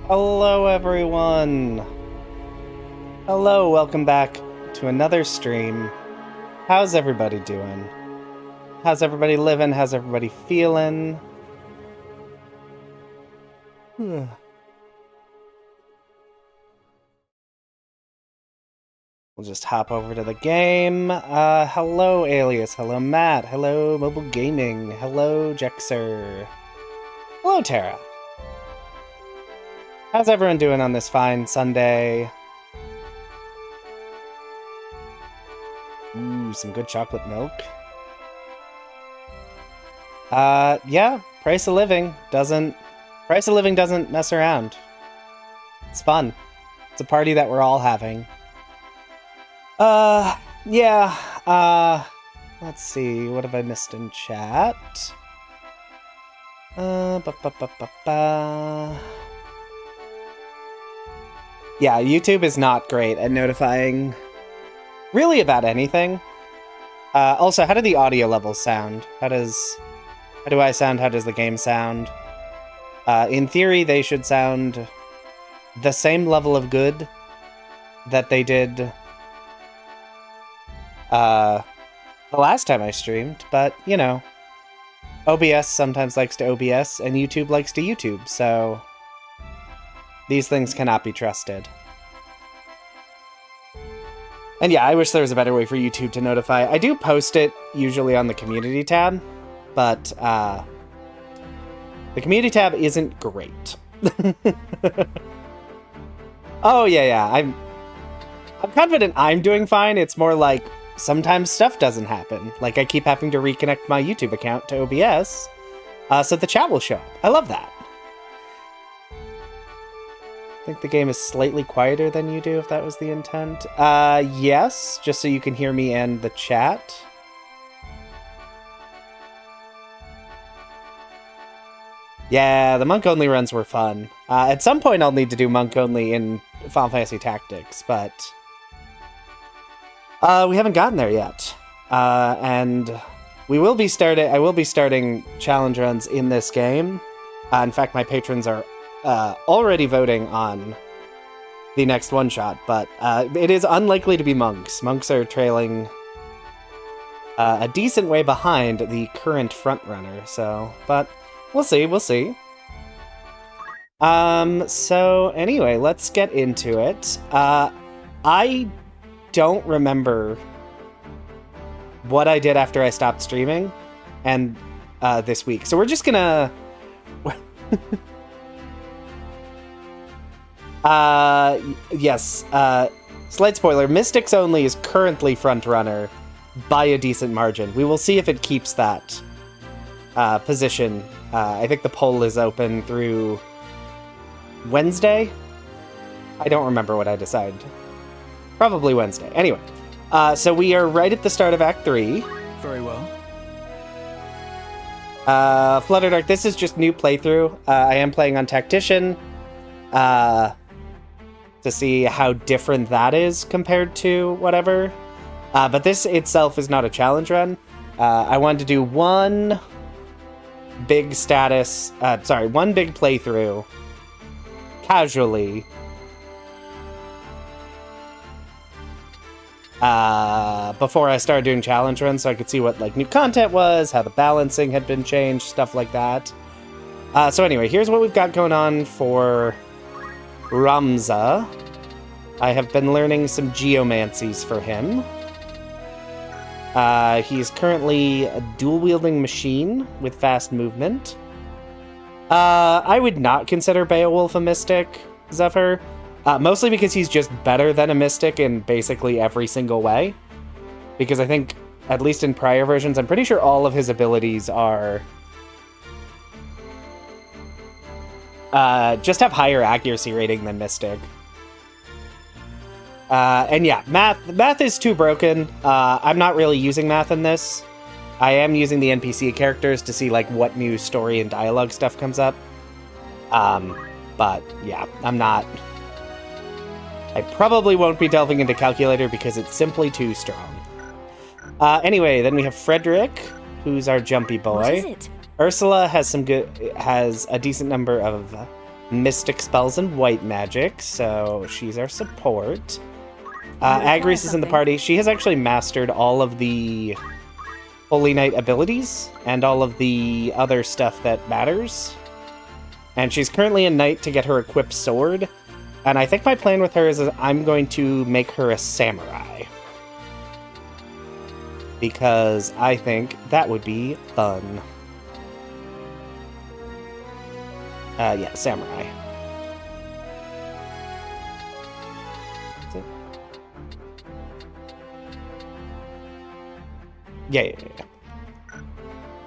Hello, everyone. Hello, welcome back to another stream. How's everybody doing? How's everybody living? How's everybody feeling? We'll just hop over to the game. Hello, Alias. Hello, Matt. Hello, Mobile Gaming. Hello, Jexer. Hello, Tara. How's everyone doing on this fine Sunday? Ooh, some good chocolate milk. Yeah, price of living doesn't mess around. It's fun. It's a party that we're all having. Yeah, let's see, what have I missed in chat? Yeah, YouTube is not great at notifying really about anything. Also, how do the audio levels sound? How do I sound? How does the game sound? In theory, they should sound the same level of good that they did the last time I streamed, but, you know, OBS sometimes likes to OBS, and YouTube likes to YouTube, so these things cannot be trusted. And yeah, I wish there was a better way for YouTube to notify. I do post it usually on the community tab, but the community tab isn't great. Oh yeah, I'm confident I'm doing fine. It's more like sometimes stuff doesn't happen. Like I keep having to reconnect my YouTube account to OBS, so the chat will show up. I love that. I think the game is slightly quieter than you do, if that was the intent. Yes, just so you can hear me and the chat. Yeah, the monk-only runs were fun. At some point I'll need to do monk-only in Final Fantasy Tactics, but we haven't gotten there yet. And I will be starting challenge runs in this game. In fact, my patrons are already voting on the next one-shot, but it is unlikely to be monks. Monks are trailing a decent way behind the current frontrunner, so, but we'll see. So anyway, let's get into it. I don't remember what I did after I stopped streaming and this week, so we're just gonna yes, slight spoiler, Mystics Only is currently frontrunner by a decent margin. We will see if it keeps that position. I think the poll is open through Wednesday? I don't remember what I decided. Probably Wednesday. Anyway, so we are right at the start of Act 3. Very well. Flutterdark, this is just new playthrough. I am playing on Tactician. To see how different that is compared to whatever. But this itself is not a challenge run. I wanted to do one big playthrough casually. Before I started doing challenge runs, so I could see what like new content was, how the balancing had been changed, stuff like that. So anyway, here's what we've got going on for Ramza. I have been learning some geomancies for him. He's currently a dual-wielding machine with fast movement. I would not consider Beowulf a mystic, Zephyr. Mostly because he's just better than a mystic in basically every single way. Because I think, at least in prior versions, I'm pretty sure all of his abilities are just have higher accuracy rating than Mystic. And yeah, math is too broken. I'm not really using math in this. I am using the NPC characters to see like what new story and dialogue stuff comes up. But yeah, I probably won't be delving into Calculator because it's simply too strong. Anyway, then we have Frederick, who's our jumpy boy. What is it? Ursula has a decent number of mystic spells and white magic, so she's our support. Agris is in the party. She has actually mastered all of the Holy Knight abilities and all of the other stuff that matters. And she's currently a knight to get her equipped sword. And I think my plan with her is I'm going to make her a samurai. Because I think that would be fun. Yeah, samurai. That's it.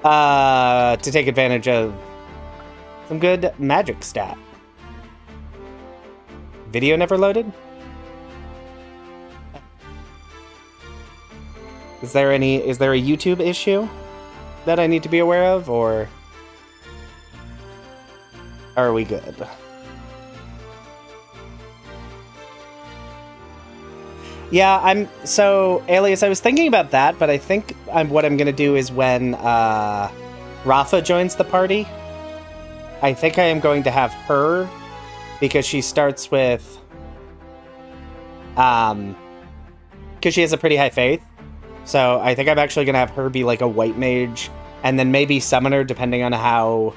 Yeah. To take advantage of some good magic stat. Video never loaded? Is there a YouTube issue that I need to be aware of, or are we good? Yeah, so Alias, I was thinking about that, but I think what I'm gonna do is when Rafa joins the party, I think I am going to have her, because she starts with because she has a pretty high faith. So I think I'm actually gonna have her be like a white mage, and then maybe summoner, depending on how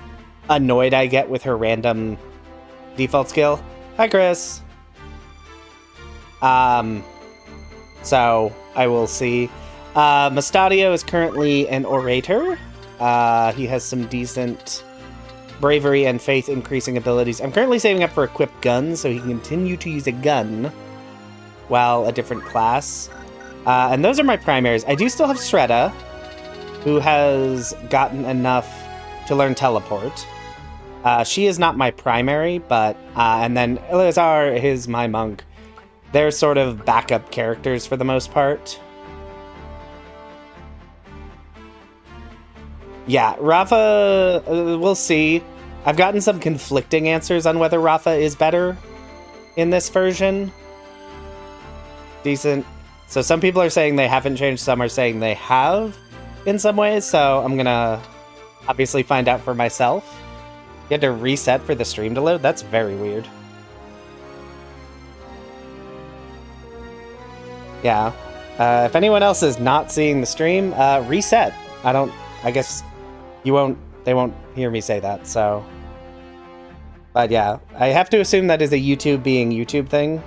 annoyed I get with her random default skill. Hi, Chris. So I will see. Mustadio is currently an orator. He has some decent bravery and faith increasing abilities. I'm currently saving up for equipped guns, so he can continue to use a gun while a different class. And those are my primaries. I do still have Shredda, who has gotten enough to learn teleport. She is not my primary, but and then Eleazar is my monk. They're sort of backup characters for the most part. Yeah, Rafa, we'll see. I've gotten some conflicting answers on whether Rafa is better in this version. Decent. So some people are saying they haven't changed, some are saying they have in some ways, so I'm gonna obviously find out for myself. You had to reset for the stream to load? That's very weird. Yeah. If anyone else is not seeing the stream, reset. I guess they won't hear me say that, so. But yeah, I have to assume that is a YouTube being YouTube thing.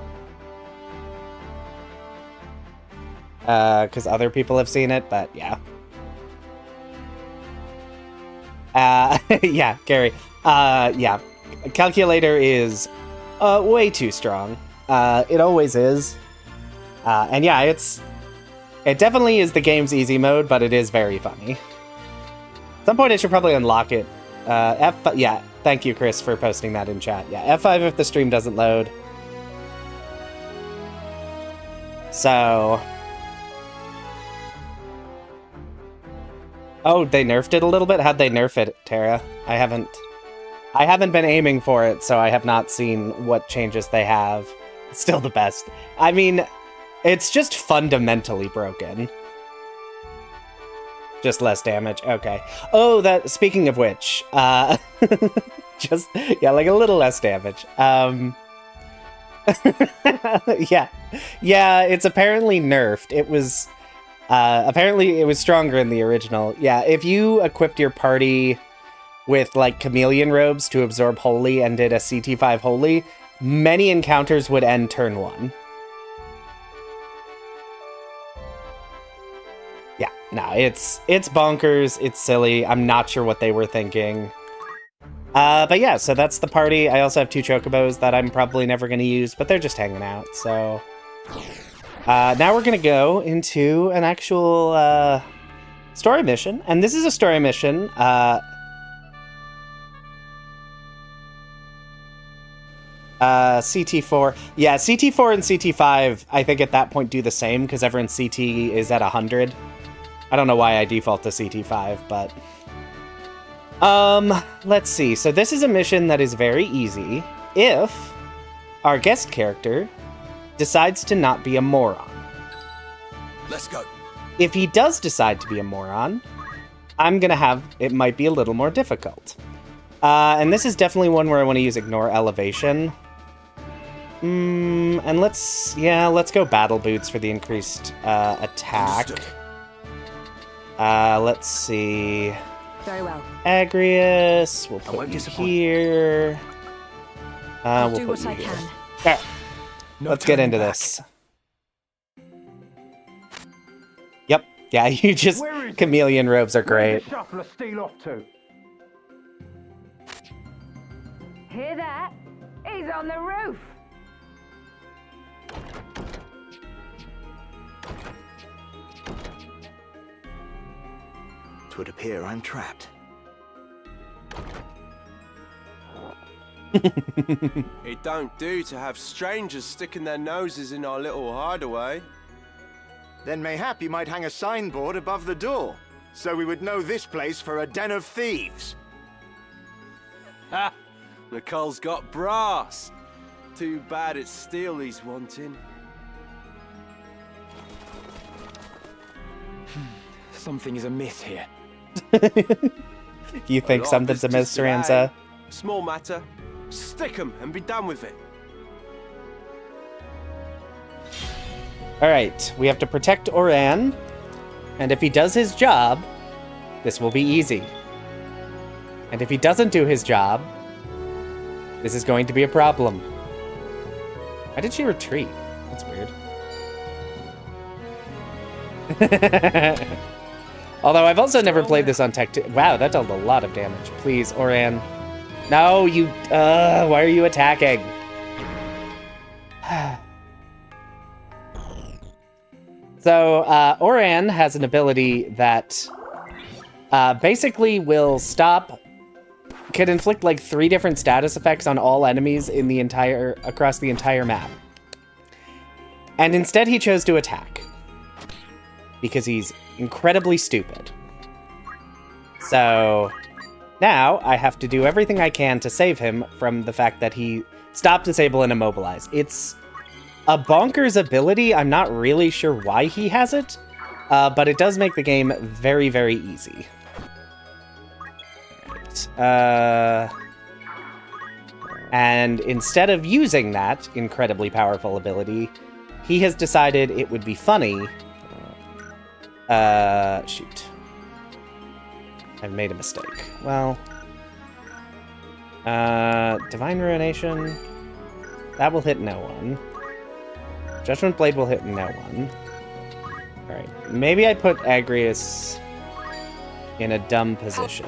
Because other people have seen it, but yeah. Yeah, Gary. Yeah. Calculator is way too strong. It always is. And yeah, it definitely is the game's easy mode, but it is very funny. At some point I should probably unlock it. Yeah, thank you, Chris, for posting that in chat. Yeah, F5 if the stream doesn't load. So... Oh, they nerfed it a little bit? How'd they nerf it, Tara? I haven't been aiming for it, so I have not seen what changes they have. It's still the best. I mean, it's just fundamentally broken. Just less damage. Okay. Oh, speaking of which, just, yeah, like a little less damage. Yeah. Yeah, it's apparently nerfed. It was... apparently it was stronger in the original. Yeah, if you equipped your party with, like, chameleon robes to absorb Holy and did a CT5 Holy, many encounters would end turn 1. Yeah, no, it's bonkers, it's silly, I'm not sure what they were thinking. But yeah, so that's the party. I also have 2 chocobos that I'm probably never going to use, but they're just hanging out, so... now we're going to go into an actual story mission, and this is a story mission. CT4. Yeah, CT4 and CT5, I think at that point do the same, because everyone's CT is at 100. I don't know why I default to CT5, but... let's see. So this is a mission that is very easy if our guest character decides to not be a moron. Let's go. If he does decide to be a moron, I'm gonna have... It might be a little more difficult. And this is definitely one where I want to use Ignore Elevation. And let's go Battle Boots for the increased attack. Let's see. Very well. Agrius, we'll put you here. I'll We'll do put what you I here. can. Alright, No let's get turning into back. this. Yep, yeah, you just... Where is it? Chameleon robes are Where's great. the shuffler steal off to? Hear that? He's on the roof. Twould appear I'm trapped. It don't do to have strangers sticking their noses in our little hideaway. Then mayhap you might hang a signboard above the door, so we would know this place for a den of thieves. Ha! Nicole's got brass. Too bad it's steel he's wanting. Something is amiss here. You think A lot of something's amiss, visitors today. Saranza? Small matter. Stick 'em and be done with it. Alright, we have to protect Oran, and if he does his job, this will be easy. And if he doesn't do his job, this is going to be a problem. Why did she retreat? That's weird. Although I've also never played this on Tactician. Wow, that dealt a lot of damage. Please, Oran. No, you... why are you attacking? So, Oran has an ability that basically will stop... Can inflict like 3 different status effects on all enemies in the across the entire map. And instead he chose to attack. Because he's incredibly stupid. So... Now, I have to do everything I can to save him from the fact that he stopped, disable, and immobilize. It's a bonkers ability. I'm not really sure why he has it, but it does make the game very, very easy. Right. And instead of using that incredibly powerful ability, he has decided it would be funny. Shoot. I've made a mistake. Well, Divine Ruination, that will hit no one. Judgment Blade will hit no one. Alright, maybe I put Agrius in a dumb position.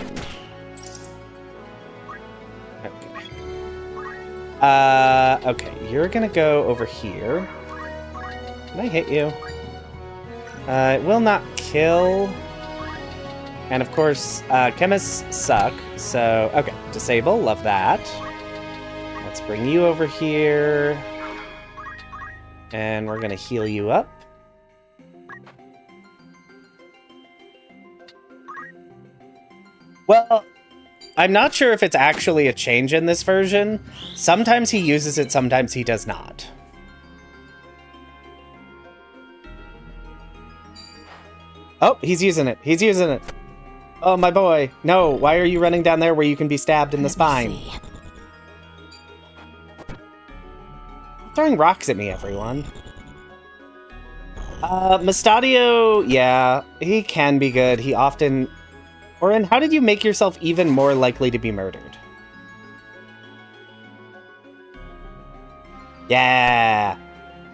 Okay. Okay, you're gonna go over here. Can I hit you? It will not kill. And of course, chemists suck, so... Okay, disable, love that. Let's bring you over here. And we're gonna heal you up. Well, I'm not sure if it's actually a change in this version. Sometimes he uses it, sometimes he does not. Oh, he's using it. He's using it. Oh, my boy. No, why are you running down there where you can be stabbed in the spine? Throwing rocks at me, everyone. Mustadio, yeah, he can be good. He often... Orin, how did you make yourself even more likely to be murdered? Yeah.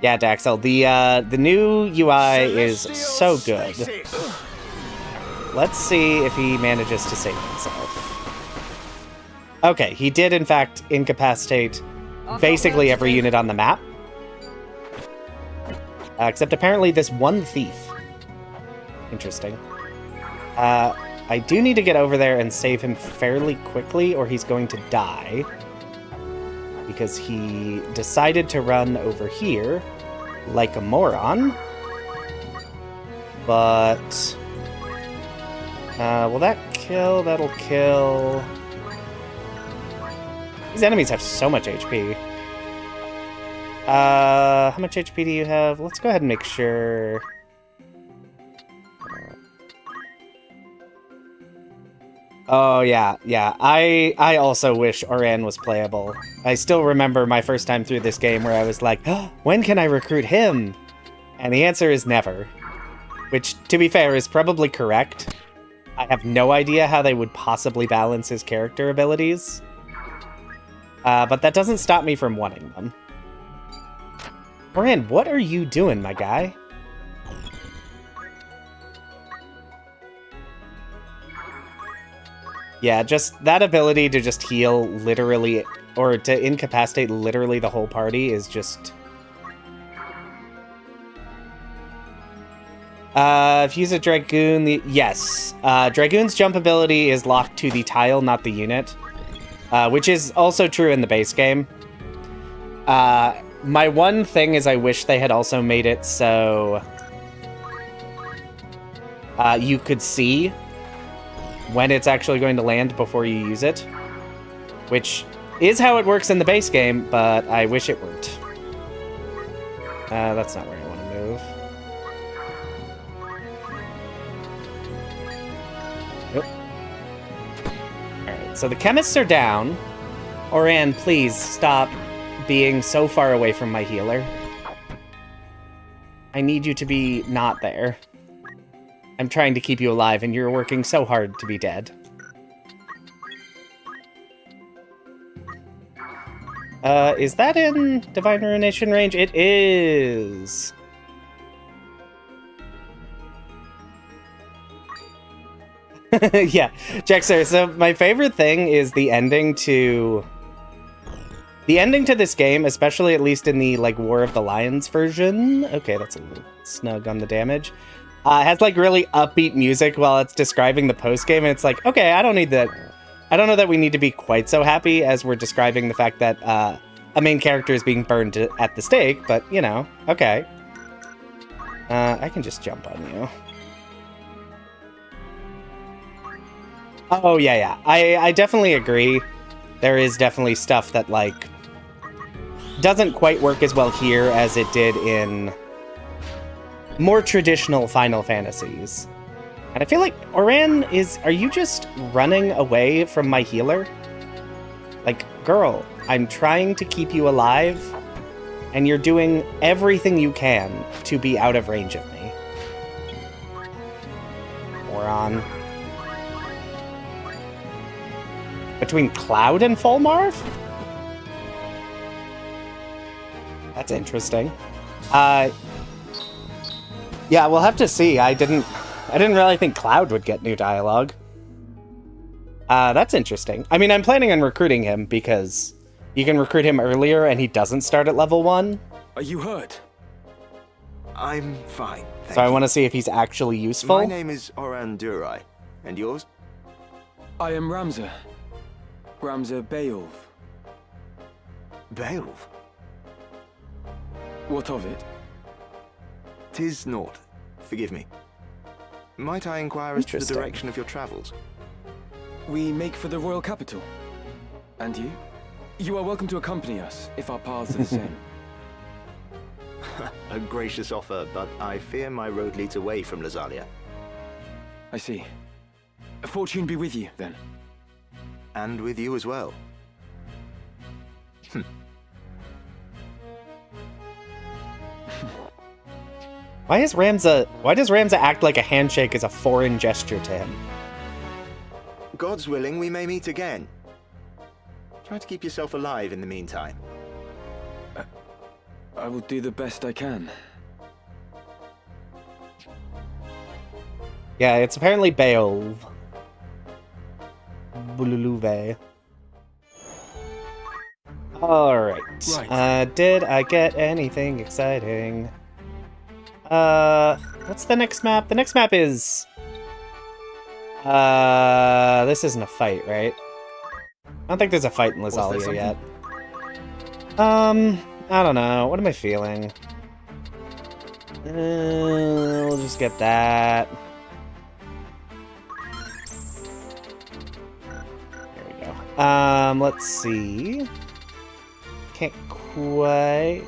Yeah, Daxel, the new UI is so good. Let's see if he manages to save himself. Okay, he did in fact incapacitate basically every unit on the map. Except apparently this one thief. Interesting. I do need to get over there and save him fairly quickly or he's going to die. Because he decided to run over here like a moron. But... will that kill? That'll kill... These enemies have so much HP. How much HP do you have? Let's go ahead and make sure... Oh, yeah, yeah. I also wish Oran was playable. I still remember my first time through this game where I was like, oh, when can I recruit him? And the answer is never. Which, to be fair, is probably correct. I have no idea how they would possibly balance his character abilities. But that doesn't stop me from wanting them. Oran, what are you doing, my guy? Yeah, just that ability to just heal literally, or to incapacitate literally the whole party is just... if you use a Dragoon, yes. Dragoon's jump ability is locked to the tile, not the unit. Which is also true in the base game. My one thing is I wish they had also made it so... you could see when it's actually going to land before you use it. Which is how it works in the base game, but I wish it weren't. That's not where I want to move. Alright, so the chemists are down. Oran, please stop being so far away from my healer. I need you to be not there. I'm trying to keep you alive, and you're working so hard to be dead. Is that in Divine Ruination range? It is! Yeah, Jexer, so my favorite thing is the ending to... The ending to this game, especially at least in the, like, War of the Lions version... Okay, that's a little snug on the damage. Has, like, really upbeat music while it's describing the post-game, and it's like, okay, I don't need that. I don't know that we need to be quite so happy as we're describing the fact that a main character is being burned at the stake, but, you know, okay. I can just jump on you. Oh, yeah. I definitely agree. There is definitely stuff that, like, doesn't quite work as well here as it did in more traditional Final Fantasies. And I feel like, Oran, are you just running away from my healer? Like, girl, I'm trying to keep you alive, and you're doing everything you can to be out of range of me. Oran. Between Cloud and Fulmarv? That's interesting. Yeah, we'll have to see. I didn't really think Cloud would get new dialogue. That's interesting. I mean, I'm planning on recruiting him because you can recruit him earlier and he doesn't start at level 1. Are you hurt? I'm fine, So I want to see if he's actually useful. My name is Oran Durai. And yours? I am Ramza. Ramza Beowulf. Beowulf? What of it? 'Tis naught. Forgive me. Might I inquire as to the Interesting. direction of your travels? We make for the royal capital. And you? You are welcome to accompany us, if our paths are the same. A gracious offer, but I fear my road leads away from Lazalia. I see. Fortune be with you, then. And with you as well. Why does Ramza act like a handshake is a foreign gesture to him? God's willing, we may meet again. Try to keep yourself alive in the meantime. I will do the best I can. Yeah, it's apparently Beowulf. Bululuve. Alright. Right. Did I get anything exciting? What's the next map? The next map is... this isn't a fight, right? I don't think there's a fight in Lazalia yet. I don't know. What am I feeling? We'll just get that. There we go. Let's see. Can't quite...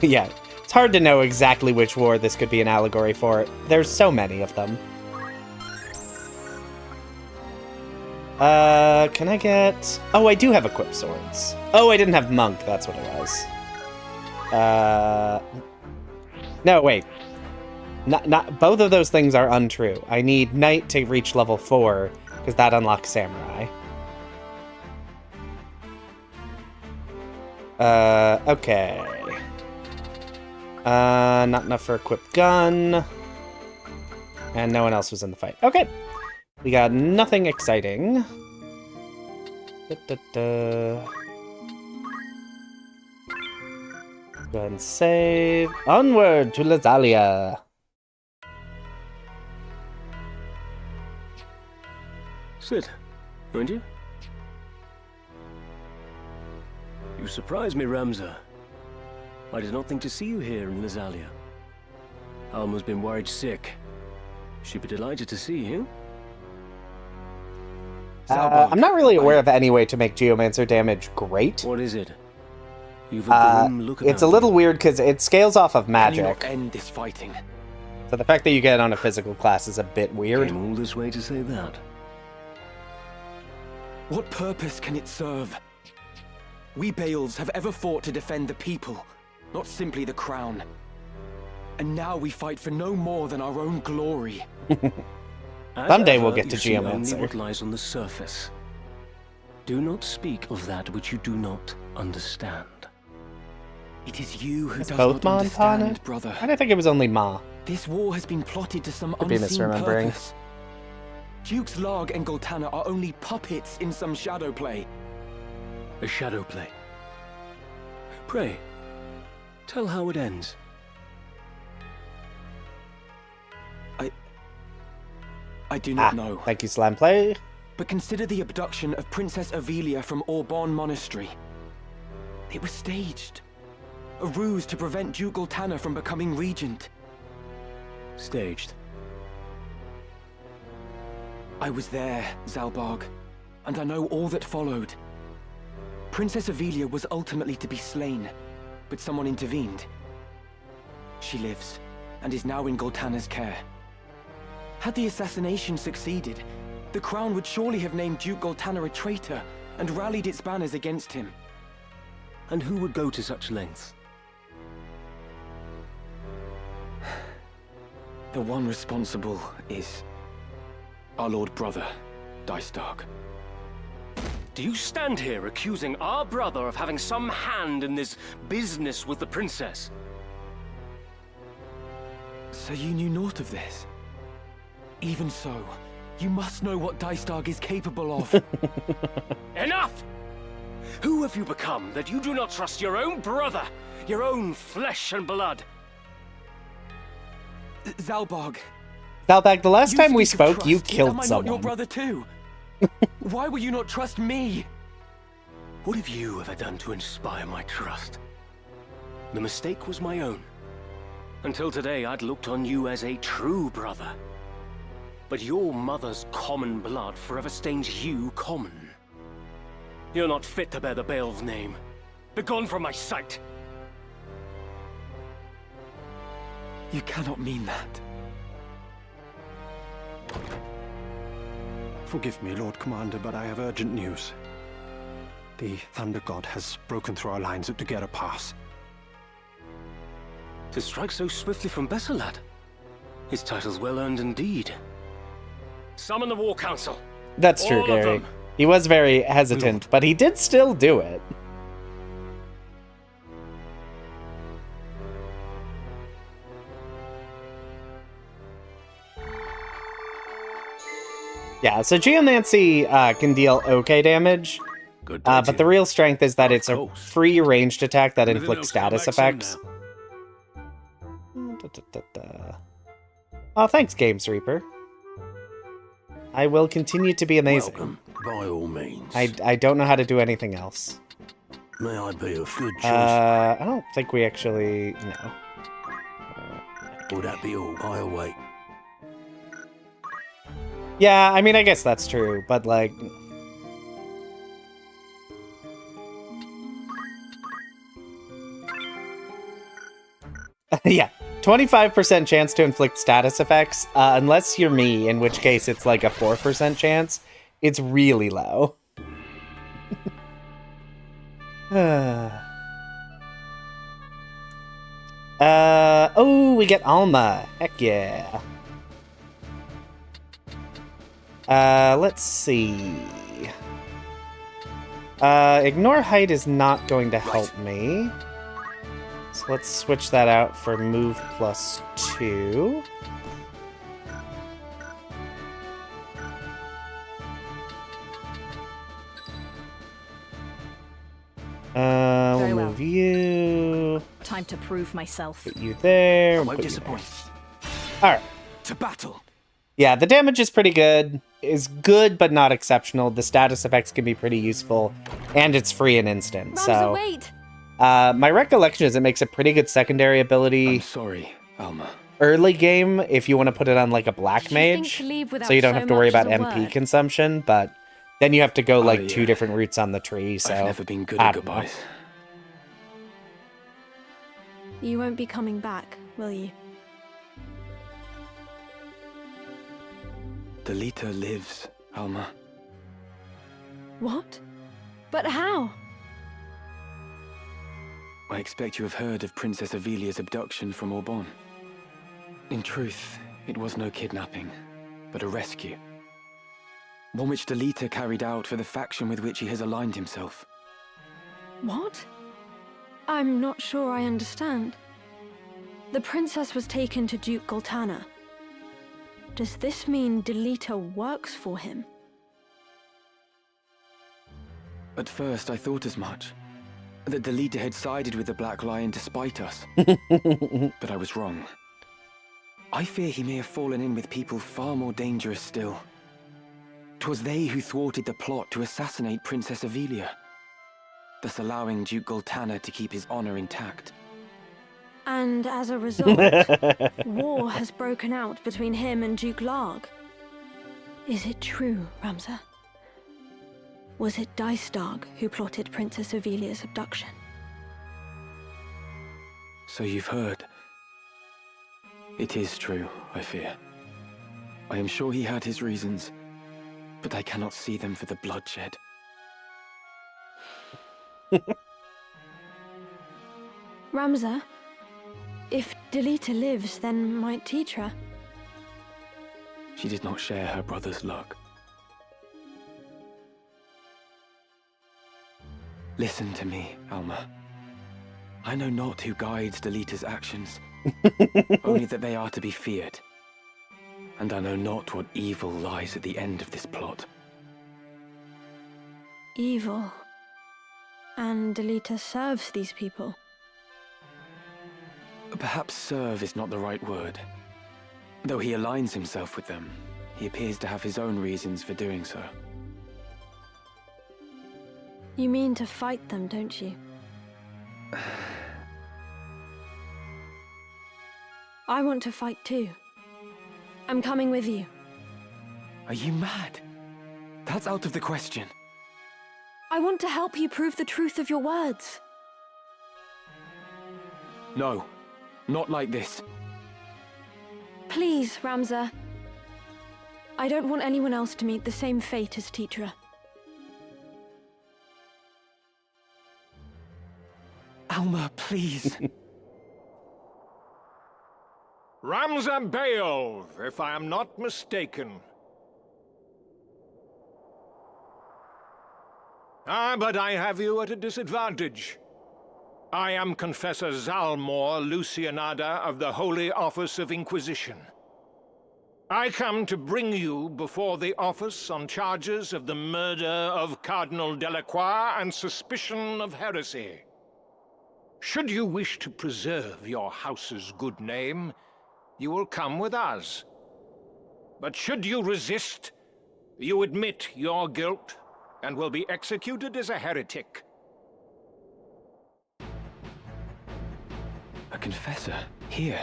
Yeah, it's hard to know exactly which war this could be an allegory for. There's so many of them. Can I get... Oh, I do have equipped swords. Oh, I didn't have monk, that's what it was. No, wait. Not both of those things are untrue. I need knight to reach level 4, because that unlocks samurai. Okay. Not enough for equipped gun. And no one else was in the fight. Okay. We got nothing exciting. Let's go ahead and save. Onward to Lazalia. Sit, won't you? You surprise me, Ramza. I did not think to see you here in Lazalia. Alma's been worried sick. She'd be delighted to see you. I'm not really aware of any way to make Geomancer damage great. What is it? You've a grim look it's a about little you. weird because it scales off of Can you not magic. end this fighting? So the fact that you get it on a physical class is a bit weird. Came all this way to say that. What purpose can it serve? We Bales have ever fought to defend the people, not simply the crown. And now we fight for no more than our own glory. As Someday we'll ever, get to you see only Geomancer. what lies on the surface. Do not speak of that which you do not understand. It is you who Is does both not Ma and Pa in understand, it? brother. I think it was only Ma. This war has been plotted to some Could be unseen misremembering. purpose. Dukes Larg and Goltana are only puppets in some shadow play. A shadow play. Pray, tell how it ends. I do not know. Thank you, Slam Play. But consider the abduction of Princess Avelia from Orban Monastery. It was staged. A ruse to prevent Duke Goltana from becoming regent. Staged. I was there, Zalbarg, and I know all that followed. Princess Avelia was ultimately to be slain, but someone intervened. She lives, and is now in Goltana's care. Had the assassination succeeded, the crown would surely have named Duke Goltana a traitor and rallied its banners against him. And who would go to such lengths? The one responsible is our Lord Brother, Dystark. Do you stand here accusing our brother of having some hand in this business with the princess? So you knew naught of this? Even so, you must know what Dystark is capable of. Enough! Who have you become that you do not trust your own brother, your own flesh and blood? Zalbarg, Zalbag, the last you time we speak of spoke, you trust, killed am I not someone. your brother too? Why will you not trust me? What have you ever done to inspire my trust? The mistake was my own. Until today, I'd looked on you as a true brother. But your mother's common blood forever stains you common. You're not fit to bear the Bael's name. Begone from my sight! You cannot mean that. Forgive me, Lord Commander, but I have urgent news. The Thunder God has broken through our lines at Dugera Pass. To strike so swiftly from Bessalad? His title's well earned indeed. Summon the War Council. That's true, All of Gary. them. He was very hesitant, but he did still do it. Yeah, so Geomancy can deal okay damage, Good but the real strength is that it's a course. free ranged attack that Everything inflicts else come status back some effects. Oh, thanks, Games Reaper. I will continue to be amazing. Welcome, by all means. I don't know how to do anything else. May I be of good choice? I don't think we actually... No. Will that be all? I await. Yeah, I mean, I guess that's true, but like... 25% chance to inflict status effects, unless you're me, in which case it's like a 4% chance. It's really low. Oh, we get Alma. Heck yeah. Let's see. Ignore height is not going to help me. So let's switch that out for move +2. We'll move you. Time to prove myself. Put you there. I We'll won't put you disappoint. there. All right. To battle. Yeah, the damage is pretty good. Is good, but not exceptional. The status effects can be pretty useful, and it's free and instant. So, wait. my recollection is it makes a pretty good secondary ability I'm sorry, Alma. early game if you want to put it on like a black Did you think mage, to leave without so you don't so have to worry much as about a MP word? consumption. But then you have to go like yeah. 2 different routes on the tree. So I've never been good I at don't know. goodbyes. You won't be coming back, will you? Delita lives, Alma. What? But how? I expect you have heard of Princess Avelia's abduction from Auburn. In truth, it was no kidnapping, but a rescue. One which Delita carried out for the faction with which he has aligned himself. What? I'm not sure I understand. The princess was taken to Duke Goltana. Does this mean Delita works for him? At first, I thought as much. That Delita had sided with the Black Lion to spite us. But I was wrong. I fear he may have fallen in with people far more dangerous still. 'Twas they who thwarted the plot to assassinate Princess Avelia, thus allowing Duke Goltana to keep his honor intact. And as a result, war has broken out between him and Duke Larg. Is it true, Ramza? Was it Dystarg who plotted Princess Avelia's abduction? So you've heard. It is true, I fear. I am sure he had his reasons, but I cannot see them for the bloodshed. Ramza, if Delita lives, then might Titra. She did not share her brother's luck. Listen to me, Alma. I know not who guides Delita's actions, only that they are to be feared. And I know not what evil lies at the end of this plot. Evil. And Delita serves these people. Perhaps serve is not the right word. Though he aligns himself with them, he appears to have his own reasons for doing so. You mean to fight them, don't you? I want to fight too. I'm coming with you. Are you mad? That's out of the question. I want to help you prove the truth of your words. No, not like this. Please, Ramza. I don't want anyone else to meet the same fate as Titra. Alma, please. Ramza Beov, if I am not mistaken. Ah, but I have you at a disadvantage. I am Confessor Zalmor Lucianada of the Holy Office of Inquisition. I come to bring you before the office on charges of the murder of Cardinal Delacroix and suspicion of heresy. Should you wish to preserve your house's good name, you will come with us. But should you resist, you admit your guilt and will be executed as a heretic. A confessor? Here?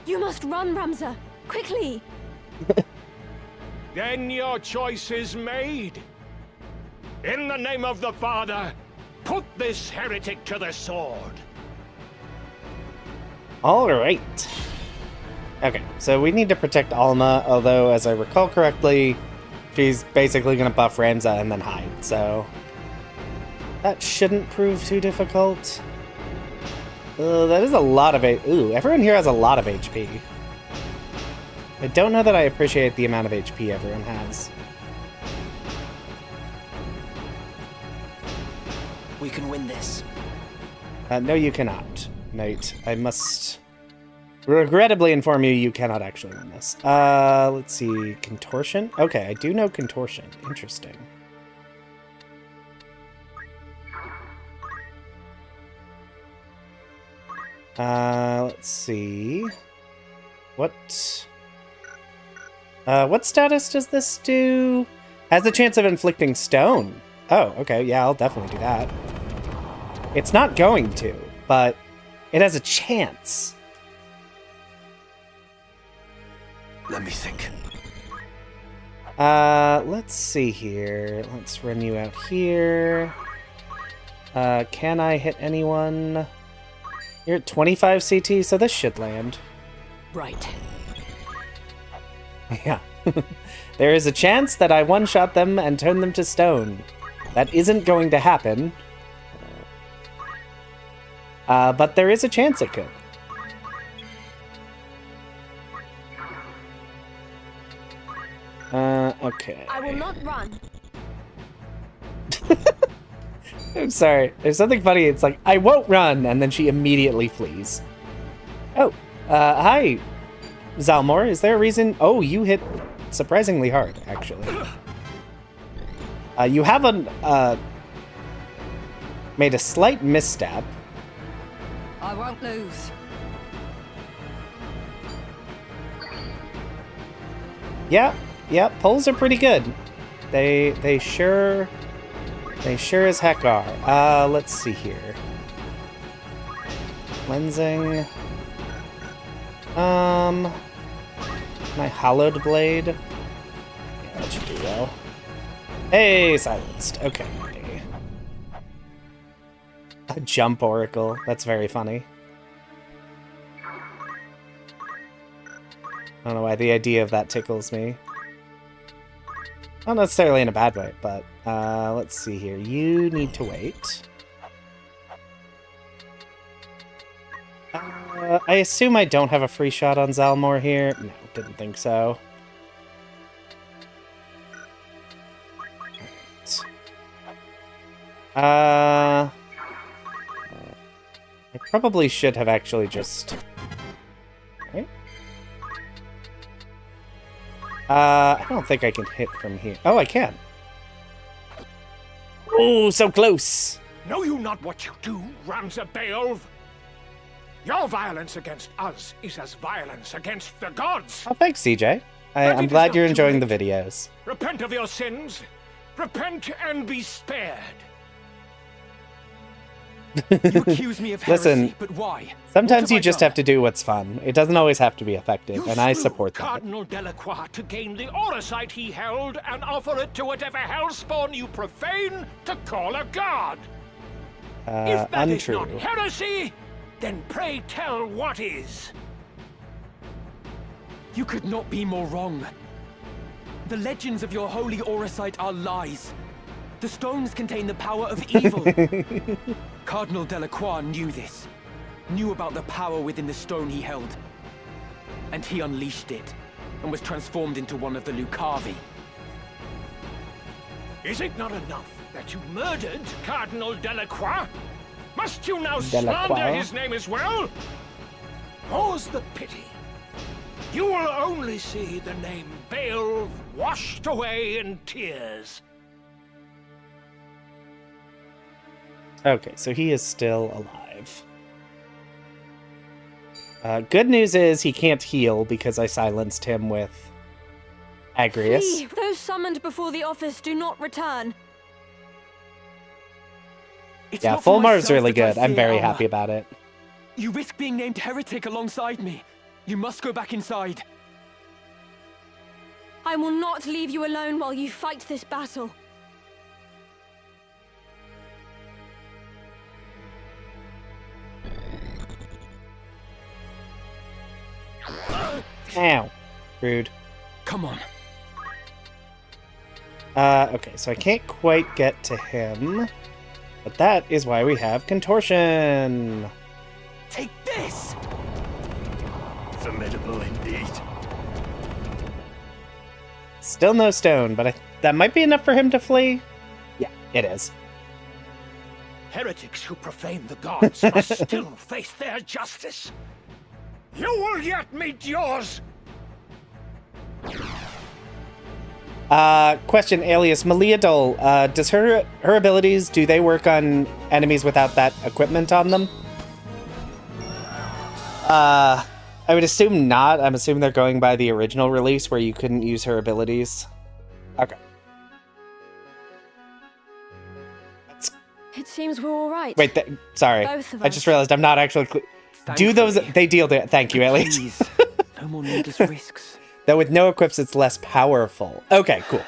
You must run, Ramza! Quickly! Then your choice is made. In the name of the Father, put this heretic to the sword. All right. Okay, so we need to protect Alma, although, as I recall correctly, she's basically going to buff Ramza and then hide, so that shouldn't prove too difficult. That is a lot of Ooh, everyone here has a lot of HP. I don't know that I appreciate the amount of HP everyone has. We can win this. No, you cannot, Knight. I must regrettably inform you, you cannot actually win this. Let's see. Contortion? Okay, I do know Contortion. Interesting. Let's see. What status does this do? Has a chance of inflicting stone. Oh, okay, yeah, I'll definitely do that. It's not going to, but it has a chance. Let me think. Let's see here. Let's run you out here. Can I hit anyone? You're at 25 CT, so this should land. Right. Yeah. There is a chance that I one-shot them and turn them to stone. That isn't going to happen. But there is a chance it could. Okay. I will not run. I'm sorry. There's something funny. It's like, I won't run, and then she immediately flees. Oh, hi, Zalmor. Is there a reason? Oh, you hit surprisingly hard, actually. You haven't, made a slight misstep. I won't lose. Yeah, pulls are pretty good. They sure as heck are. Let's see here. Cleansing. My Hallowed Blade. Yeah, that should do well. Hey, silenced. Okay. A jump oracle. That's very funny. I don't know why the idea of that tickles me. Not necessarily in a bad way, but let's see here. You need to wait. I assume I don't have a free shot on Zalmor here. No, didn't think so. I probably should have actually just... Right? I don't think I can hit from here. Oh, I can. Oh, so close. Know you not what you do, Ramza Beowulf? Your violence against us is as violence against the gods. Oh, thanks, CJ. I'm glad you're enjoying the videos. Repent of your sins. Repent and be spared. You accuse me of heresy, Listen, but why? Sometimes you just have to do what's fun. It doesn't always have to be effective, and I support that. Cardinal Delacroix to gain the Aurosite he held and offer it to whatever hellspawn you profane to call a god. If that untrue. is not heresy, then pray tell what is. You could not be more wrong. The legends of your holy Aurosite are lies. The stones contain the power of evil. Cardinal Delacroix knew this. Knew about the power within the stone he held. And he unleashed it, and was transformed into one of the Lucavi. Is it not enough that you murdered Cardinal Delacroix? Must you now slander his name as well? More's the pity. You will only see the name Beowulf washed away in tears. Okay, so he is still alive. Good news is he can't heal because I silenced him with Agrius. Flee! Those summoned before the office do not return. It's Yeah, not for Fulmar's myself really that I good. I'm fear, very Alma. happy about it. You risk being named heretic alongside me. You must go back inside. I will not leave you alone while you fight this battle. Ow. Rude. Come on. Okay, so I can't quite get to him. But that is why we have contortion. Take this! Formidable indeed. Still no stone, but that might be enough for him to flee. Yeah, it is. Heretics who profane the gods must still face their justice. You will yet meet yours! Question, Alias Maliadol, does her abilities, do they work on enemies without that equipment on them? I would assume not. I'm assuming they're going by the original release where you couldn't use her abilities. Okay. It seems we're all right. Wait, sorry. Both of I just us. realized I'm not actually... Do those... They deal... Thank you, Alias. Please, no more needless risks. Though with no equips, it's less powerful. Okay, cool.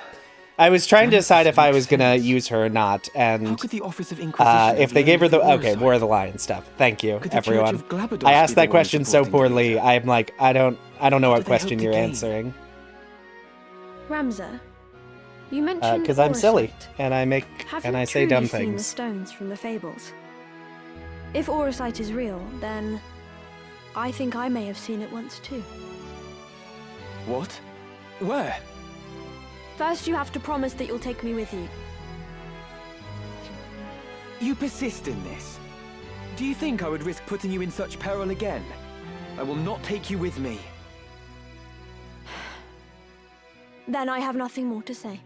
I was trying to decide if I was gonna use her or not, How and could the Office of Inquisition if they gave her the... learned Okay, oversight? War of the Lion stuff. Thank you, Could the Church everyone. of Glabados I asked be the that one question so supporting poorly, data? I'm like, I don't know What what do they question hope to you're gain? answering. Ramza, you mentioned Because I'm silly, Orosite. and Have I you say dumb truly seen the things. stones from the fables? If Orosite is real, then I think I may have seen it once too. What? Where? First, you have to promise that you'll take me with you. You persist in this. Do you think I would risk putting you in such peril again? I will not take you with me. Then I have nothing more to say.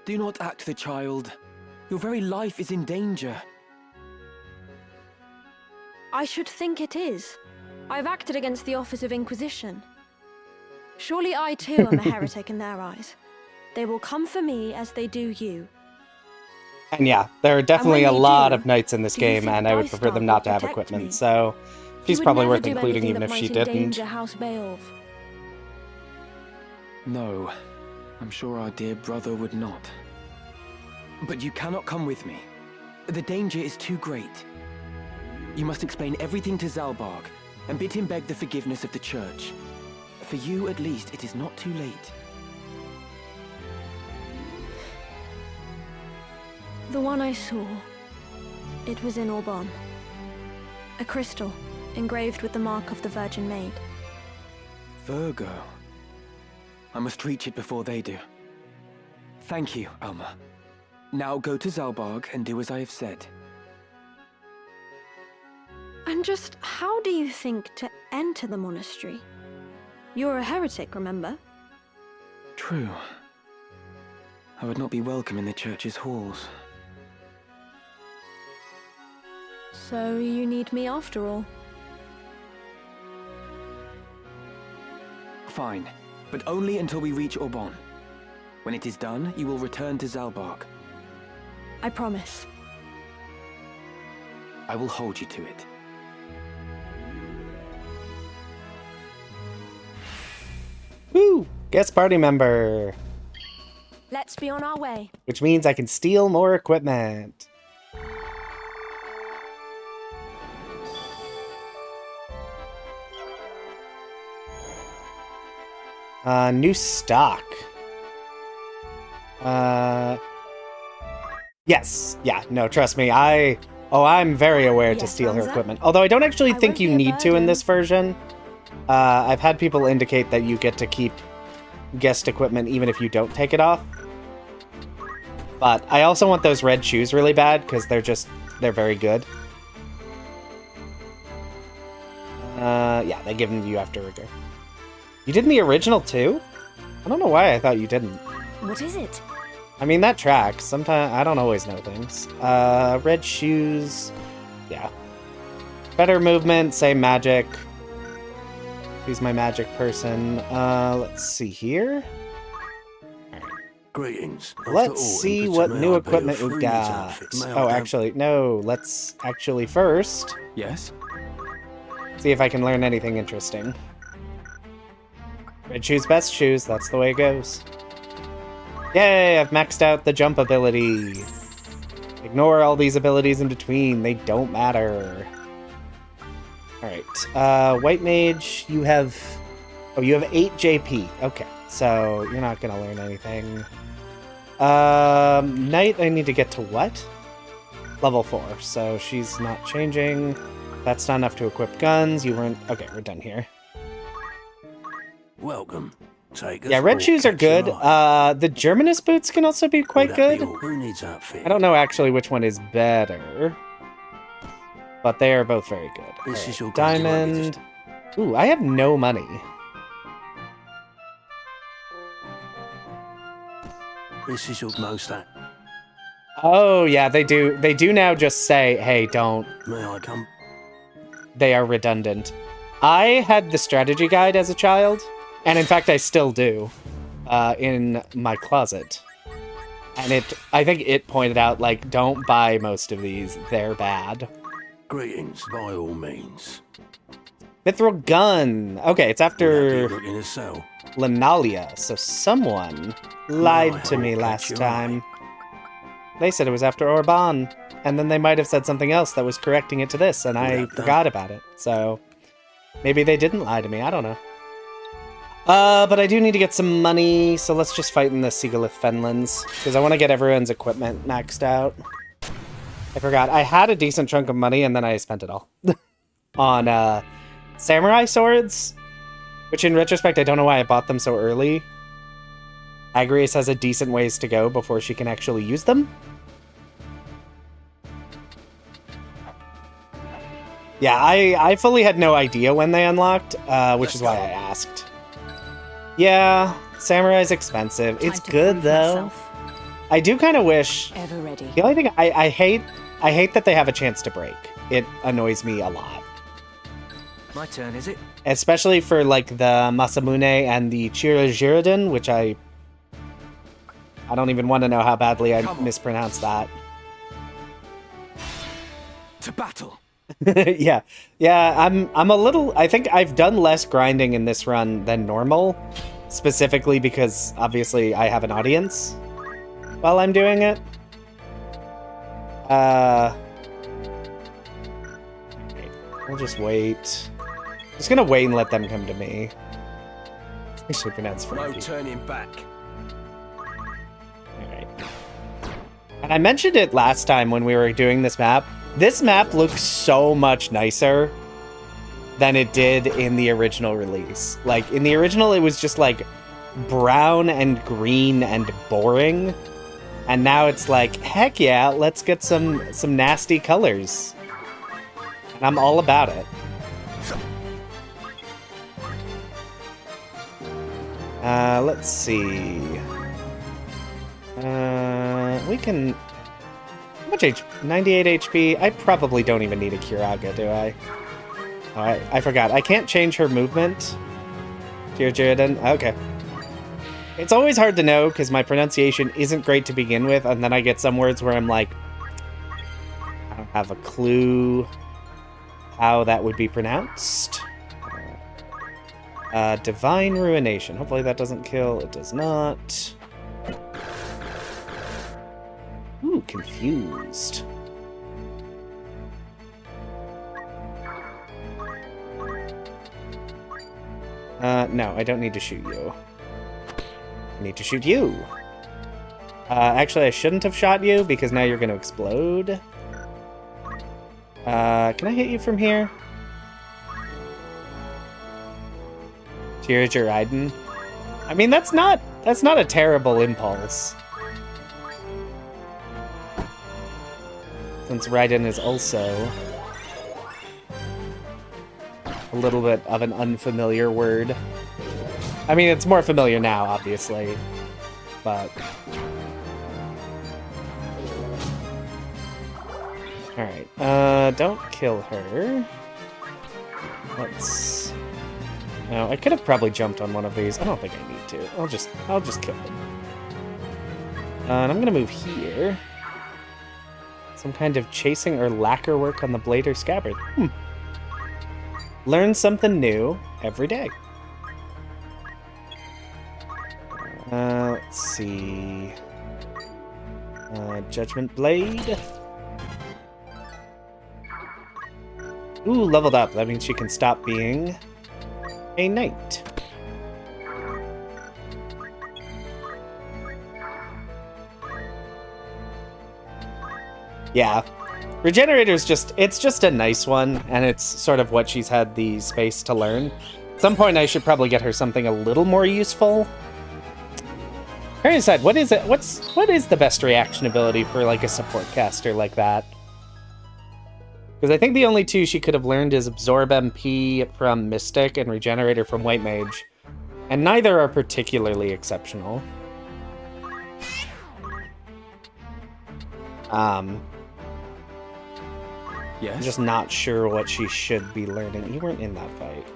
Do not act the child. Your very life is in danger. I should think it is. I've acted against the Office of Inquisition. Surely I too am a heretic in their eyes. They will come for me as they do you. And yeah, there are definitely a when they lot do, of knights in this do you game, think and I would Dicestar prefer them will not to have protect equipment, me? so He she's would probably never worth do including anything even that if she might didn't. endanger House Beowulf. No, I'm sure our dear brother would not. But you cannot come with me. The danger is too great. You must explain everything to Zalbarg, and bid him beg the forgiveness of the Church. For you, at least, it is not too late. The one I saw, it was in Auban. A crystal, engraved with the mark of the Virgin Maid. Virgo. I must reach it before they do. Thank you, Alma. Now go to Zalbarg and do as I have said. And just how do you think to enter the monastery? You're a heretic, remember? True. I would not be welcome in the church's halls. So you need me after all. Fine, but only until we reach Auban. When it is done, you will return to Zalbarg. I promise. I will hold you to it. Woo! Guest party member! Let's be on our way. Which means I can steal more equipment. New stock. Yes. Yeah, no, trust me. I'm very aware to Yes, steal her Ramza? equipment. Although I don't actually I think won't you be a need to in burden. this version. I've had people indicate that you get to keep guest equipment even if you don't take it off. But I also want those red shoes really bad because they're very good. Yeah, they give them to you after rigor. You did in the original too? I don't know why I thought you didn't. What is it? I mean, that tracks. Sometimes I don't always know things. Red shoes. Yeah. Better movement, same magic. He's my magic person. Let's see here. Greetings. Let's see what new equipment we've got. Oh, actually, no. Let's actually first Yes? see if I can learn anything interesting. Red shoes, best shoes. That's the way it goes. Yay, I've maxed out the jump ability. Ignore all these abilities in between. They don't matter. Alright. White Mage, you have... Oh, you have 8 JP. Okay, so you're not gonna learn anything. Knight, I need to get to what? Level 4, so she's not changing. That's not enough to equip guns. You weren't... Okay, we're done here. Welcome. Take us Yeah, red or shoes are catch good. a ride. The Germanist boots can also be quite Would that good. be all? Who needs outfit? I don't know actually which one is better, but they are both very good. This Alright, is your diamond. Ooh, I have no money. This is your most at. Oh yeah, they do. They do now just say, "Hey, don't." May I come? They are redundant. I had the strategy guide as a child, and in fact, I still do, in my closet. And I think it pointed out, like, don't buy most of these. They're bad. Greetings, by all means. Mithril gun. Okay, it's after Looking to sell. Linalia, so someone lied to me last time. They said it was after Orban, and then they might have said something else that was correcting it to this, and I forgot about it. So maybe they didn't lie to me. I don't know. But I do need to get some money, so let's just fight in the Segalith Fenlands, because I want to get everyone's equipment maxed out. I forgot. I had a decent chunk of money, and then I spent it all on samurai swords, which in retrospect, I don't know why I bought them so early. Agrias has a decent ways to go before she can actually use them. Yeah, I fully had no idea when they unlocked, which is why I asked. Yeah, samurai's expensive. It's good though. I do kind of wish. Ever ready. The only thing I hate that they have a chance to break. It annoys me a lot. My turn, is it? Especially for like the Masamune and the Chirajiriden, which I don't even want to know how badly I mispronounced that. To battle. yeah, I'm a little. I think I've done less grinding in this run than normal, specifically because obviously I have an audience while I'm doing it. We'll just wait. Just gonna wait and let them come to me. I should pronounce No Frankie. turning back. Alright. And I mentioned it last time when we were doing this map. This map looks so much nicer than it did in the original release. Like, in the original, it was just, like, brown and green and boring. And now it's like, heck yeah, let's get some nasty colors. And I'm all about it. Let's see. We can... How much HP? 98 HP? I probably don't even need a Kiraga, do I? Oh, I forgot. I can't change her movement. Jiriden? Okay. It's always hard to know, because my pronunciation isn't great to begin with, and then I get some words where I'm like... I don't have a clue how that would be pronounced. Divine Ruination. Hopefully that doesn't kill. It does not. Ooh, confused. No, I don't need to shoot you. I need to shoot you. Actually, I shouldn't have shot you, because now you're going to explode. Can I hit you from here? Here's your Raiden. I mean, that's not a terrible impulse. Since Raiden is also a little bit of an unfamiliar word. I mean, it's more familiar now, obviously, but... Alright, don't kill her. Let's... No, I could have probably jumped on one of these. I don't think I need to. I'll just kill them. And I'm gonna move here. Some kind of chasing or lacquer work on the blade or scabbard. Learn something new every day. Let's see. Judgment blade. Ooh, leveled up. That means she can stop being a knight. Yeah. Regenerator's it's just a nice one, and it's sort of what she's had the space to learn. At some point I should probably get her something a little more useful. Try to decide, what is the best reaction ability for like a support caster like that? Because I think the only two she could have learned is Absorb MP from Mystic and Regenerator from White Mage. And neither are particularly exceptional. Yes? I'm just not sure what she should be learning. You weren't in that fight.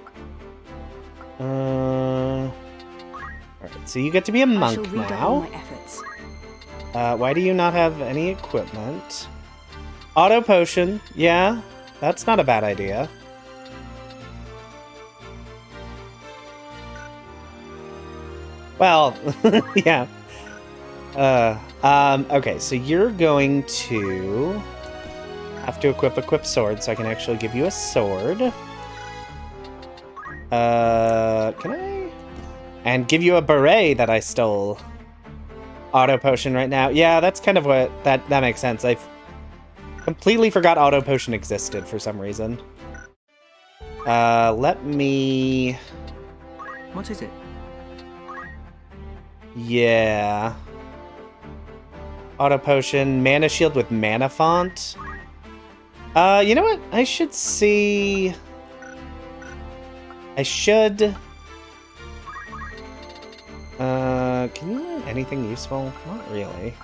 Alright, so you get to be a monk now. Why do you not have any equipment? Auto potion, yeah, that's not a bad idea. Well, yeah. Okay, so you're going to have to equip sword, so I can actually give you a sword. Can I? And give you a beret that I stole. Auto potion right now. Yeah, that's kind of what that makes sense. I've completely forgot auto potion existed for some reason. Let me... What is it? Yeah. Auto potion, mana shield with mana font. You know what? I should see... I should... can you learn anything useful? Not really.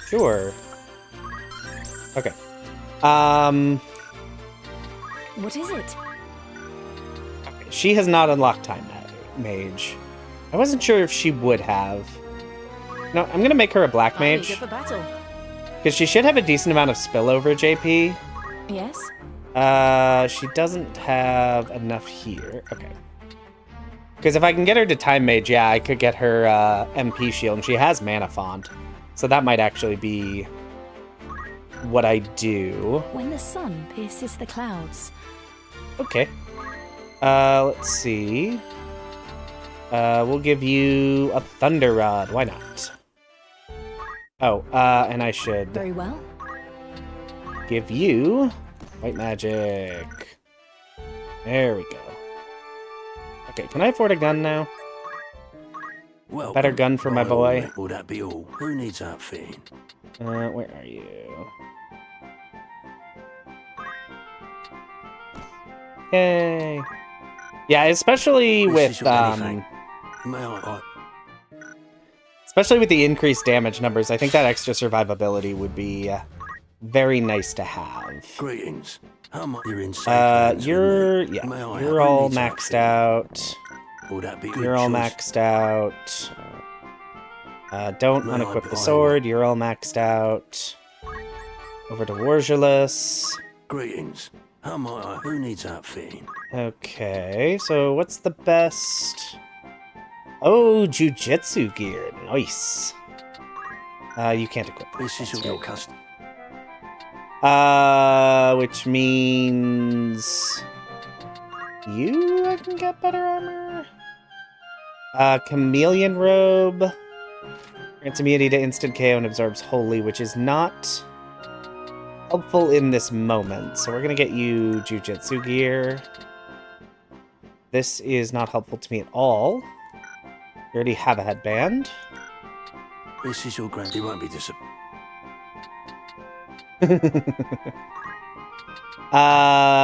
Sure. Okay. What is it? Okay. She has not unlocked Time Mage. I wasn't sure if she would have. No, I'm gonna make her a Black Mage. Because she should have a decent amount of spillover, JP. Yes? She doesn't have enough here. Okay. Because if I can get her to Time Mage, yeah, I could get her MP shield, and she has Mana Font. So that might actually be what I do. When the sun pierces the clouds. Okay. Let's see. We'll give you a Thunder Rod. Why not? Oh, and I should... Very well. Give you... White Magic. There we go. Okay, can I afford a gun now? Well, better gun for my boy. Will that be all? Who needs outfitting? Where are you? Yay! Yeah, especially with especially with the increased damage numbers, I think that extra survivability would be very nice to have. Greetings. How much you're in safe you're all needs maxed out. Will that be You're all maxed out. Don't unequip the sword. You're all maxed out. Over to Warjulus. Greetings. How might I? Who needs outfitting? Okay, so what's the best? Oh, Jujitsu gear. Nice. You can't equip that. This is your custom. Which means I can get better armor. Chameleon robe. Grants immunity to instant KO and absorbs holy, which is not helpful in this moment. So we're gonna get you Jujitsu gear. This is not helpful to me at all. You already have a headband. This is your grand. You won't be disappointed.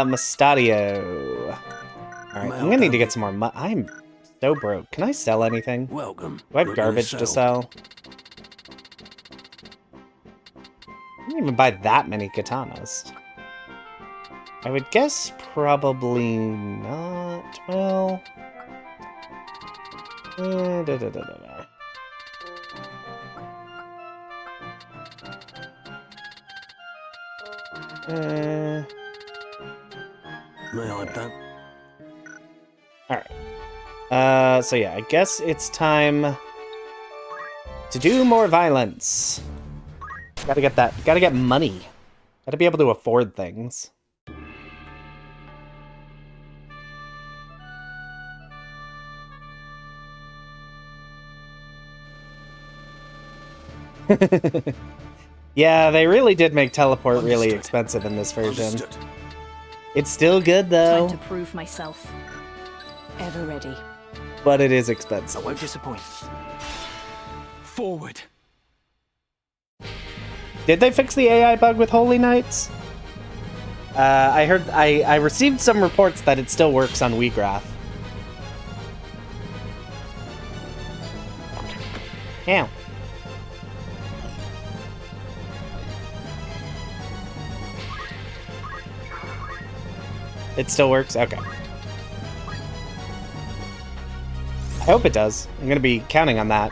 Mustadio. Alright, I'm gonna need to get some more I'm so broke. Can I sell anything? Welcome. Do I have garbage to sell? I didn't even buy that many katanas. I would guess probably not. Well... Alright. So yeah, I guess it's time to do more violence. Gotta get money. Gotta be able to afford things. Yeah, they really did make teleport really expensive in this version. Understood. It's still good though, Time to prove myself. Ever ready. but it is I expensive. won't disappoint. Forward. Did they fix the AI bug with Holy Knights? I heard I received some reports that it still works on WeGraph. Yeah. It still works? Okay. I hope it does. I'm gonna be counting on that.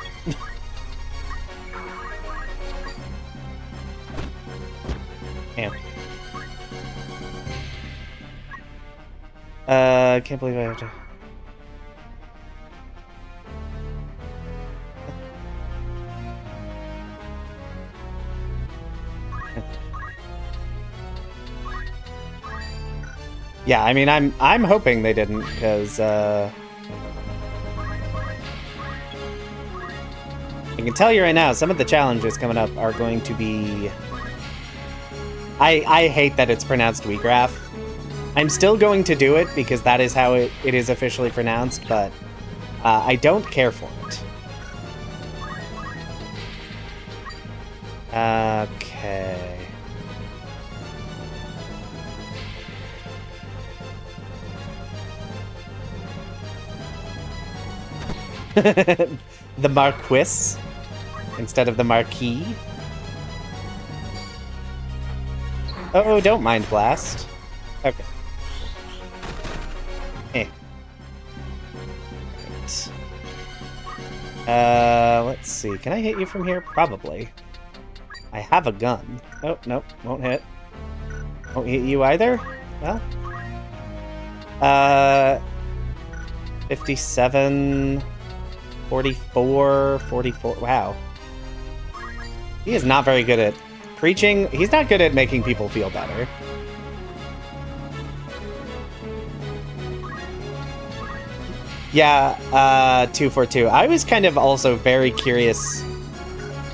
Damn. Can't believe I have to... Yeah, I mean, I'm hoping they didn't, because, I can tell you right now, some of the challenges coming up are going to be... I hate that it's pronounced WeGraph. I'm still going to do it, because that is how it is officially pronounced, but I don't care for it. Okay... The Marquis instead of the Marquis. Oh, don't mind Blast. Okay. Eh. Right. Let's see. Can I hit you from here? Probably. I have a gun. Oh, nope. Won't hit. Won't hit you either? Well. 57... 44, 44. Wow. He is not very good at preaching. He's not good at making people feel better. Yeah, 242. I was kind of also very curious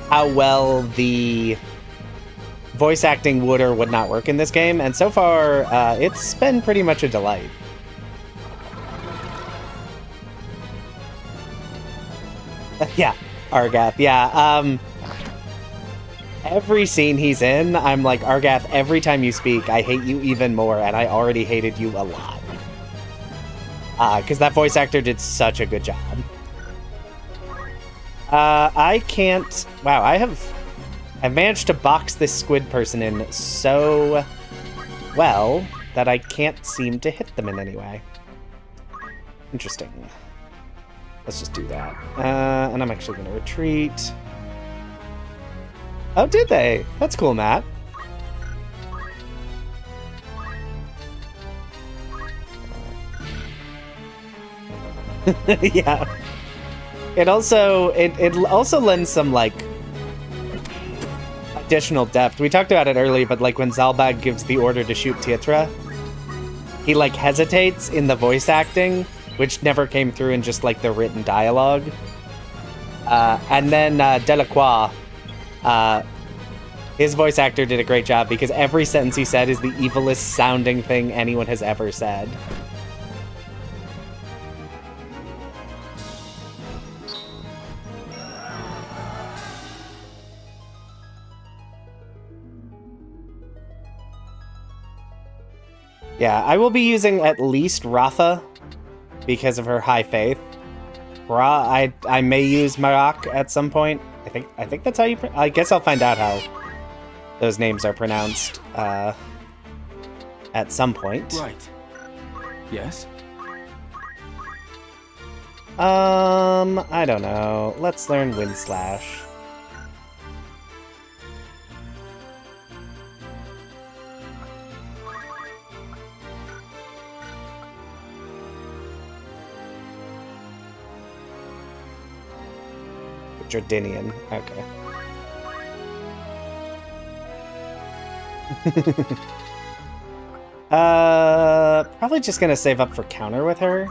how well the voice acting would or would not work in this game, and so far, it's been pretty much a delight. Yeah, Argath. Yeah, every scene he's in, I'm like, Argath, every time you speak, I hate you even more, and I already hated you a lot. Because that voice actor did such a good job. I can't... Wow, I've managed to box this squid person in so well that I can't seem to hit them in any way. Interesting. Let's just do that. And I'm actually going to retreat. Oh, did they? That's cool, Matt. Yeah. It also lends some, like, additional depth. We talked about it earlier, but, like, when Zalbag gives the order to shoot Tietra, he, like, hesitates in the voice acting, which never came through in just, like, the written dialogue. And then Delacroix, his voice actor did a great job because every sentence he said is the evilest sounding thing anyone has ever said. Yeah, I will be using at least Ratha because of her high faith. I may use Marak at some point. I think that's how you... I guess I'll find out how those names are pronounced at some point. Right. Yes? I don't know. Let's learn Wind Slash. Jordanian. Okay. Probably just gonna save up for counter with her.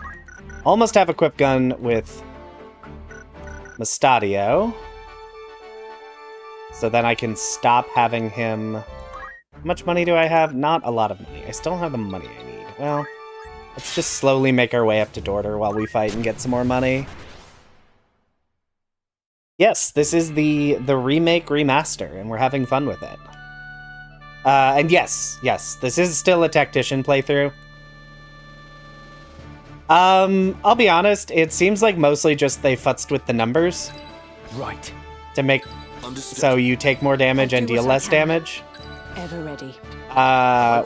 Almost have equipped gun with Mustadio. So then I can stop having him... How much money do I have? Not a lot of money. I still have the money I need. Well, let's just slowly make our way up to Dorter while we fight and get some more money. Yes, this is the remake remaster, and we're having fun with it. And yes, this is still a Tactician playthrough. I'll be honest, it seems like mostly just they futzed with the numbers. Right. To make Understood. so you take more damage and deal less damage. Ever ready.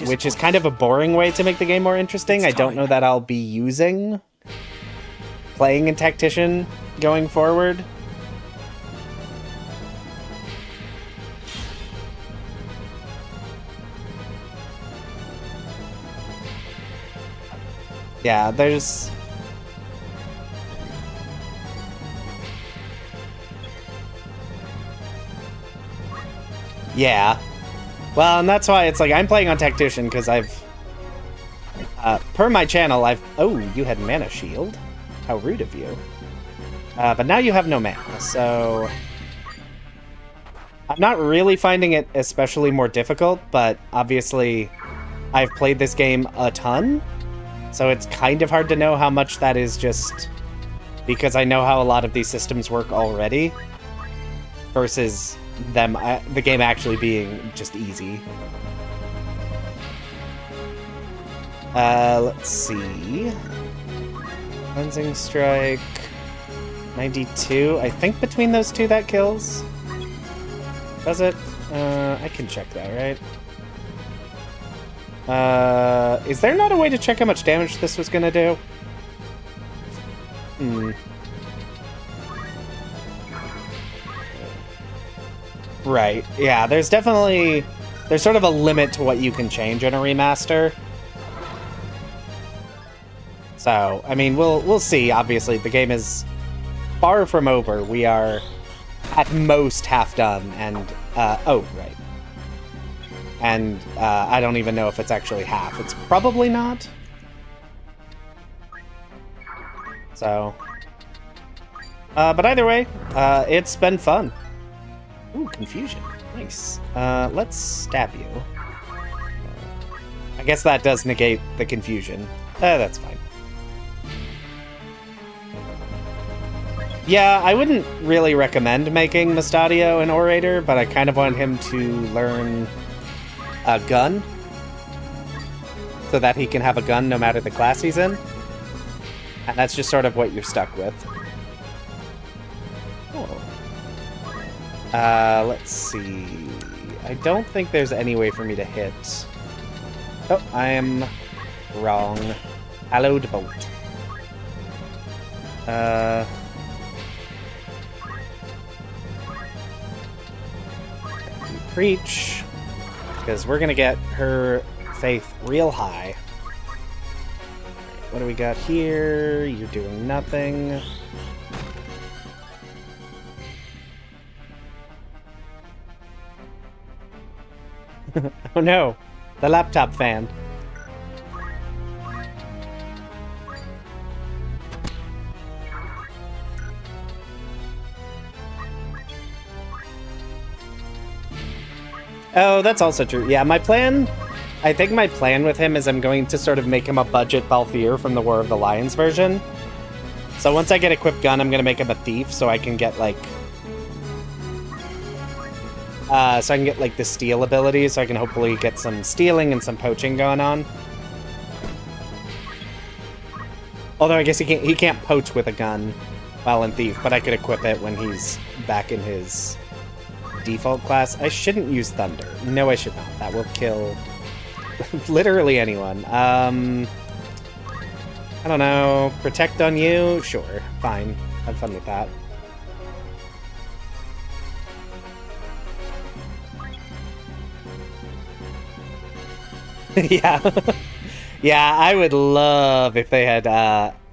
Which is kind of a boring way to make the game more interesting. I don't know that I'll be using playing in Tactician going forward. Yeah, there's... Yeah. Well, and that's why it's like, I'm playing on Tactician, because I've... per my channel, I've... Oh, you had mana shield. How rude of you. But now you have no mana, so... I'm not really finding it especially more difficult, but obviously I've played this game a ton, so it's kind of hard to know how much that is just because I know how a lot of these systems work already versus them, the game actually being just easy. Let's see. Cleansing Strike. 92. I think between those two that kills. Does it? I can check that, right? Is there not a way to check how much damage this was gonna do? Right, yeah, there's sort of a limit to what you can change in a remaster. So, I mean, we'll see, obviously. The game is far from over. We are at most half done, and, oh, right. And, I don't even know if it's actually half. It's probably not. So, but either way, it's been fun. Ooh, confusion. Nice. Let's stab you. I guess that does negate the confusion. That's fine. Yeah, I wouldn't really recommend making Mustadio an orator, but I kind of want him to learn a gun so that he can have a gun no matter the class he's in. And that's just sort of what you're stuck with. Cool. Let's see. I don't think there's any way for me to hit. Oh, I am wrong. Hallowed bolt. Preach, because we're gonna get her faith real high. What do we got here? You're doing nothing. Oh no, the laptop fan. Oh, that's also true. Yeah, I think my plan with him is I'm going to sort of make him a budget Balthier from the War of the Lions version. So once I get equipped gun, I'm going to make him a thief so I can get, like... the steal ability, so I can hopefully get some stealing and some poaching going on. Although I guess he can't poach with a gun while in thief, but I could equip it when he's back in his default class. I shouldn't use Thunder. No, I should not. That will kill literally anyone. I don't know. Protect on you? Sure. Fine. Have fun with that. Yeah. Yeah, I would love if they had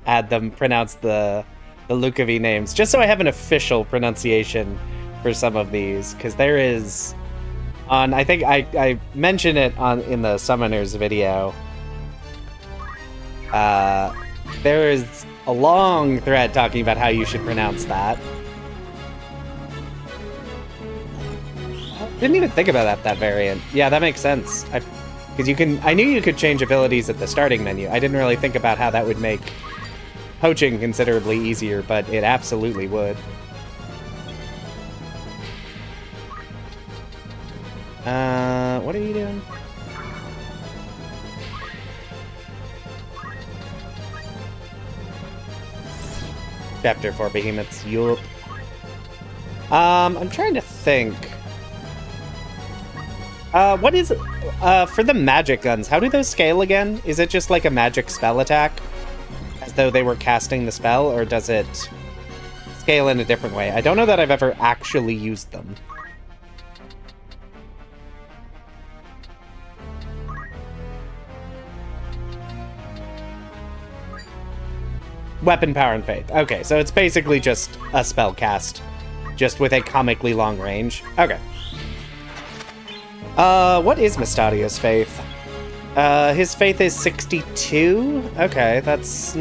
had them pronounce the Lukavi names, just so I have an official pronunciation for some of these, because there is I think I mentioned it in the Summoners video. There is a long thread talking about how you should pronounce that. Didn't even think about that variant. Yeah, that makes sense. Because I knew you could change abilities at the starting menu. I didn't really think about how that would make poaching considerably easier, but it absolutely would. What are you doing? Chapter 4 Behemoths, yup. I'm trying to think. What is it? For the magic guns, how do those scale again? Is it just like a magic spell attack? As though they were casting the spell, or does it scale in a different way? I don't know that I've ever actually used them. Weapon power and faith. Okay, so it's basically just a spell cast, just with a comically long range. Okay. What is Mustadio's faith? His faith is 62? Okay, that's...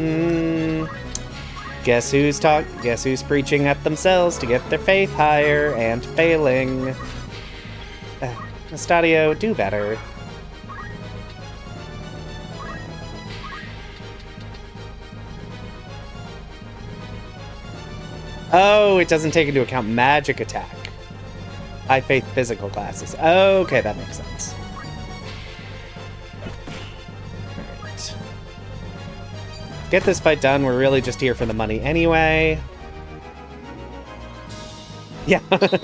Guess who's preaching at themselves to get their faith higher and failing. Mustadio, do better. Oh, it doesn't take into account magic attack. High faith physical classes. Okay, that makes sense. Alright. Get this fight done. We're really just here for the money anyway. Yeah,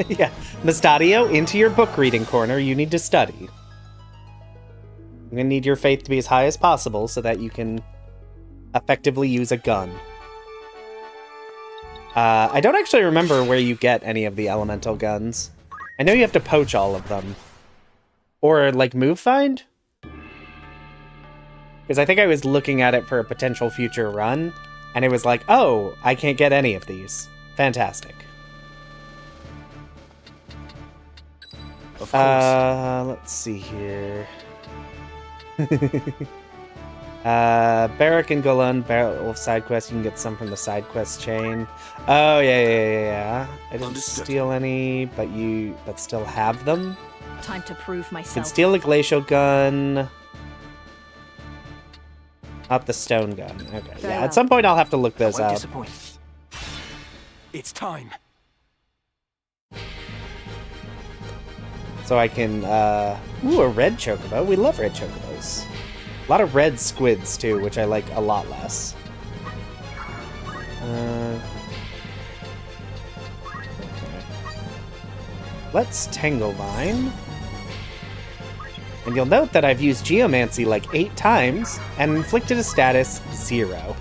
yeah. Mustadio, into your book reading corner. You need to study. I'm gonna need your faith to be as high as possible so that you can effectively use a gun. I don't actually remember where you get any of the elemental guns. I know you have to poach all of them. Or, like, move find? Because I think I was looking at it for a potential future run, and it was like, oh, I can't get any of these. Fantastic. Of course. Let's see here. Barrack and Golan, Barrel of side quests. You can get some from the side quest chain. Oh, yeah. I didn't steal any, but still have them. Time to prove You myself. can steal a glacial gun. Not the stone gun. Okay, yeah. At some point I'll have to look those I won't up. disappoint. It's time. So I can, ooh, a red chocobo. We love red chocobos. A lot of red squids, too, which I like a lot less. Okay. Let's Tanglevine. And you'll note that I've used Geomancy like 8 times and inflicted a status 0.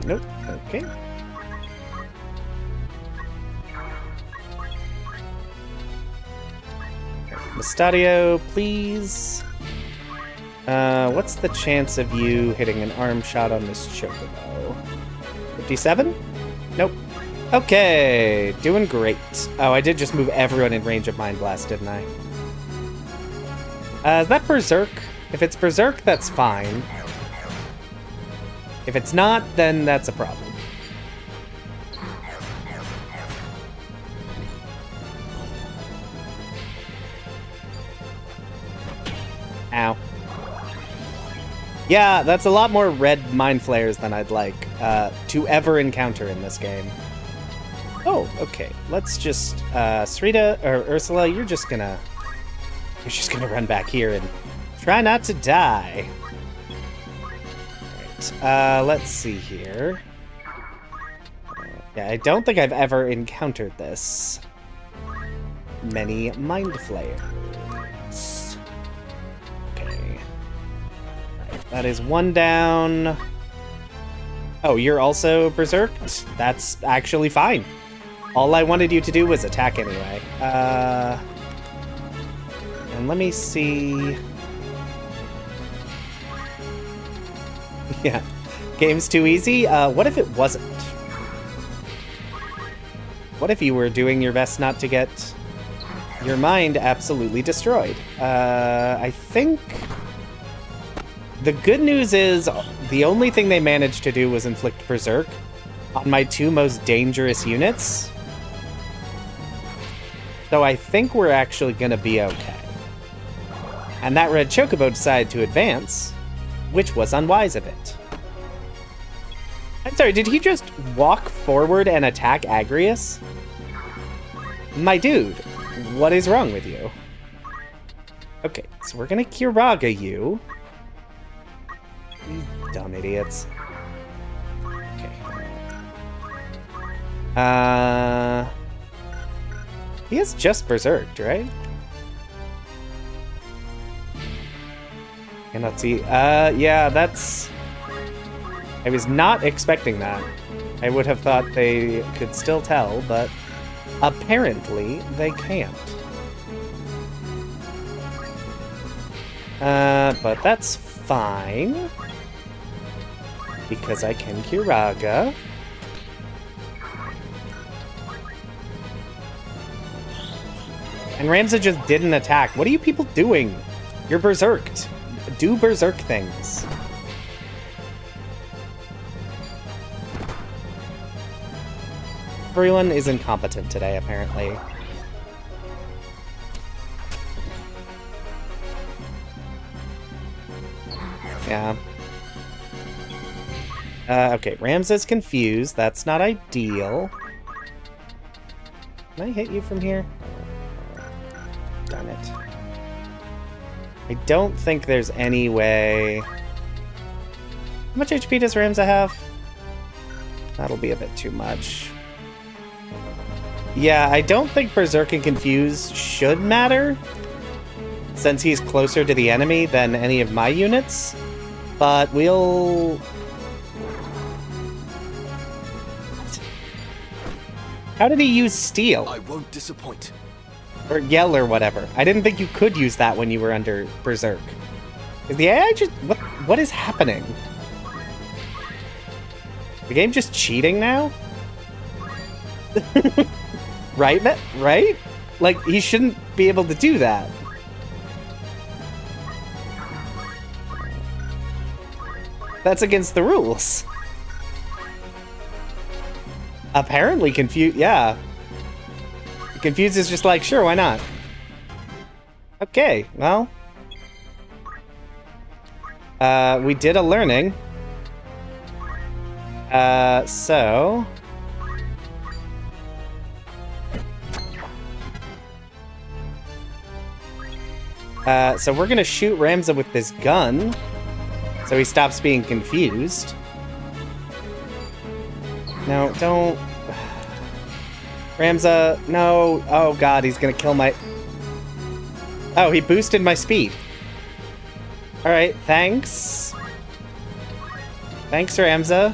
Nope. Okay. Mustadio, please. What's the chance of you hitting an arm shot on this chocobo? 57? Nope. Okay, doing great. Oh, I did just move everyone in range of Mind Blast, didn't I? Is that Berserk? If it's Berserk, that's fine. If it's not, then that's a problem. Ow. Yeah, that's a lot more red mind flayers than I'd like to ever encounter in this game. Oh, okay. Let's just Sarita or Ursula, you're just gonna run back here and try not to die. Alright, let's see here. Yeah, I don't think I've ever encountered this. Many mind flayers. Okay. Right, that is one down. Oh, you're also berserked? That's actually fine. All I wanted you to do was attack anyway. And let me see. Yeah. Game's too easy? What if it wasn't? What if you were doing your best not to get your mind absolutely destroyed? I think the good news is the only thing they managed to do was inflict Berserk on my 2 most dangerous units. So I think we're actually gonna be okay. And that red chocobo decided to advance, which was unwise of it. I'm sorry, did he just walk forward and attack Agrius? My dude, what is wrong with you? Okay, so we're gonna Kiraga you. You dumb idiots. Okay. He is just berserked, right? Cannot see. Yeah, that's... I was not expecting that. I would have thought they could still tell, but apparently they can't. But that's fine. Because I can Kiraga. And Ramza just didn't attack. What are you people doing? You're berserked. Do berserk things. Everyone is incompetent today, apparently. Yeah. Okay, Ramza's confused. That's not ideal. Can I hit you from here? Darn it. I don't think there's any way... How much HP does Ramza have? That'll be a bit too much. Yeah, I don't think Berserk and Confuse should matter, since he's closer to the enemy than any of my units. But we'll... How did he use Steel? I won't disappoint. Or Yell or whatever. I didn't think you could use that when you were under Berserk. Is the AI just... What is happening? The game just cheating now? Right? Right? Like, he shouldn't be able to do that. That's against the rules. Apparently Confuse... Yeah. Confuse is just like, sure, why not? Okay, well... we did a learning. So... So we're gonna shoot Ramza with this gun, so he stops being confused. No, don't... Ramza, no. Oh god, he's gonna kill my... Oh, he boosted my speed. Alright, thanks. Thanks, Ramza.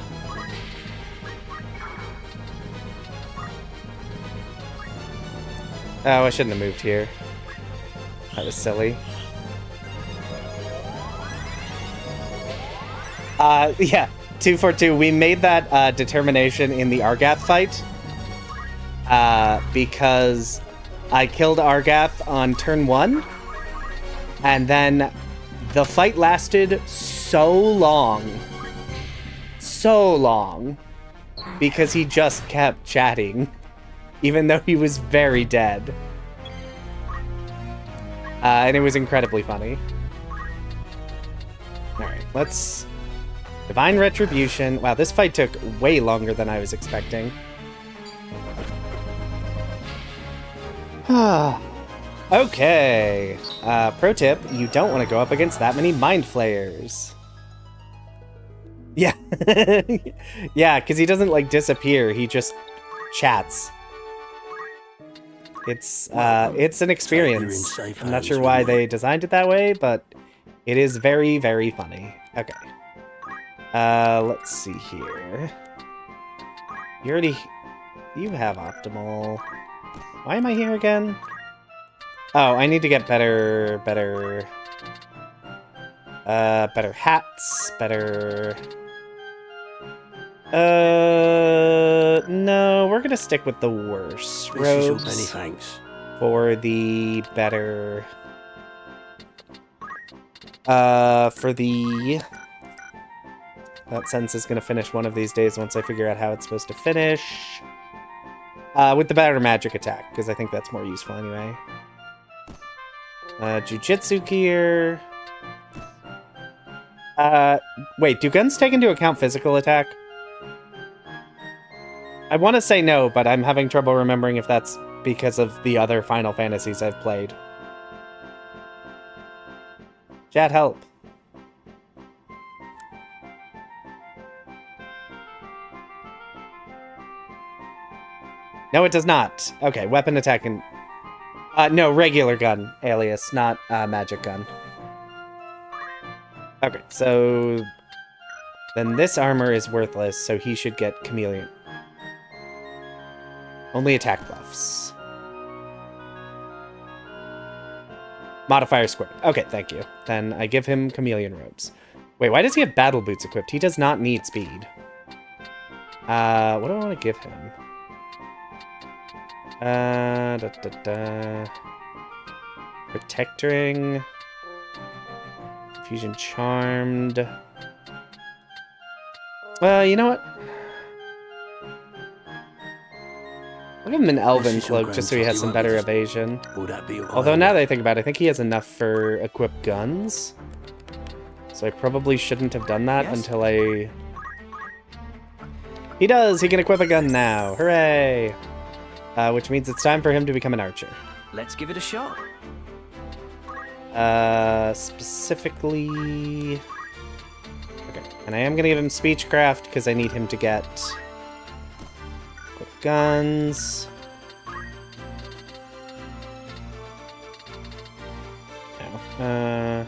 Oh, I shouldn't have moved here. That was silly. Yeah, 242. We made that determination in the Argath fight. Because I killed Argath on turn 1. And then the fight lasted so long. So long. Because he just kept chatting. Even though he was very dead. And it was incredibly funny. Alright, let's... Divine Retribution. Wow, this fight took way longer than I was expecting. Okay. Pro tip, you don't want to go up against that many Mind Flayers. Yeah. Yeah, because he doesn't, like, disappear. He just chats. It's an experience. I'm not sure why they designed it that way, but it is very, very funny. Okay. Let's see here. You have optimal. Why am I here again? Oh, I need to get better hats, better... No, we're gonna gonna stick with the worse This is your robes many thanks. for the better. For the. That sentence is gonna finish one of these days once I figure out how it's supposed to finish. With the better magic attack, because I think that's more useful anyway. Jujitsu gear. Wait, do guns take into account physical attack? I want to say no, but I'm having trouble remembering if that's because of the other Final Fantasies I've played. Chat, help. No, it does not. Okay, weapon attack and... no, regular gun, alias, not magic gun. Okay, so... Then this armor is worthless, so he should get chameleon. Only attack buffs. Modifier squared. Okay, thank you. Then I give him chameleon robes. Wait, why does he have battle boots equipped? He does not need speed. What do I want to give him? Protect ring. Fusion charmed. You know what? I'll give him an elven cloak just so he has some better evasion. Although now that I think about it, I think he has enough for equipped guns. So I probably shouldn't have done that until I... He does! He can equip a gun now! Hooray! Which means it's time for him to become an archer. Let's give it a shot. Specifically... Okay, and I am going to give him speechcraft because I need him to get... equip guns. No.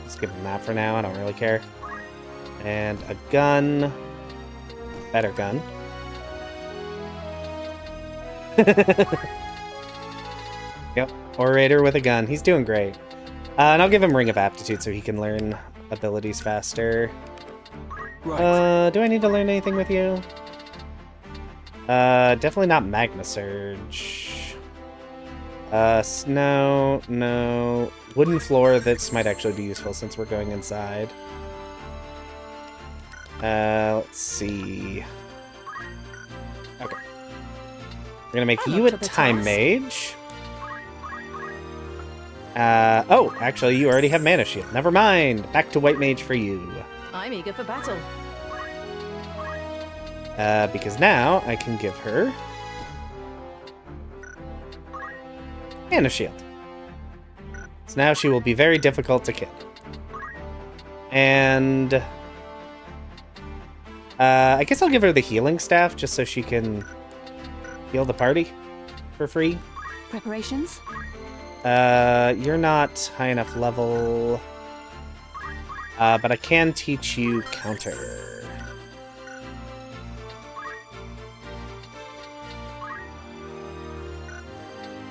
Let's give him that for now, I don't really care. And a gun. Better gun. Yep, orator with a gun. He's doing great. And I'll give him Ring of Aptitude so he can learn abilities faster. Right. Do I need to learn anything with you? Definitely not Magna Surge. Snow, no. Wooden floor, this might actually be useful since we're going inside. Let's see. Okay. We're gonna make you a time mage. Oh, actually, you already have Mana Shield. Never mind. Back to White Mage for you. I'm eager for battle. Because now I can give her Mana Shield. So now she will be very difficult to kill. And I guess I'll give her the healing staff just so she can heal the party for free. Preparations? You're not high enough level. But I can teach you counter.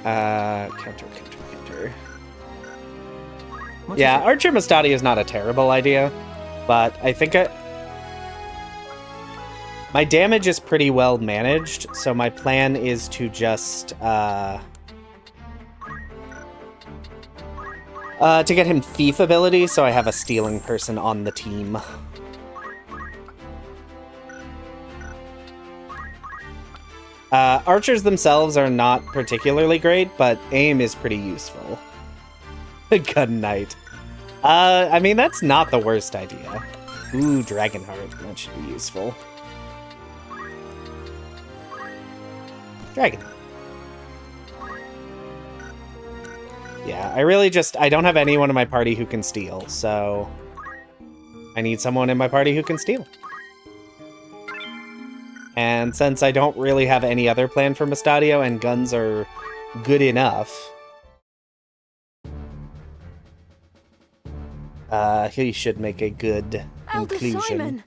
Counter. Yeah, Archer Mustadi is not a terrible idea, but I think my damage is pretty well managed, so my plan is to just to get him thief ability, so I have a stealing person on the team. Archers themselves are not particularly great, but aim is pretty useful. Gun Knight. I mean, that's not the worst idea. Ooh, Dragonheart. That should be useful. Dragon. Yeah, I don't have anyone in my party who can steal, so I need someone in my party who can steal. And since I don't really have any other plan for Mustadio and guns are good enough, he should make a good inclusion. Simon!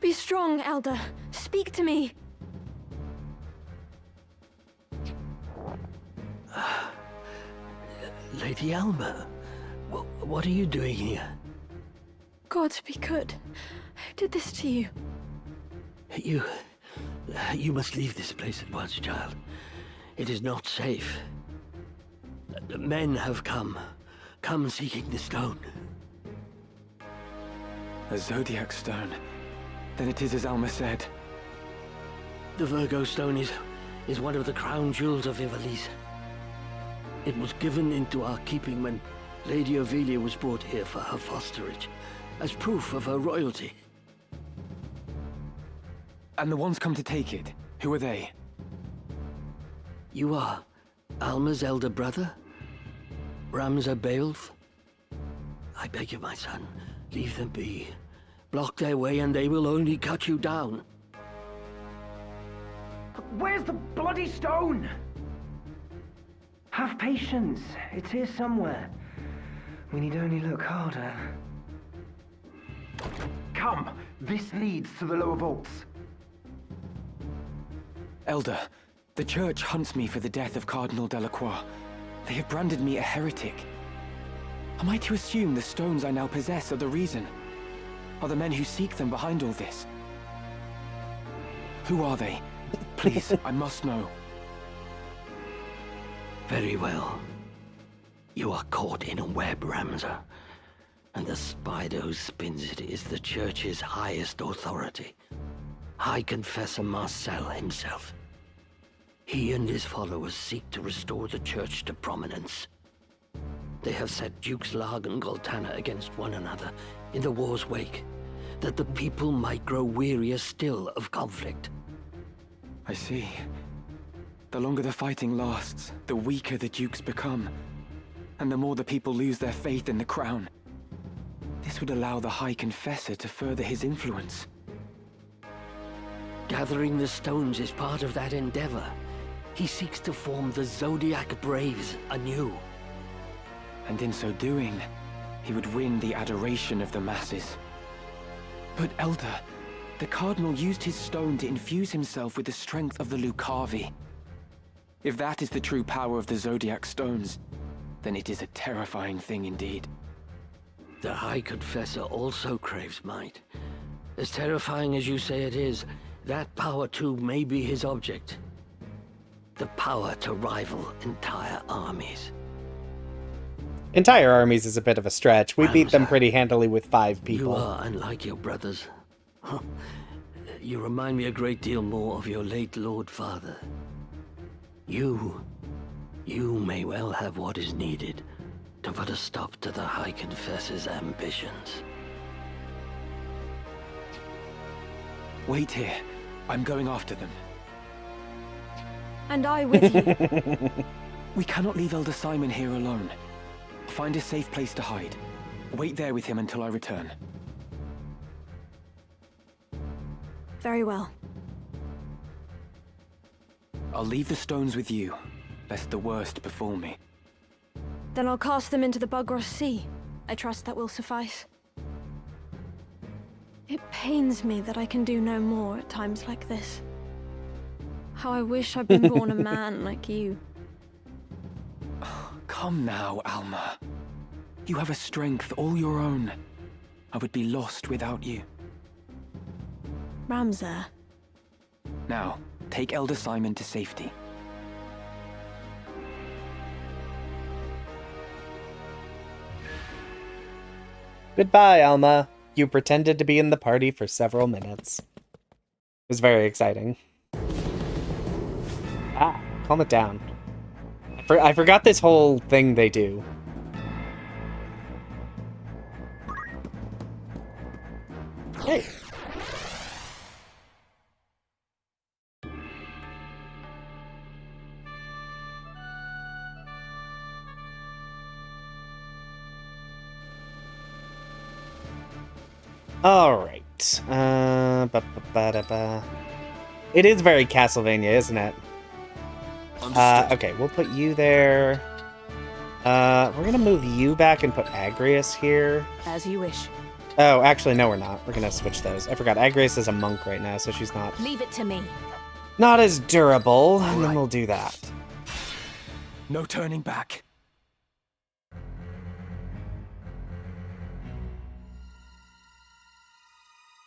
Be strong, Elder. Speak to me. Lady Alma, what are you doing here? God be good. Who did this to you? You must leave this place at once, child. It is not safe. The men have come seeking the stone. A Zodiac stone. Then it is as Alma said. The Virgo stone is one of the crown jewels of Ivalice. It was given into our keeping when Lady Ovelia was brought here for her fosterage, as proof of her royalty. And the ones come to take it, who are they? You are Alma's elder brother? Ramza Beowulf? I beg you, my son, leave them be. Block their way and they will only cut you down. Where's the bloody stone? Have patience. It's here somewhere. We need only look harder. Come! This leads to the lower vaults. Elder, the Church hunts me for the death of Cardinal Delacroix. They have branded me a heretic. Am I to assume the stones I now possess are the reason? Are the men who seek them behind all this? Who are they? Please, I must know. Very well. You are caught in a web, Ramza. And the spider who spins it is the Church's highest authority. High Confessor Marcel himself. He and his followers seek to restore the Church to prominence. They have set Dukes Larg and Goltana against one another in the war's wake, that the people might grow wearier still of conflict. I see. The longer the fighting lasts, the weaker the Dukes become, and the more the people lose their faith in the crown. This would allow the High Confessor to further his influence. Gathering the stones is part of that endeavor. He seeks to form the Zodiac Braves anew. And in so doing, he would win the adoration of the masses. But Elder, the Cardinal used his stone to infuse himself with the strength of the Lucavi. If that is the true power of the Zodiac stones, then it is a terrifying thing indeed. The High Confessor also craves might. As terrifying as you say it is, that power too may be his object. The power to rival entire armies. Entire armies is a bit of a stretch. We beat them pretty handily with 5 people. You are unlike your brothers. You remind me a great deal more of your late Lord Father. You may well have what is needed to put a stop to the High Confessor's ambitions. Wait here. I'm going after them. And I with you. We cannot leave Elder Simon here alone. Find a safe place to hide. Wait there with him until I return. Very well. I'll leave the stones with you, lest the worst befall me. Then I'll cast them into the Bugros Sea. I trust that will suffice. It pains me that I can do no more at times like this. How I wish I'd been born a man like you. Come now, Alma. You have a strength all your own. I would be lost without you. Ramza. Now, take Elder Simon to safety. Goodbye, Alma. You pretended to be in the party for several minutes. It was very exciting. Ah, calm it down. I forgot this whole thing they do. Hey. All right. It is very Castlevania, isn't it? Okay, we'll put you there. We're gonna move you back and put Agrius here. As you wish. Oh, actually, no, we're not. We're gonna switch those. I forgot. Agrius is a monk right now, so she's not Leave it to me. not as durable, and then we'll do that. No turning back.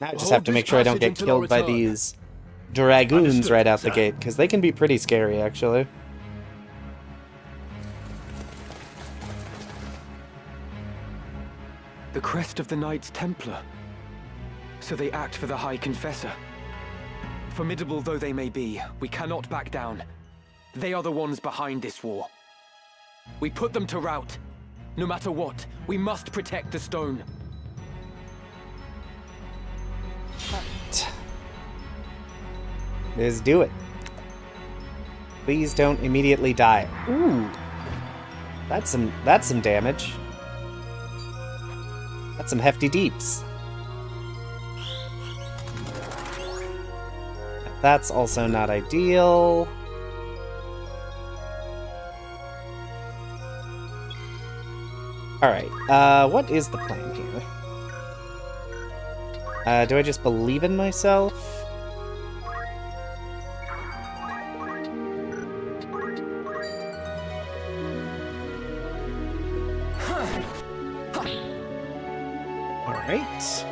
Now I just have to make sure I don't get killed by these dragoons right out the gate, because they can be pretty scary, actually. The crest of the Knights Templar. So they act for the High Confessor. Formidable though they may be, we cannot back down. They are the ones behind this war. We put them to rout. No matter what, we must protect the stone. Let's do it. Please don't immediately die. Ooh. That's some damage. That's some hefty deeps. That's also not ideal. Alright, what is the plan here? Do I just believe in myself? Alright.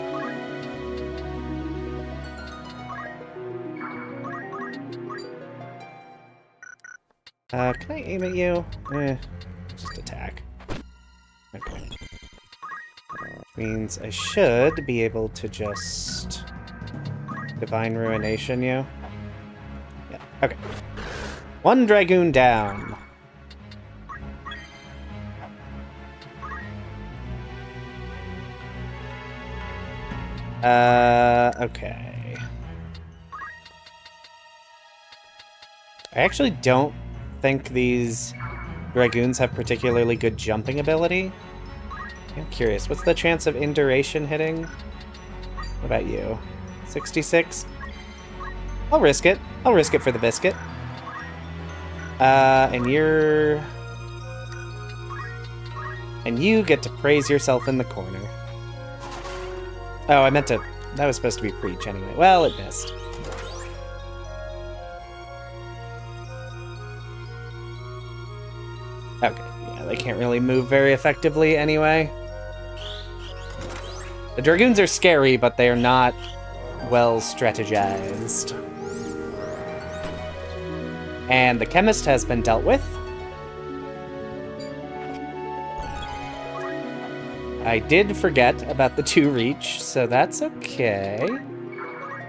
Can I aim at you? Just attack. Okay. Means I should be able to just Divine Ruination you. Yeah, okay. One Dragoon down. Okay. I actually don't think these Dragoons have particularly good jumping ability. I'm curious, what's the chance of Induration hitting? What about you? 66? I'll risk it. I'll risk it for the biscuit. And you're... And you get to praise yourself in the corner. Oh, I meant to... That was supposed to be preach anyway. Well, it missed. Okay, yeah, they can't really move very effectively anyway. The Dragoons are scary, but they are not well strategized. And the Chemist has been dealt with. I did forget about the 2 reach, so that's okay.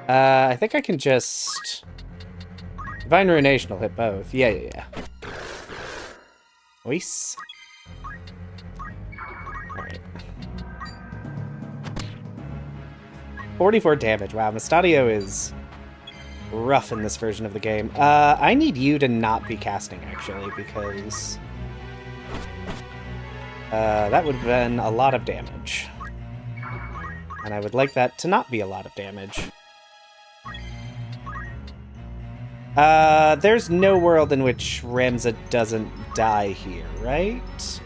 I think I can just... Divine Ruination will hit both. Yeah. Nice. Alright. 44 damage. Wow, Mustadio is rough in this version of the game. I need you to not be casting, actually, because... that would have been a lot of damage. And I would like that to not be a lot of damage. There's no world in which Ramza doesn't die here, right?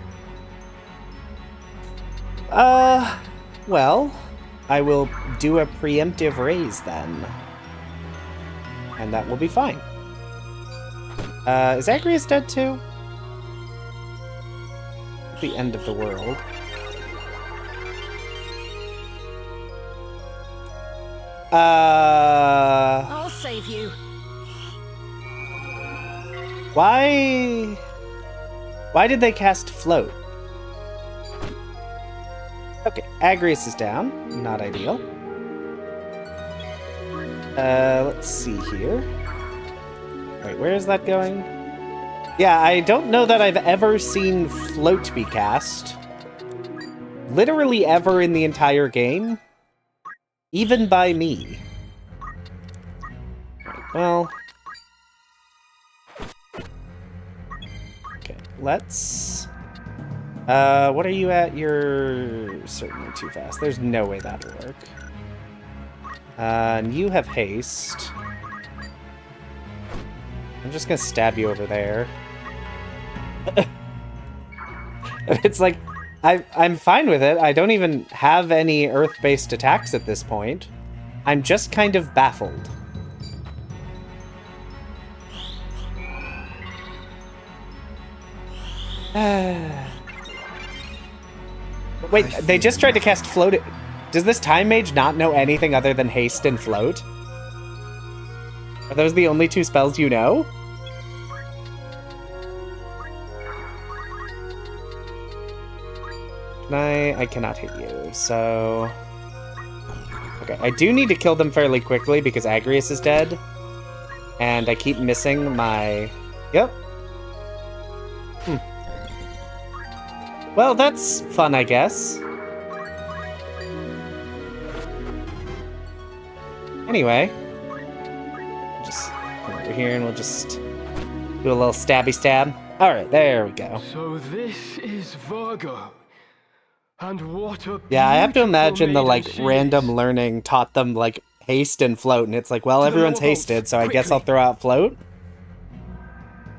Well, I will do a preemptive raise then. And that will be fine. Is Agrius dead too? The end of the world. I'll save you. Why did they cast Float? Okay, Agrius is down. Not ideal. Let's see here. Wait, where is that going? Yeah, I don't know that I've ever seen Float be cast. Literally ever in the entire game. Even by me. Well... Okay, let's... what are you at? You're certainly too fast. There's no way that'll work. And you have haste. I'm just gonna stab you over there. It's like, I'm fine with it. I don't even have any earth-based attacks at this point. I'm just kind of baffled. Wait, they just tried to cast Float... Does this time mage not know anything other than haste and float? Are those the only 2 spells you know? I cannot hit you, so... Okay, I do need to kill them fairly quickly because Agrius is dead. And I keep missing my... Yep. Well, that's fun, I guess. Anyway. Just come over here and we'll just do a little stabby stab. Alright, there we go. So this is Virgo. And what a yeah, I have to imagine the, like, she random is. learning taught them, like, haste and float, and it's like, well, everyone's hasted, so I guess I'll throw out float.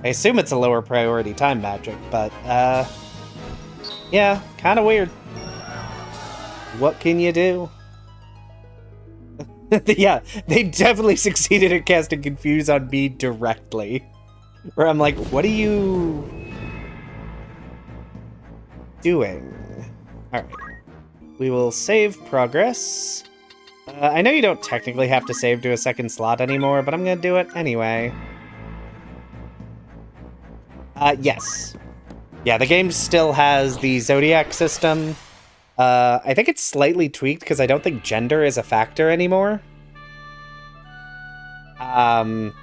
I assume it's a lower priority time magic, but, yeah, kind of weird. What can you do? Yeah, they definitely succeeded at casting Confuse on me directly. Where I'm like, what are you doing? Alright. We will save progress. I know you don't technically have to save to a second slot anymore, but I'm gonna do it anyway. Yes. Yeah, the game still has the Zodiac system. I think it's slightly tweaked because I don't think gender is a factor anymore. One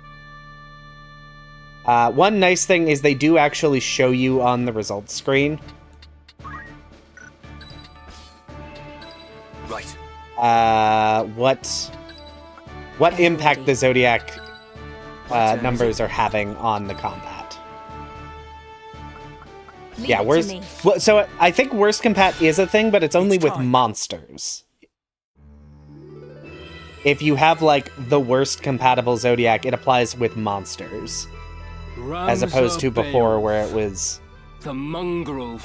nice thing is they do actually show you on the results screen. Right. What impact the Zodiac numbers are having on the combat. Yeah, well, so I think worst compat is a thing, but it's only with monsters. If you have, like, the worst compatible Zodiac, it applies with monsters. As opposed to before, where it was the mongrel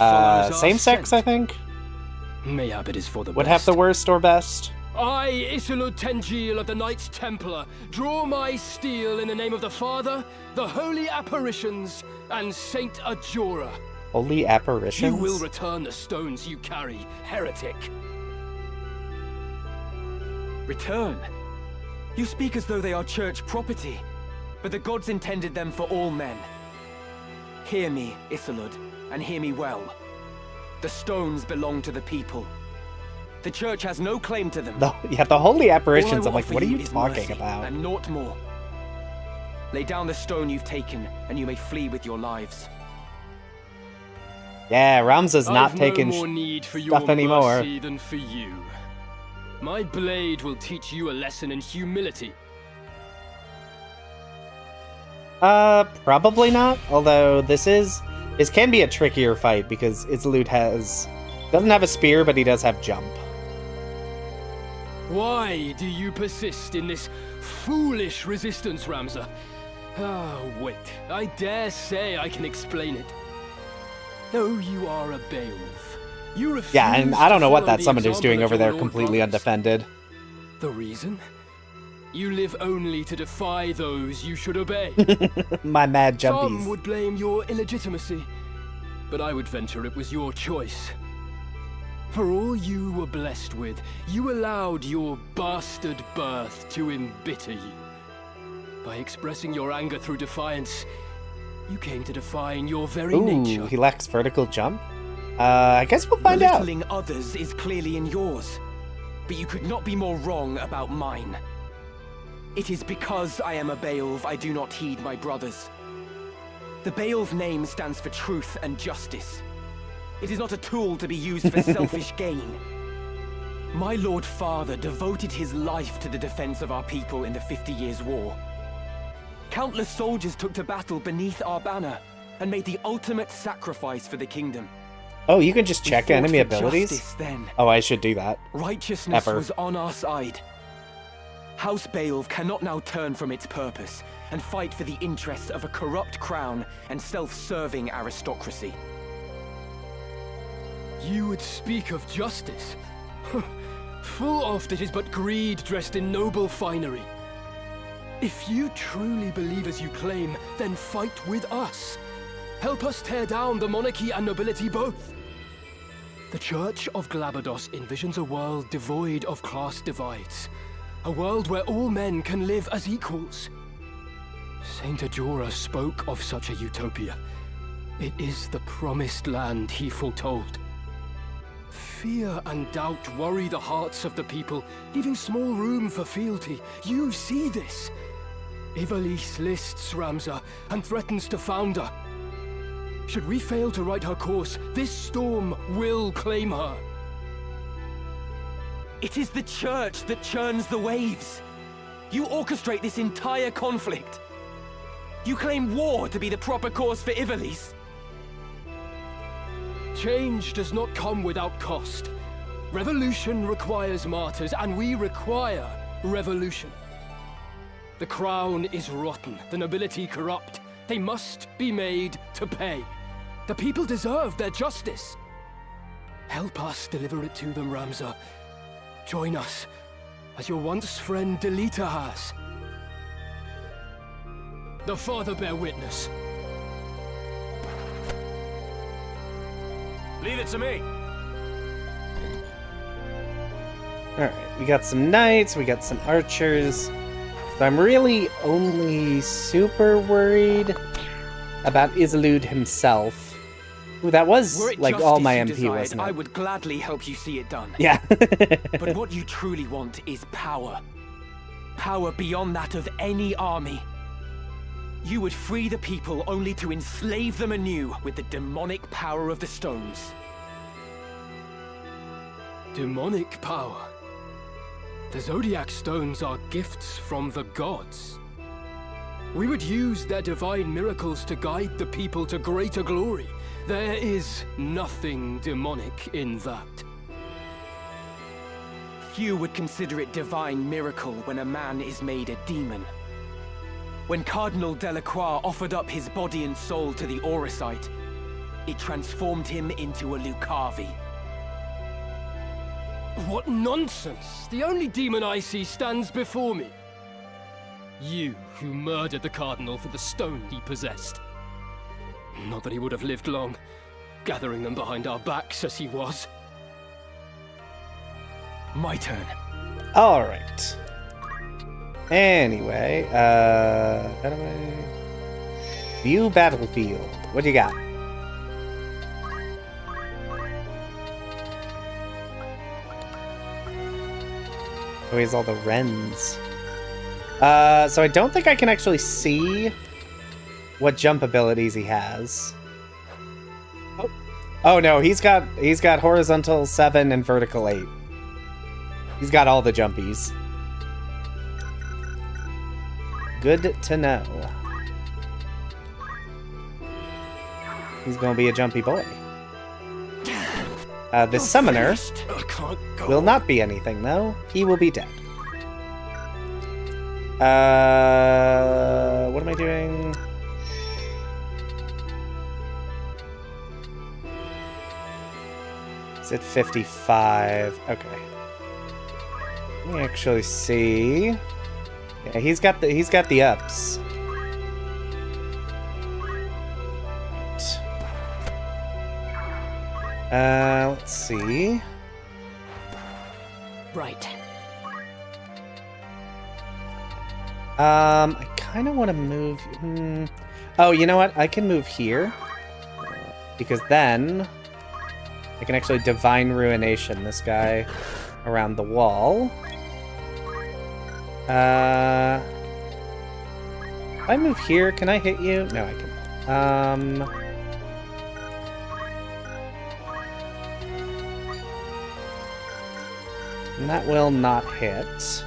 same sex, I think. Mayhap it is for the would have the worst or best. I, Isilud Tengil of the Knights Templar, draw my steel in the name of the Father, the Holy Apparitions, and Saint Ajora. Holy Apparitions? You will return the stones you carry, heretic. Return? You speak as though they are church property, but the gods intended them for all men. Hear me, Isilud, and hear me well. The stones belong to the people. The church has no claim to them. The Holy Apparitions, I'm like, what are you talking mercy, about? And naught more. Lay down the stone you've taken, and you may flee with your lives. Yeah, Ramza's not I've taking no more need for stuff your anymore. Mercy than for you. My blade will teach you a lesson in humility. Probably not. Although this can be a trickier fight because Isilud doesn't have a spear, but he does have jump. Why do you persist in this foolish resistance, Ramza? Ah, wait. I dare say I can explain it. Though you are a Beowulf, you refuse. Yeah, and I don't know what that the summoner's doing example over of there your completely brothers. undefended. The reason? You live only to defy those you should obey. My mad Some jumpies. would blame your illegitimacy, but I would venture it was your choice. For all you were blessed with, you allowed your bastard birth to embitter you. By expressing your anger through defiance, you came to define your very nature. Ooh, he lacks vertical jump? I guess we'll find out. Belittling others is clearly in yours, but you could not be more wrong about mine. It is because I am a Beowulf I do not heed my brothers. The Beowulf name stands for truth and justice. It is not a tool to be used for selfish gain. My Lord Father devoted his life to the defense of our people in the 50 Years' War. Countless soldiers took to battle beneath our banner and made the ultimate sacrifice for the kingdom. Oh, you can just check We fought enemy for abilities? justice then. Oh, I should do that. Righteousness Ever. was on our side. House Beowulf cannot now turn from its purpose and fight for the interests of a corrupt crown and self-serving aristocracy. You would speak of justice? Full oft it is but greed dressed in noble finery. If you truly believe as you claim, then fight with us. Help us tear down the monarchy and nobility both. The Church of Glabados envisions a world devoid of class divides. A world where all men can live as equals. Saint Ajora spoke of such a utopia. It is the promised land he foretold. Fear and doubt worry the hearts of the people, leaving small room for fealty. You see this. Ivalice lists Ramza and threatens to found her. Should we fail to right her course, this storm will claim her. It is the Church that churns the waves. You orchestrate this entire conflict. You claim war to be the proper course for Ivalice. Change does not come without cost. Revolution requires martyrs, and we require revolution. The crown is rotten, the nobility corrupt. They must be made to pay. The people deserve their justice. Help us deliver it to them, Ramza. Join us, as your once friend Delita has. The Father bear witness. Leave it to me. Alright, we got some knights, we got some archers. So I'm really only super worried about Isilud himself. Ooh, that was Were it like justice all my you MP, desired, wasn't it? I would gladly help you see it done. Yeah. But what you truly want is power. Power beyond that of any army. You would free the people only to enslave them anew with the demonic power of the stones. Demonic power? The Zodiac Stones are gifts from the gods. We would use their divine miracles to guide the people to greater glory. There is nothing demonic in that. Few would consider it divine miracle when a man is made a demon. When Cardinal Delacroix offered up his body and soul to the Auracite, it transformed him into a Lucavi. What nonsense! The only demon I see stands before me. You, who murdered the Cardinal for the stone he possessed. Not that he would have lived long, gathering them behind our backs as he was. My turn. Alright. Anyway, how do I... View battlefield. What do you got? Oh, he has all the Wrens. So I don't think I can actually see what jump abilities he has. Oh no, he's got horizontal 7 and vertical 8. He's got all the jumpies. Good to know. He's gonna be a jumpy boy. The summoner will not be anything, though. He will be dead. What am I doing? It's at 55. Okay. Let me actually see. Yeah, he's got the ups. Let's see. Right. I kind of want to move... Oh, you know what? I can move here. Because then I can actually Divine Ruination this guy around the wall. If I move here, can I hit you? No, I can't. And that will not hit.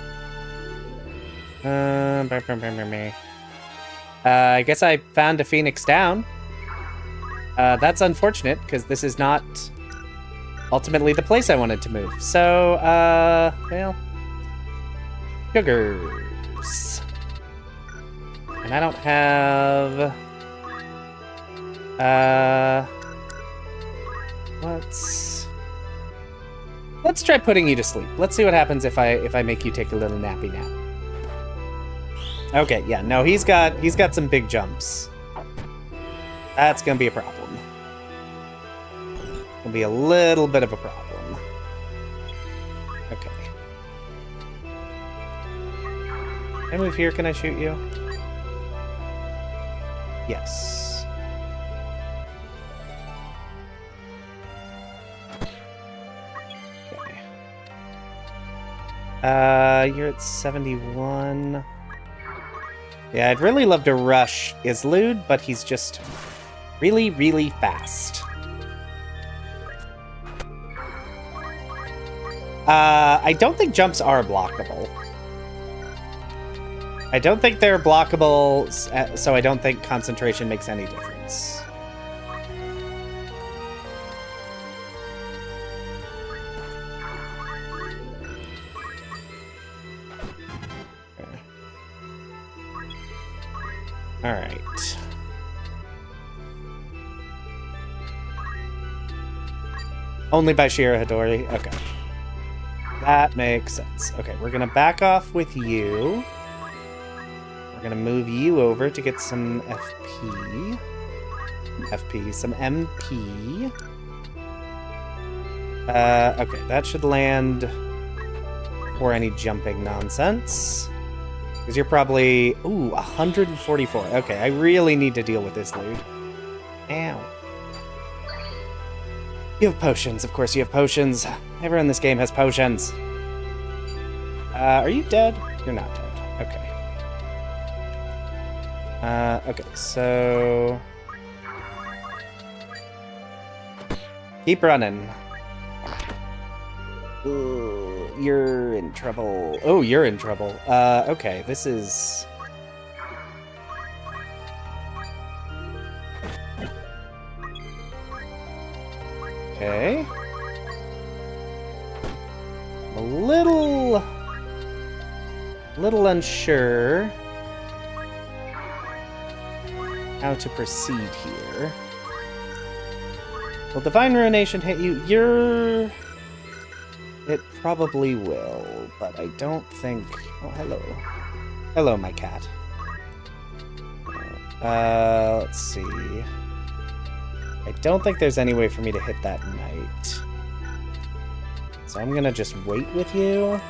I guess I found a Phoenix down. That's unfortunate, because this is not ultimately the place I wanted to move. So, well... Sugars. And I don't have... Let's try putting you to sleep. Let's see what happens if I make you take a little nappy nap. Okay, yeah, no, he's got some big jumps. That's gonna be a problem. will be a little bit of a problem. Okay. Can I move here? Can I shoot you? Yes. Okay. You're at 71. Yeah, I'd really love to rush Islud, but he's just really, really fast. I don't think jumps are blockable. I don't think they're blockable, so I don't think concentration makes any difference. Okay. All right. Only by Shira Hadori? Okay. That makes sense. Okay, we're gonna back off with you. We're gonna move you over to get some some MP. Okay, that should land before any jumping nonsense. Because you're probably... Ooh, 144. Okay, I really need to deal with this, dude. Ow. You have potions. Of course you have potions. Everyone in this game has potions. Are you dead? You're not dead. Okay. Okay, so... Keep running. Ooh, you're in trouble. Oh, you're in trouble. Okay, this is... Okay. I'm a little unsure how to proceed here. Will Divine Ruination hit you? It probably will, but I don't think... Oh, hello. Hello, my cat. Let's see. I don't think there's any way for me to hit that knight. So I'm gonna just wait with you.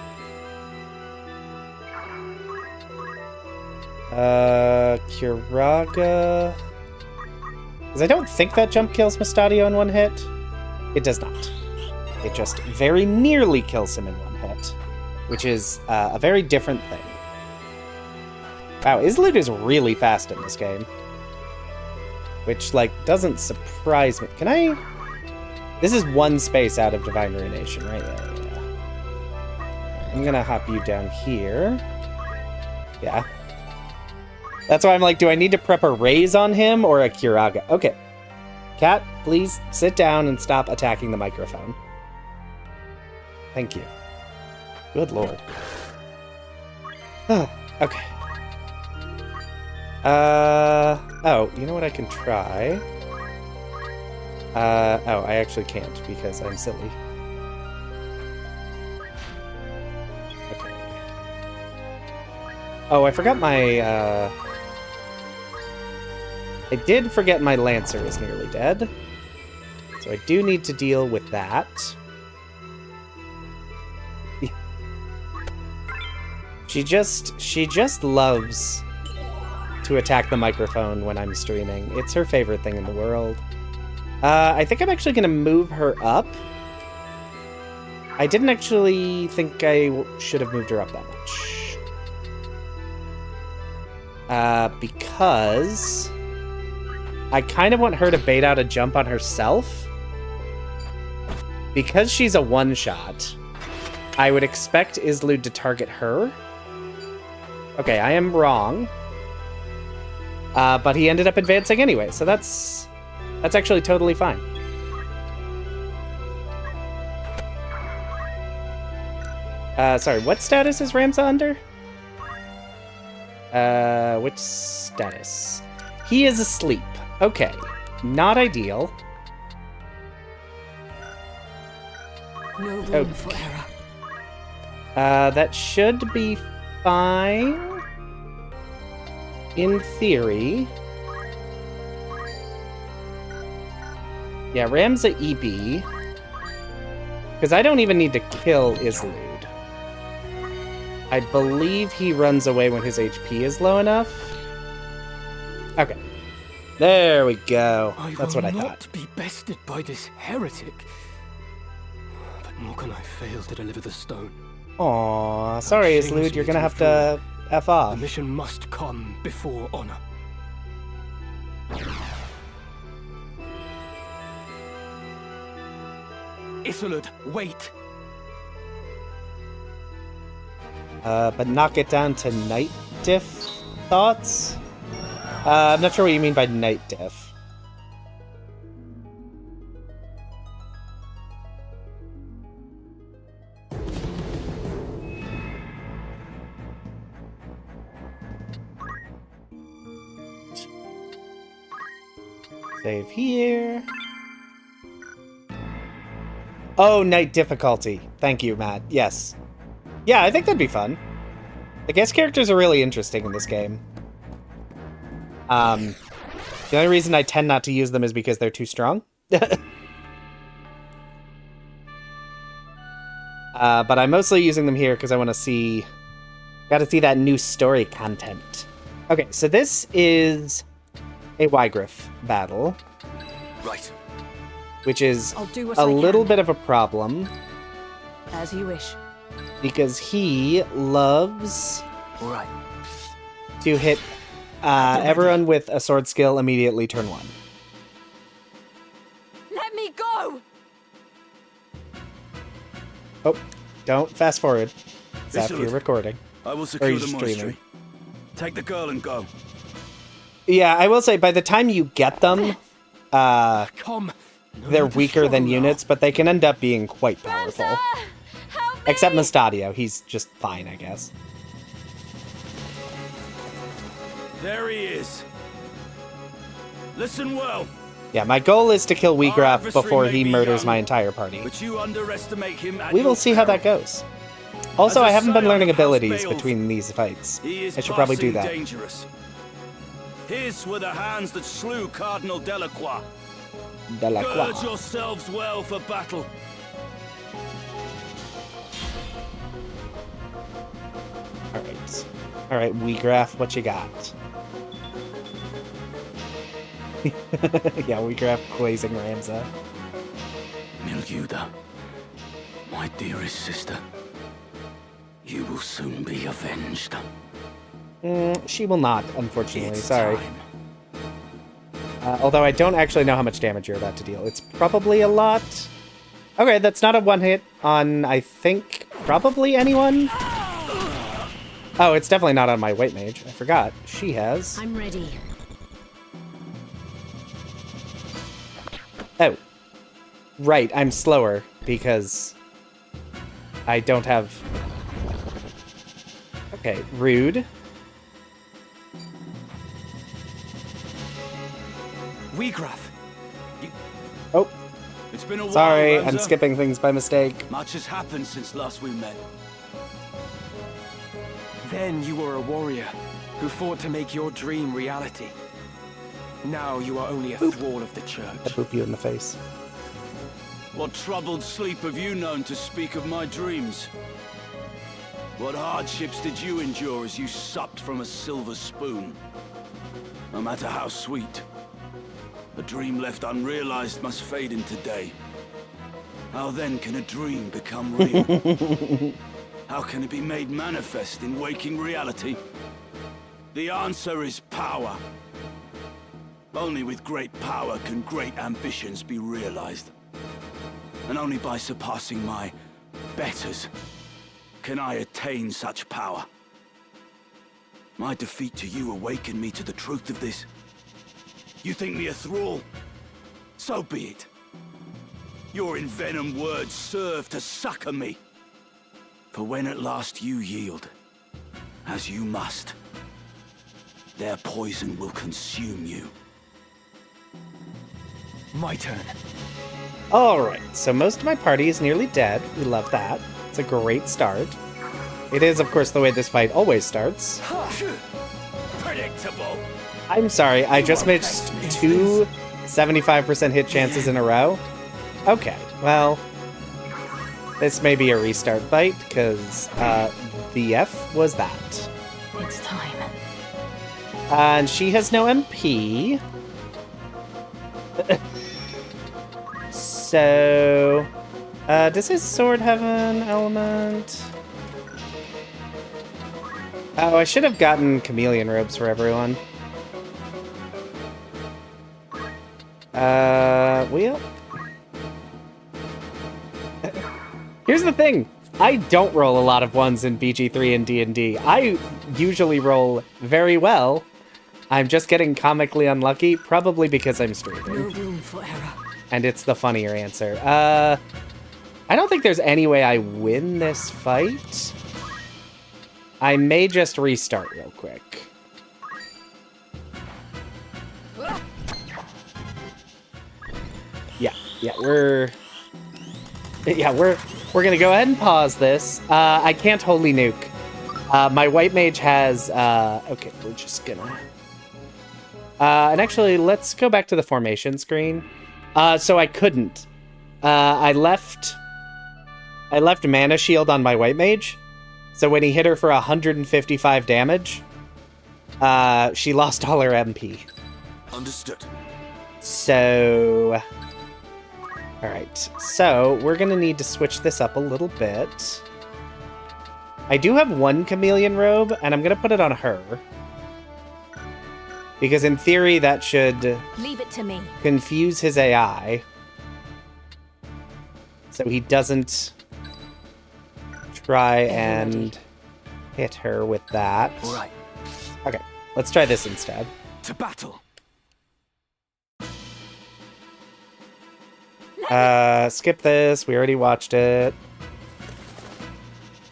Kiraga... Because I don't think that jump kills Mustadio in one hit. It does not. It just very nearly kills him in one hit, which is a very different thing. Wow, Islud is really fast in this game. Which, like, doesn't surprise me. Can I... This is one space out of Divine Ruination, right? Yeah. I'm gonna hop you down here. Yeah. That's why I'm like, do I need to prep a raise on him or a Kiraga? Okay. Cat, please sit down and stop attacking the microphone. Thank you. Good lord. Okay. Oh, you know what I can try? Oh, I actually can't because I'm silly. Okay. Oh, I forgot my, I did forget my Lancer is nearly dead. So I do need to deal with that. She just loves to attack the microphone when I'm streaming. It's her favorite thing in the world. I think I'm actually going to move her up. I didn't actually think I should have moved her up that much. Because I kind of want her to bait out a jump on herself. Because she's a one-shot, I would expect Islud to target her. Okay, I am wrong. But he ended up advancing anyway, so that's actually totally fine. Sorry, what status is Ramza under? Which status? He is asleep. Okay, not ideal. No room for error. That should be fine. In theory. Yeah, Ramza EB. Because I don't even need to kill Islud. I believe he runs away when his HP is low enough. Okay. There we go. That's what I thought. I will not be bested by this heretic. But nor can I fail to deliver the stone. Aw, sorry, Islud, you're gonna have to F off. The mission must come before honor. Isolde, wait! But knock it down to night diff thoughts? I'm not sure what you mean by night diff. Save here. Oh, night difficulty. Thank you, Matt. Yes. Yeah, I think that'd be fun. The guest characters are really interesting in this game. The only reason I tend not to use them is because they're too strong. But I'm mostly using them here because I want to see... Gotta see that new story content. Okay, so this is a Wygriff battle. Right. Which is a little bit of a problem. As you wish. Because he loves to hit everyone with a sword skill immediately turn 1. Let me go! Oh, don't fast forward. If you're recording. I will Or secure you're the streaming. monastery. Take the girl and go. Yeah, I will say, by the time you get them, they're weaker than units, but they can end up being quite powerful. Except Mustadio, he's just fine, I guess. There he is. Listen well. Yeah, my goal is to kill Our Wiegraf adversary before may he be murders young, my entire party. But you underestimate him at We will your see how peril. that goes. Also, As a I haven't been scion learning of House abilities Beowulf, between these fights. He is I should probably do passing that. dangerous. His were the hands that slew Cardinal Delacroix. Delacroix. Gird yourselves well for battle. Alright, Wiegraf, what you got? Yeah, Wiegraf glazing Ramza. Milguda, my dearest sister, you will soon be avenged. She will not, unfortunately. It's Sorry. time. Although I don't actually know how much damage you're about to deal. It's probably a lot. Okay, that's not a one hit on, I think, probably anyone. Oh, it's definitely not on my white mage. I forgot. She has. I'm ready. Oh. Right, I'm slower because I don't have... Okay, rude. Wiegraf. Oh. It's been a while, Sorry, I'm Ramza. skipping things by mistake. Much has happened since last we met. Then you were a warrior who fought to make your dream reality. Now you are only a thrall of the church. I poop you in the face. What troubled sleep have you known to speak of my dreams? What hardships did you endure as you supped from a silver spoon? No matter how sweet, a dream left unrealized must fade into day. How then can a dream become real? How can it be made manifest in waking reality? The answer is power. Only with great power can great ambitions be realized. And only by surpassing my betters can I attain such power. My defeat to you awakened me to the truth of this. You think me a thrall? So be it. Your envenomed words serve to succor me. For when at last you yield, as you must, their poison will consume you. My turn. Alright, so most of my party is nearly dead. We love that. It's a great start. It is, of course, the way this fight always starts. Predictable. I'm sorry, I just missed 2 75% hit chances in a row? Okay, well, this may be a restart fight, because the F was that. It's time. And she has no MP. So, does his sword have an element? Oh, I should have gotten chameleon robes for everyone. Well. Here's the thing. I don't roll a lot of ones in BG3 and D&D. I usually roll very well. I'm just getting comically unlucky, probably because I'm streaming. No room for error. And it's the funnier answer. I don't think there's any way I win this fight. I may just restart real quick. Yeah, we're gonna go ahead and pause this. I can't holy nuke. My white mage has, okay, we're just gonna, and actually, let's go back to the formation screen. So I couldn't. I left mana shield on my white mage. So when he hit her for 155 damage, she lost all her MP. Understood. So, all right. So we're gonna need to switch this up a little bit. I do have one chameleon robe, and I'm gonna put it on her. Because in theory, that should leave it to me. Confuse his AI. So he doesn't try and hit her with that. All right. Okay, let's try this instead. To battle. Skip this. We already watched it.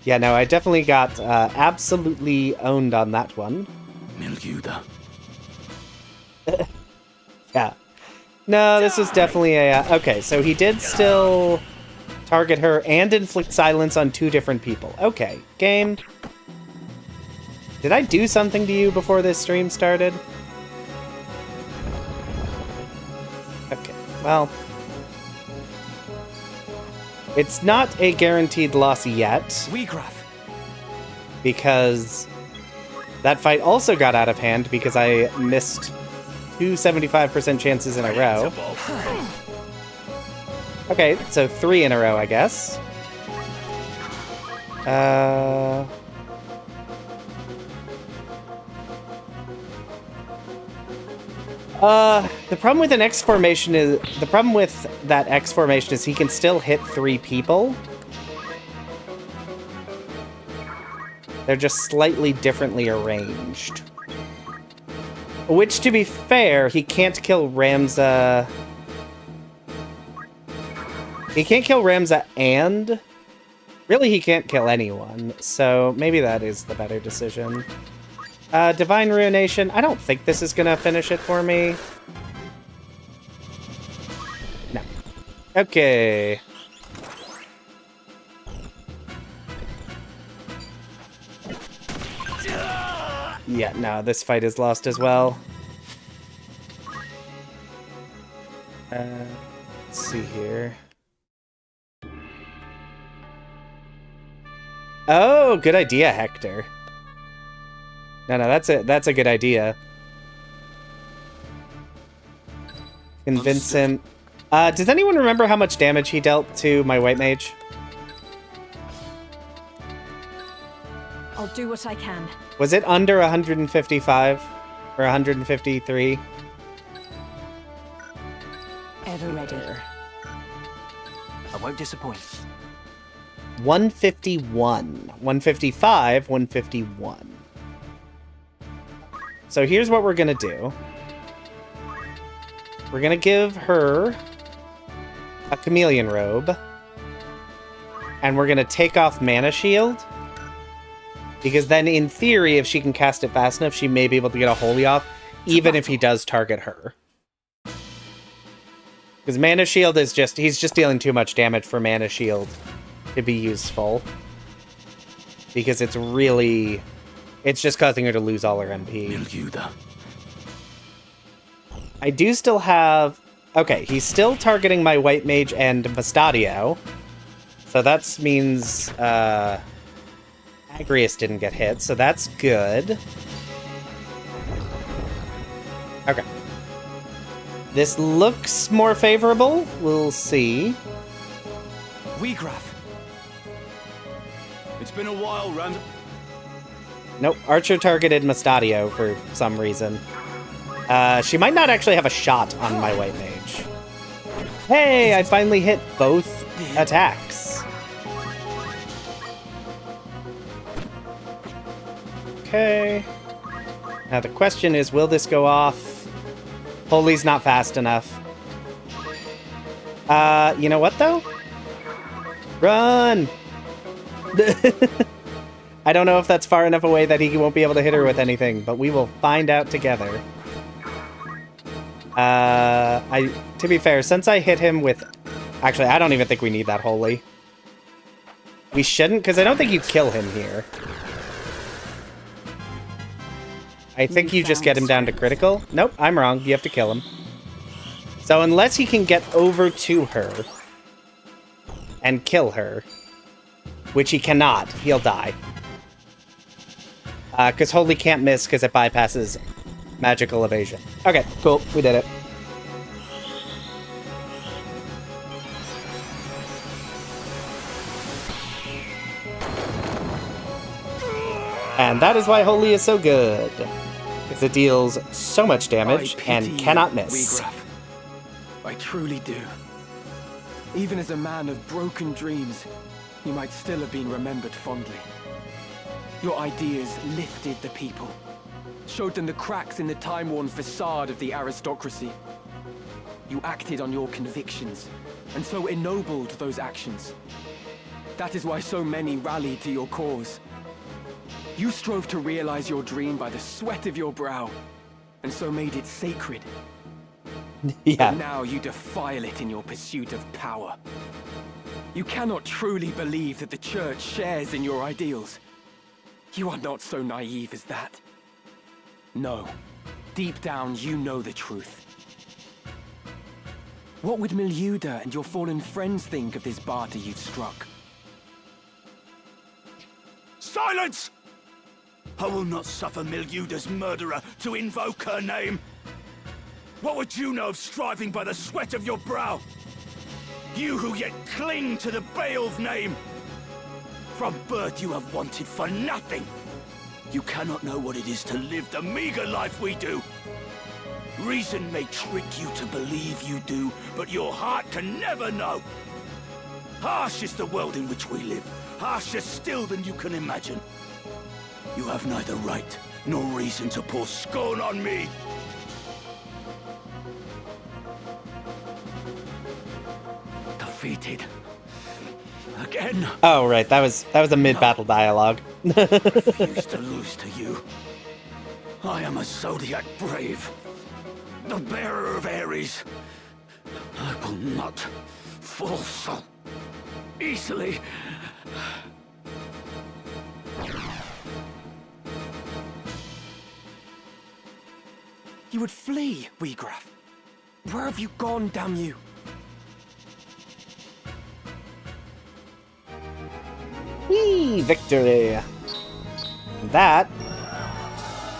Yeah, no, I definitely got absolutely owned on that one. Milguda. Yeah. No, this was definitely a... okay, so he did still target her and inflict silence on two different people. Okay, game. Did I do something to you before this stream started? Okay, well... it's not a guaranteed loss yet. Because that fight also got out of hand because I missed 2 75% chances in a row. Okay, so 3 in a row, I guess. The problem with an X formation is... the problem with that X formation is he can still hit 3 people. They're just slightly differently arranged. Which, to be fair, he can't kill Ramza... he can't kill Ramza and... really, he can't kill anyone, so maybe that is the better decision. Divine Ruination. I don't think this is gonna finish it for me. No. Okay. Yeah, no, this fight is lost as well. Let's see here. Oh, good idea, Hector. No, that's a good idea. Convince him. Does anyone remember how much damage he dealt to my white mage? I'll do what I can. Was it under 155 or 153? Ever ready. I won't disappoint. 151. 155, 151. So here's what we're gonna do. We're gonna give her a chameleon robe. And we're gonna take off mana shield. Because then, in theory, if she can cast it fast enough, she may be able to get a holy off, even if he does target her. Because mana shield is just... he's just dealing too much damage for mana shield to be useful. Because it's really... it's just causing her to lose all her MP. Milguda. I do still have Okay, he's still targeting my White Mage and Mustadio. So that means Agrius didn't get hit, so that's good. Okay. This looks more favorable. We'll see. Weegraf. It's been a while, Rand. Nope, Archer targeted Mustadio for some reason. She might not actually have a shot on my White Mage. Hey, I finally hit both attacks. Okay. Now the question is, will this go off? Holy's not fast enough. You know what, though? Run! I don't know if that's far enough away that he won't be able to hit her with anything, but we will find out together. To be fair, since I hit him with... Actually, I don't even think we need that Holy. We shouldn't, because I don't think you kill him here. I think you just get him down to critical. Nope, I'm wrong. You have to kill him. So unless he can get over to her and kill her, which he cannot, he'll die. Because Holy can't miss because it bypasses magical evasion. Okay, cool. We did it. And that is why Holy is so good. Because it deals so much damage and cannot miss. Weegraf. I truly do. Even as a man of broken dreams, you might still have been remembered fondly. Your ideas lifted the people, showed them the cracks in the time-worn facade of the aristocracy. You acted on your convictions, and so ennobled those actions. That is why so many rallied to your cause. You strove to realize your dream by the sweat of your brow, and so made it sacred. Yeah. But now you defile it in your pursuit of power. You cannot truly believe that the Church shares in your ideals. You are not so naive as that. No. Deep down, you know the truth. What would Miluda and your fallen friends think of this barter you've struck? Silence! I will not suffer Miluda's murderer to invoke her name. What would you know of striving by the sweat of your brow? You who yet cling to the Beowulf name. From birth you have wanted for nothing. You cannot know what it is to live the meager life we do. Reason may trick you to believe you do, but your heart can never know. Harsh is the world in which we live, harsher still than you can imagine. You have neither right nor reason to pour scorn on me. Defeated. Again. Oh, right. That was a mid-battle dialogue. Refuse to lose to you. I am a Zodiac brave. The bearer of Ares. I will not fall so easily. You would flee, Weegraf. Where have you gone, damn you? Whee! Victory! That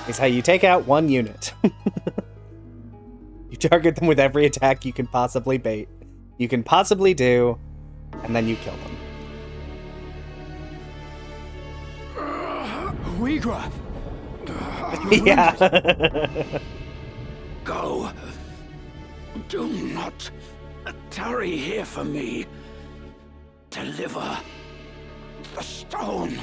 is how you take out one unit. You target them with every attack you can possibly do, and then you kill them. Weegraf! Yeah. Go. Do not tarry here for me. Deliver the stone.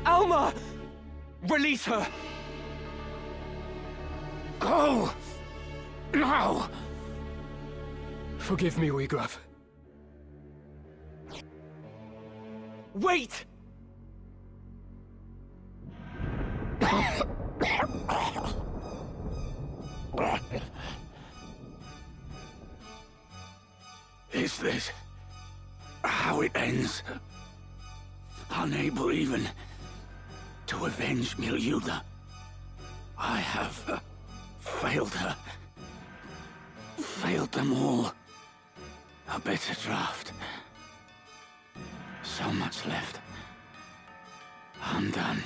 Alma! Release her! Go! Now! Forgive me, Weegraf. Wait! Is this how it ends? Unable even to avenge Miluda, I have failed her. Failed them all. A bitter draft. So much left. Undone.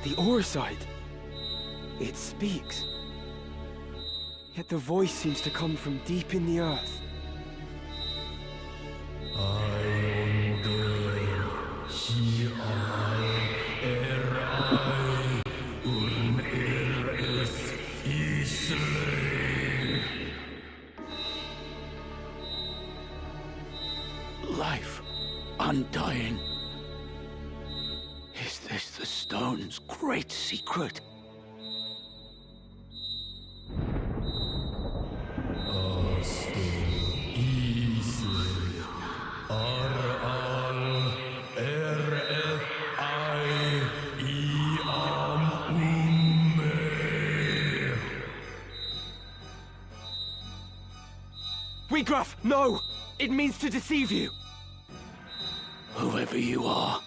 The Auracide. It speaks. Yet the voice seems to come from deep in the earth. Life, undying. Is this the stone's great secret? Wheatgraf, no! It means to deceive you! Whoever you are,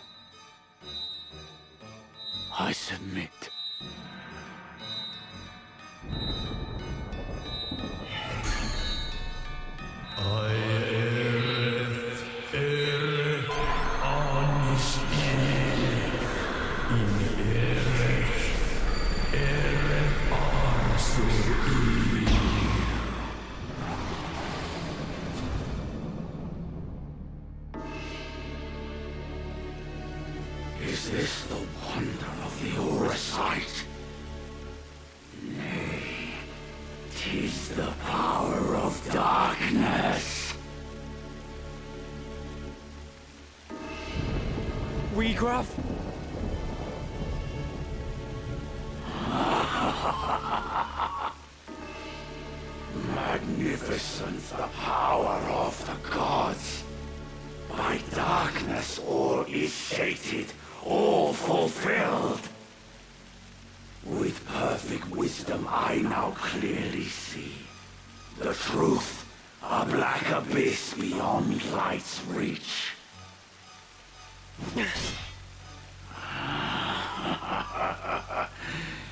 I submit. Is this the wonder of the Auracide? Nay, 'tis the power of darkness. Wheatgraf? Magnificent the power of the gods. By darkness all is sated, all fulfilled. With perfect wisdom I now clearly see. The truth, a black abyss beyond light's reach.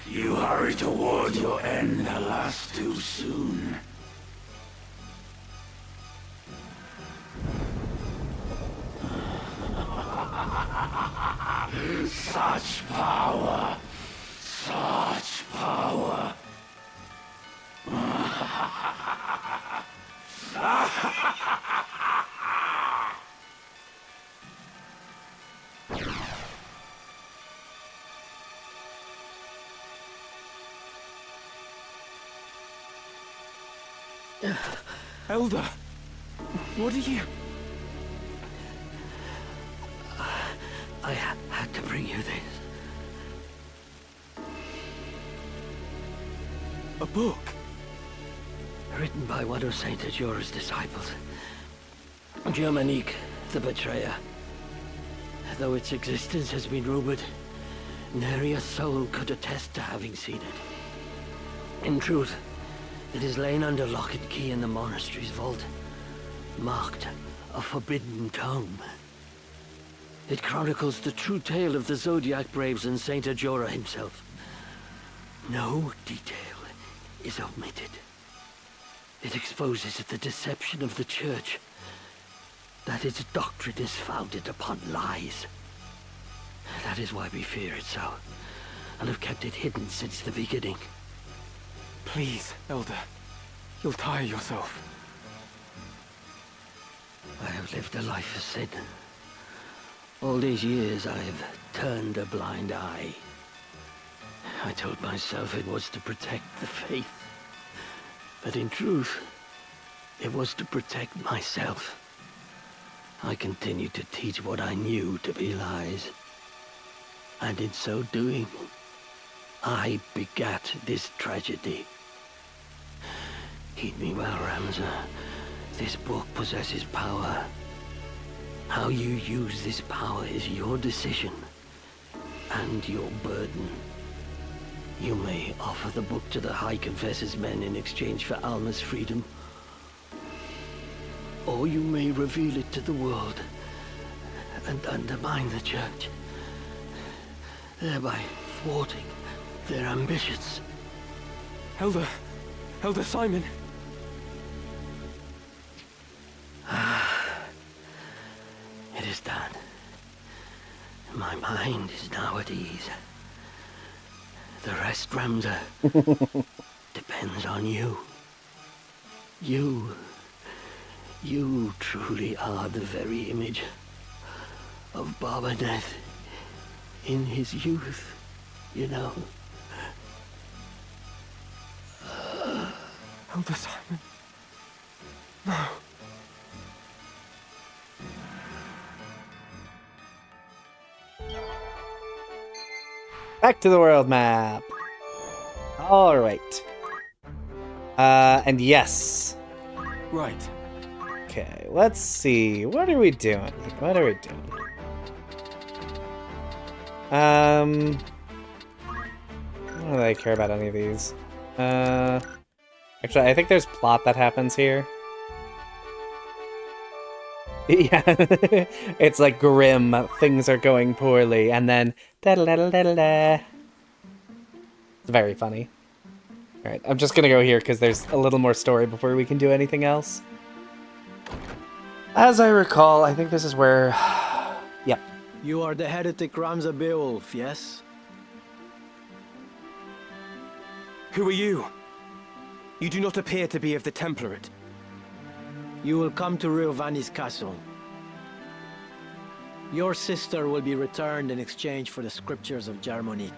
You hurry toward your end, alas, too soon. Such power! Such power! Elder, what are you? I had to bring you this. A book? Written by one of Saint Ajora's disciples. Germanique, the Betrayer. Though its existence has been rumored, nary a soul could attest to having seen it. In truth, it is lain under lock and key in the monastery's vault, marked a forbidden tome. It chronicles the true tale of the Zodiac Braves and Saint Ajora himself. No detail is omitted. It exposes the deception of the Church, that its doctrine is founded upon lies. That is why we fear it so, and have kept it hidden since the beginning. Please, Elder. You'll tire yourself. I have lived a life of sin. All these years I have turned a blind eye. I told myself it was to protect the faith. But in truth, it was to protect myself. I continued to teach what I knew to be lies. And in so doing, I begat this tragedy. Heed me well, Ramza. This book possesses power. How you use this power is your decision and your burden. You may offer the book to the High Confessor's men in exchange for Alma's freedom, or you may reveal it to the world and undermine the Church, thereby thwarting their ambitions. Elder Simon. It is done. My mind is now at ease. The rest, Ramza, depends on you. You truly are the very image of Baba Death in his youth, you know. Elder Simon. No. Back to the world map. All right. And yes. Right. Okay, let's see. What are we doing? What are we doing? I don't really care about any of these. Actually, I think there's plot that happens here. Yeah, it's like grim. Things are going poorly, and then da da da da da. It's very funny. All right, I'm just gonna go here because there's a little more story before we can do anything else. As I recall, I think this is where. Yep. You are the heretic Ramza Beowulf, yes? Who are you? You do not appear to be of the Template. You will come to Riovani's castle. Your sister will be returned in exchange for the scriptures of Jarmonique.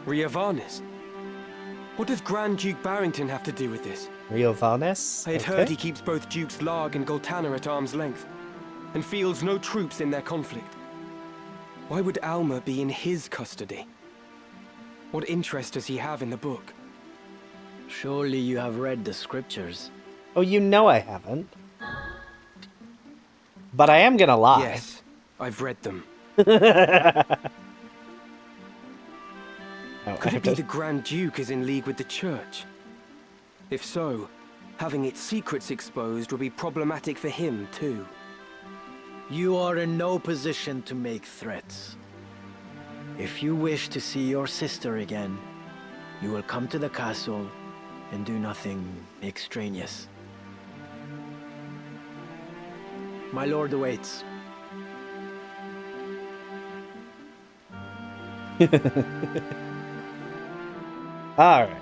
Riovanis? What does Grand Duke Barrington have to do with this? Riovanis? I had heard he keeps both Dukes Larg and Goltana at arm's length, and fields no troops in their conflict. Why would Alma be in his custody? What interest does he have in the book? Surely you have read the scriptures. Oh, you know I haven't. But I am gonna lie. Yes, I've read them. Could it be the Grand Duke is in league with the Church? If so, having its secrets exposed would be problematic for him, too. You are in no position to make threats. If you wish to see your sister again, you will come to the castle and do nothing extraneous. My lord awaits. All right.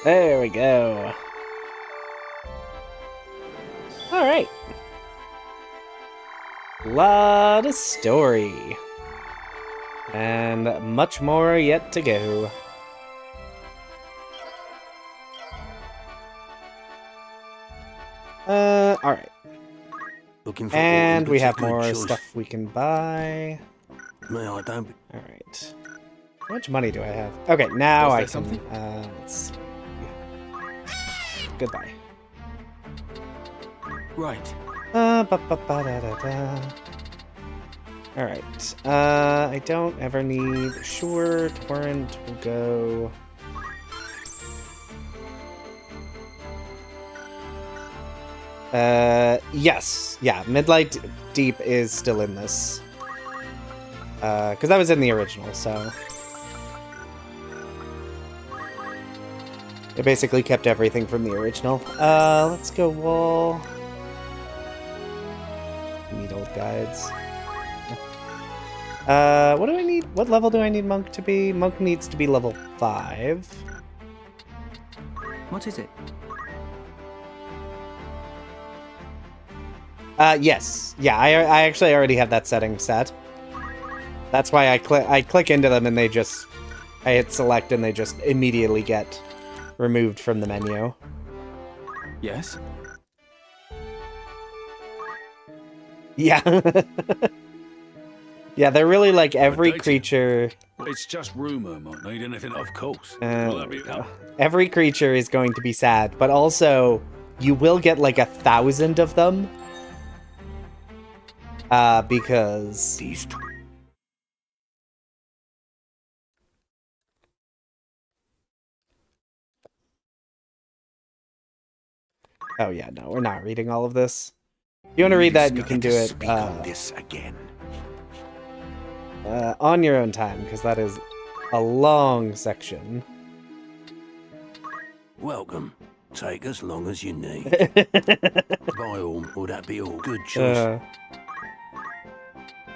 There we go. Alright. Lot of story. And much more yet to go. Alright. Looking for and we have good more choice. stuff we can buy. No, I don't. Alright. How much money do I have? Okay, now I can... something? Let's see. Goodbye. Right. Ba-ba-ba-da-da-da. Alright. I don't ever need... Sure, Torrent will go... Yes. Yeah, Midlight Deep is still in this. Because that was in the original, so... It basically kept everything from the original. Let's go wall. Need old guides. What do I need? What level do I need Monk to be? Monk needs to be level 5. What is it? Yes. Yeah, I actually already have that setting set. That's why I click into them and they just... I hit select and they just immediately get removed from the menu. Yes? Yeah. Yeah, they're really like every creature... It's just rumor, might need anything, of course. Every creature is going to be sad, but also you will get like 1,000 of them. Because... These Oh yeah, no, we're not reading all of this. If you want to read that, you can do it this again. On your own time, because that is a long section. Welcome. Take as long as you need. By all, would that be all? Good choice.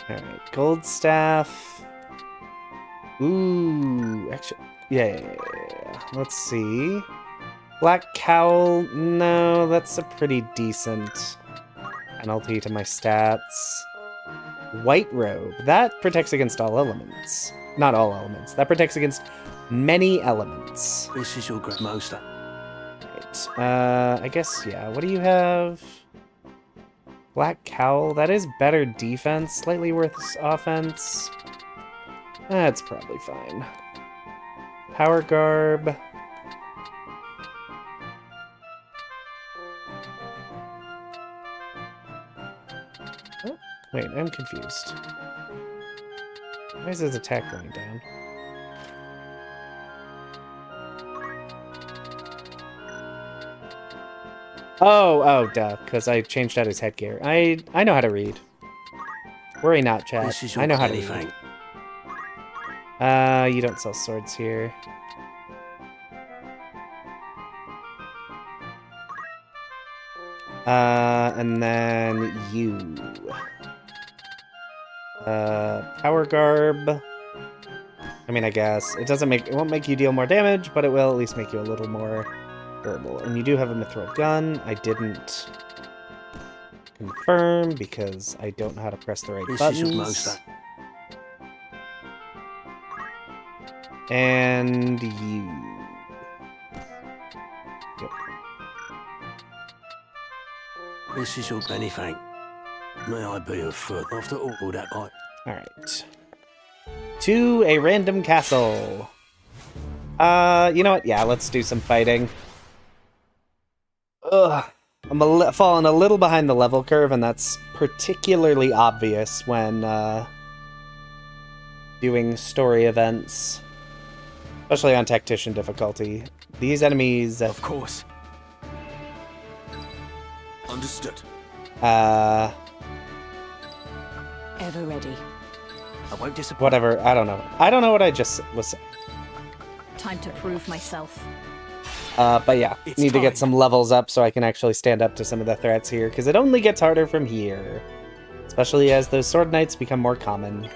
Alright, gold staff. Ooh, actually, yeah. Let's see. Black cowl, no, that's a pretty decent penalty to my stats. White robe, that protects against all elements. Not all elements, that protects against many elements. This is your most. Right, I guess, yeah, what do you have? Black cowl, that is better defense, slightly worse offense. That's probably fine. Power garb. Oh, wait, I'm confused. Why is his attack going down? Oh, duh, because I changed out his headgear. I know how to read. Worry not, chat. I know how to read. You don't sell swords here. And then you. Power garb. I mean, I guess it won't make you deal more damage, but it will at least make you a little more durable. And you do have a mithril gun. I didn't confirm because I don't know how to press the right buttons. And you. Yep. This is your anything. May I be of foot after all that I... Alright. To a random castle. You know what? Yeah, let's do some fighting. Ugh. I'm falling a little behind the level curve, and that's particularly obvious when doing story events. Especially on Tactician difficulty. These enemies... Of course. Understood. Ever ready. I won't disappoint. Whatever, I don't know. I don't know what I just was saying. Time to prove myself. But yeah, need to get some levels up so I can actually stand up to some of the threats here, because it only gets harder from here. Especially as those sword knights become more common.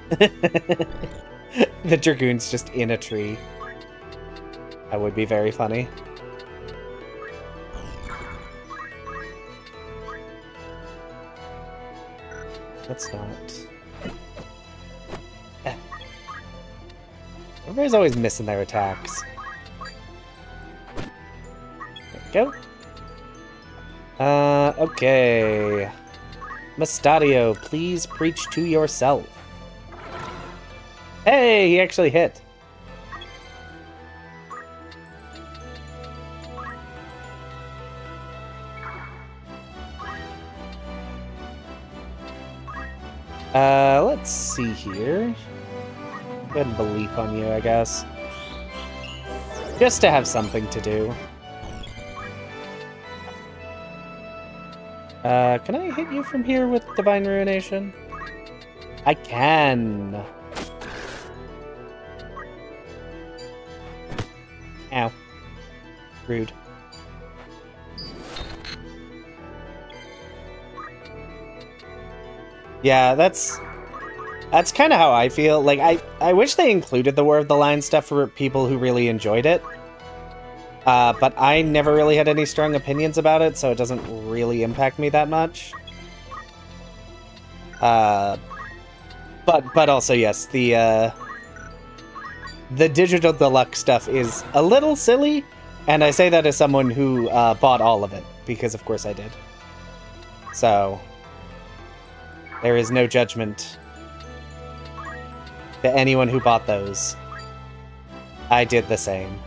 The dragoon's just in a tree. That would be very funny. That's not... Everybody's always missing their attacks. There we go. Okay. Mustadio, please preach to yourself. Hey, he actually hit. Let's see here. Go ahead and belief on you, I guess. Just to have something to do. Can I hit you from here with Divine Ruination? I can. Ow. Rude. Yeah, that's kind of how I feel. Like, I wish they included the War of the Lion stuff for people who really enjoyed it. But I never really had any strong opinions about it, so it doesn't really impact me that much. But also, yes, the digital deluxe stuff is a little silly, and I say that as someone who bought all of it, because of course I did. So, there is no judgment to anyone who bought those. I did the same.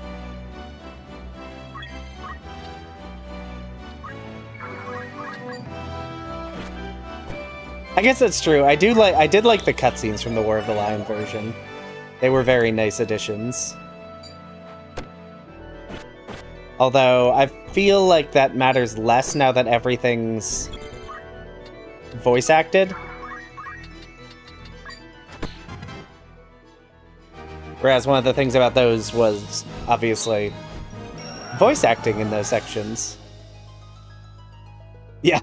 I guess that's true. I did like the cutscenes from the War of the Lion version. They were very nice additions. Although I feel like that matters less now that everything's voice acted. Whereas one of the things about those was obviously voice acting in those sections. Yeah.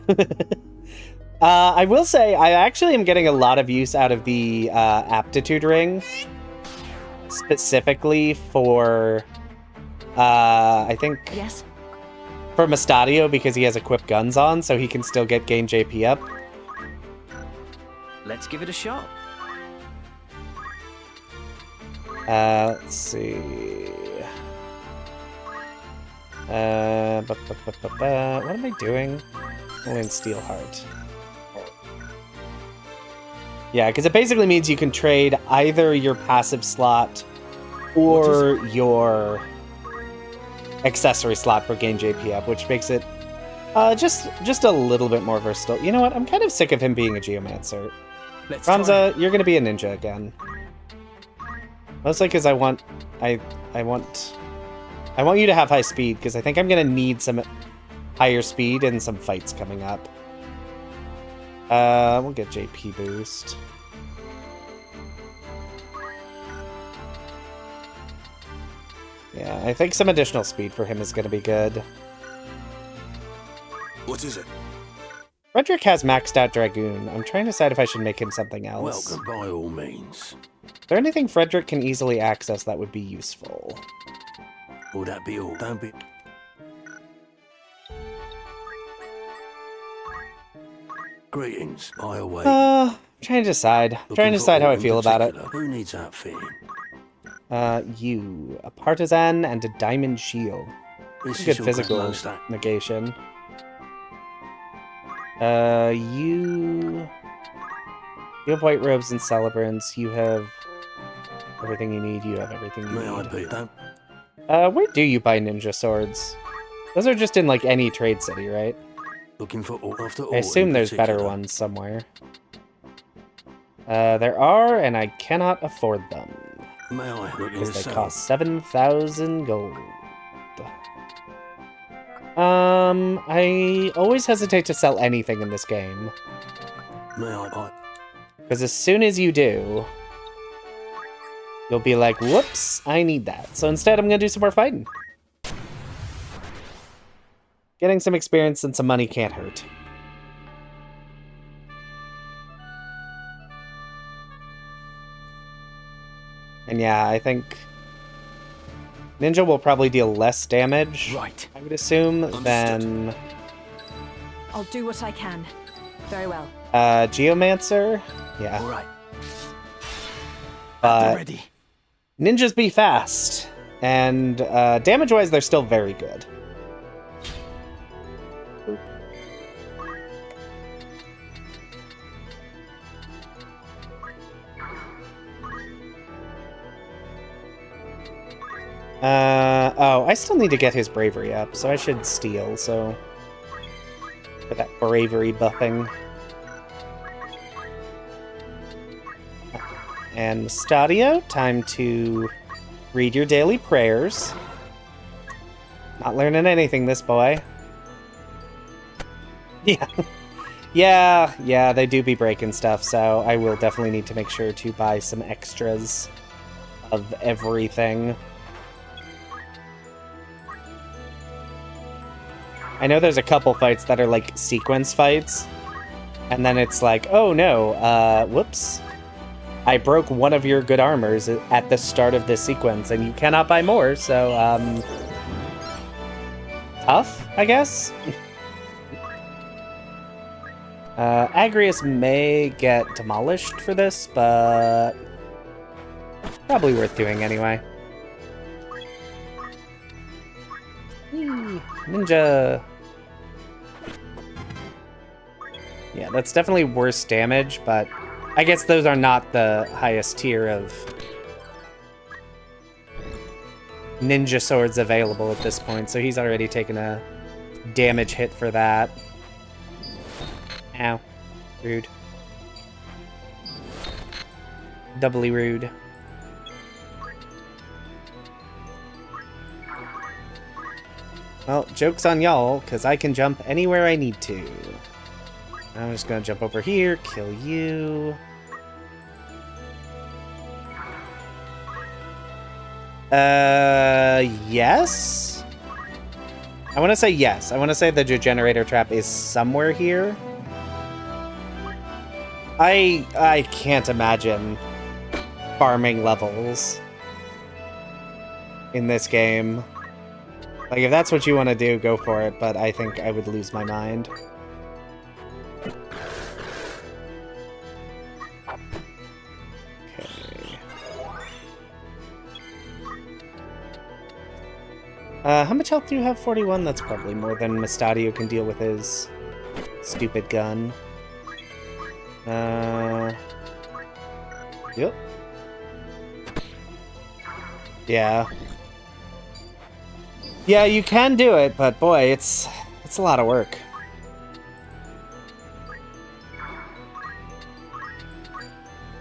I will say, I actually am getting a lot of use out of the aptitude ring. Specifically for, I think... Yes? For Mustadio, because he has equipped guns on, so he can still gain JP up. Let's give it a shot. Let's see... what am I doing? I'm in Steelheart. Yeah, because it basically means you can trade either your passive slot or your accessory slot for gain JP up, which makes it just a little bit more versatile. You know what? I'm kind of sick of him being a Geomancer. Ramza, you're going to be a ninja again. Mostly because I want you to have high speed, because I think I'm going to need some higher speed in some fights coming up. We'll get JP boost. Yeah, I think some additional speed for him is going to be good. What is it? Frederick has maxed out Dragoon. I'm trying to decide if I should make him something else. Welcome by all means. Is there anything Frederick can easily access that would be useful? Will that be all? Don't be... Greetings, I await. I'm trying to decide. How I feel about it. Who needs outfitting? You. A partisan and a diamond shield. This Good physical negation. You have white robes and celebrants. You have everything you need. You have everything you need. May I be that? Where do you buy ninja swords? Those are just in, like, any trade city, right? Looking for after all. I assume there's better ones somewhere. There are, and I cannot afford them. May I? Because they cost 7,000 gold. I always hesitate to sell anything in this game. May I buy? Because as soon as you do, you'll be like, whoops, I need that. So instead, I'm going to do some more fighting. Getting some experience and some money can't hurt. And yeah, I think Ninja will probably deal less damage, right. I would assume, than... I'll do what I can. Very well. Geomancer? Yeah. All right. But ready. ninjas be fast. And damage-wise, they're still very good. Oh, I still need to get his bravery up, so I should steal, so... For that bravery buffing. And Stadio, time to read your daily prayers. Not learning anything, this boy. Yeah. Yeah, they do be breaking stuff, so I will definitely need to make sure to buy some extras of everything. I know there's a couple fights that are like sequence fights, and then it's like, oh no, whoops. I broke one of your good armors at the start of this sequence, and you cannot buy more, so, tough, I guess? Agrius may get demolished for this, but probably worth doing anyway. Ninja. Yeah, that's definitely worse damage, but I guess those are not the highest tier of ninja swords available at this point, so he's already taken a damage hit for that. Ow. Rude. Doubly rude. Well, joke's on y'all, because I can jump anywhere I need to. I'm just gonna jump over here, kill you. Yes? I want to say yes. I want to say the generator trap is somewhere here. I can't imagine farming levels in this game. Like, if that's what you want to do, go for it, but I think I would lose my mind. Okay. How much health do you have? 41? That's probably more than Mustadio can deal with his stupid gun. Yep. Yeah. Yeah, you can do it, but boy, it's a lot of work.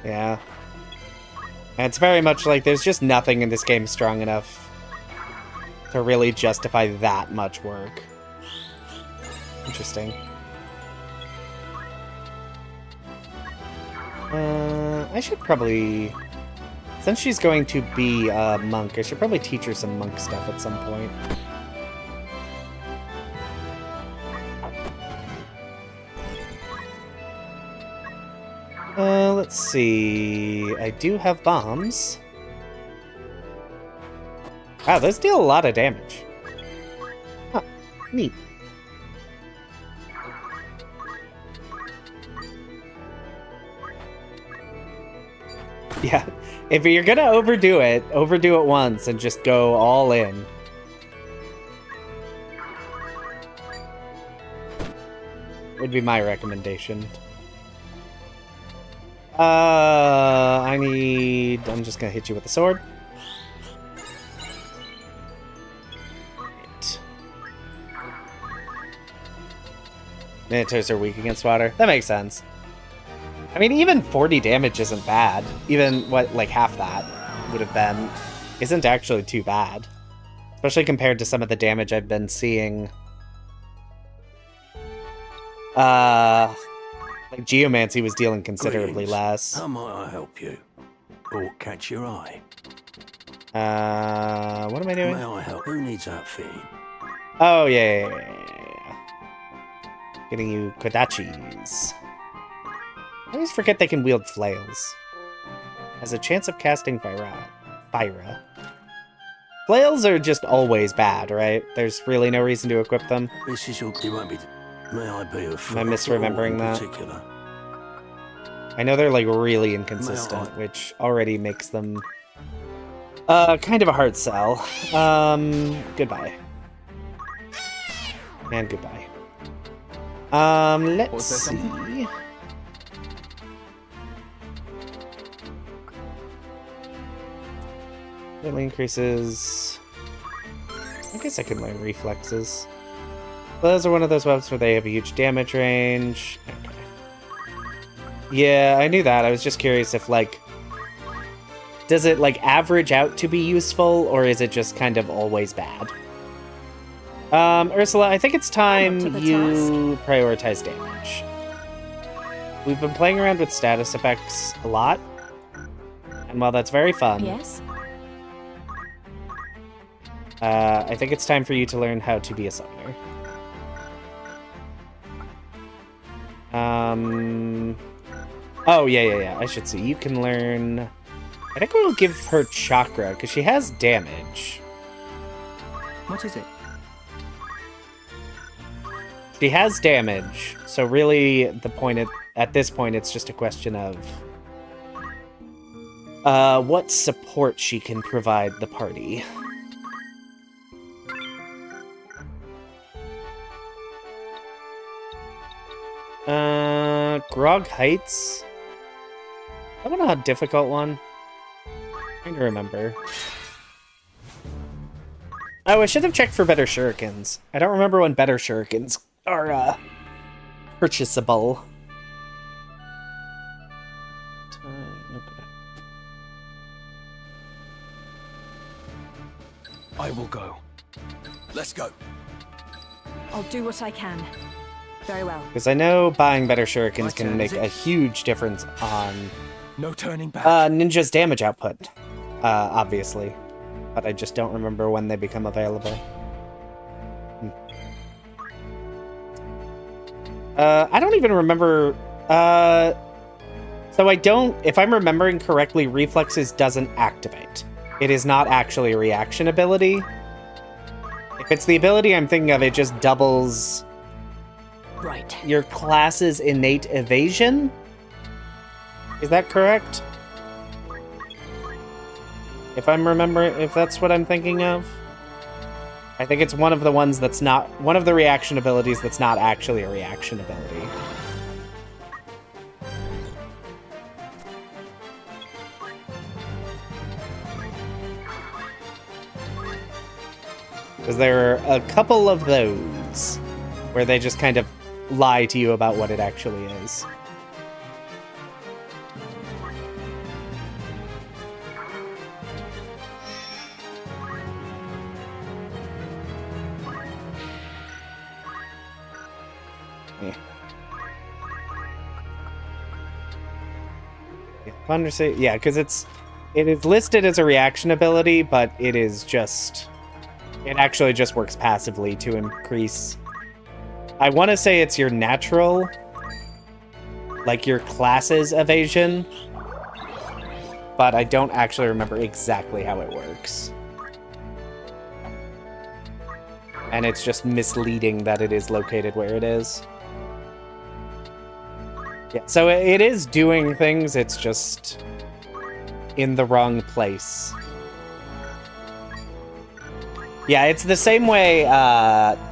Yeah. And it's very much like there's just nothing in this game strong enough to really justify that much work. Interesting. I should probably... Since she's going to be a monk, I should probably teach her some monk stuff at some point. Let's see... I do have bombs. Wow, those deal a lot of damage. Huh, neat. Yeah, if you're gonna overdo it once and just go all in. Would be my recommendation. I'm just gonna hit you with the sword. Right. Minotaurs are weak against water. That makes sense. I mean, even 40 damage isn't bad. Even, what, like half that would have been, isn't actually too bad. Especially compared to some of the damage I've been seeing. Like Geomancy was dealing considerably less. How might I help you? Or catch your eye? What am I doing? May I help? Who needs outfitting? Oh, yeah. Getting you Kodachis. I always forget they can wield flails. Has a chance of casting Fire Rot. Fyra. Flails are just always bad, right? There's really no reason to equip them. This is what won't be. May I be of Am I misremembering that? particular? I know they're like really inconsistent, which already makes them kind of a hard sell. Goodbye. And goodbye. Let's see. It increases. I guess I could learn reflexes. Those are one of those weapons where they have a huge damage range. Okay. Yeah, I knew that. I was just curious if, like, does it, like, average out to be useful, or is it just kind of always bad? Ursula, I think it's time you prioritize damage. We've been playing around with status effects a lot, and while that's very fun, yes, I think it's time for you to learn how to be a summoner. Oh, yeah. I should see. You can learn... I think we'll give her chakra, because she has damage. What is it? She has damage, so really, at this point, it's just a question of what support she can provide the party. Grog Heights? I don't know how difficult one. I'm trying to remember. Oh, I should have checked for better shurikens. I don't remember when better shurikens are, purchasable. Okay. I will go. Let's go. I'll do what I can. Very well. Because I know buying better shurikens can make a huge difference on no turning back. Ninja's damage output, obviously. But I just don't remember when they become available. I don't even remember... So I don't... If I'm remembering correctly, Reflexes doesn't activate. It is not actually a reaction ability. If it's the ability I'm thinking of, it just doubles... Right. Your class's innate evasion? Is that correct? If I'm remembering, if that's what I'm thinking of? I think it's one of the ones that's not, one of the reaction abilities that's not actually a reaction ability. Because there are a couple of those where they just kind of lie to you about what it actually is. Yeah, because it is listed as a reaction ability, but it actually just works passively to increase. I want to say it's your natural, like your class's evasion, but I don't actually remember exactly how it works. And it's just misleading that it is located where it is. Yeah, so it is doing things, it's just in the wrong place. Yeah, it's the same way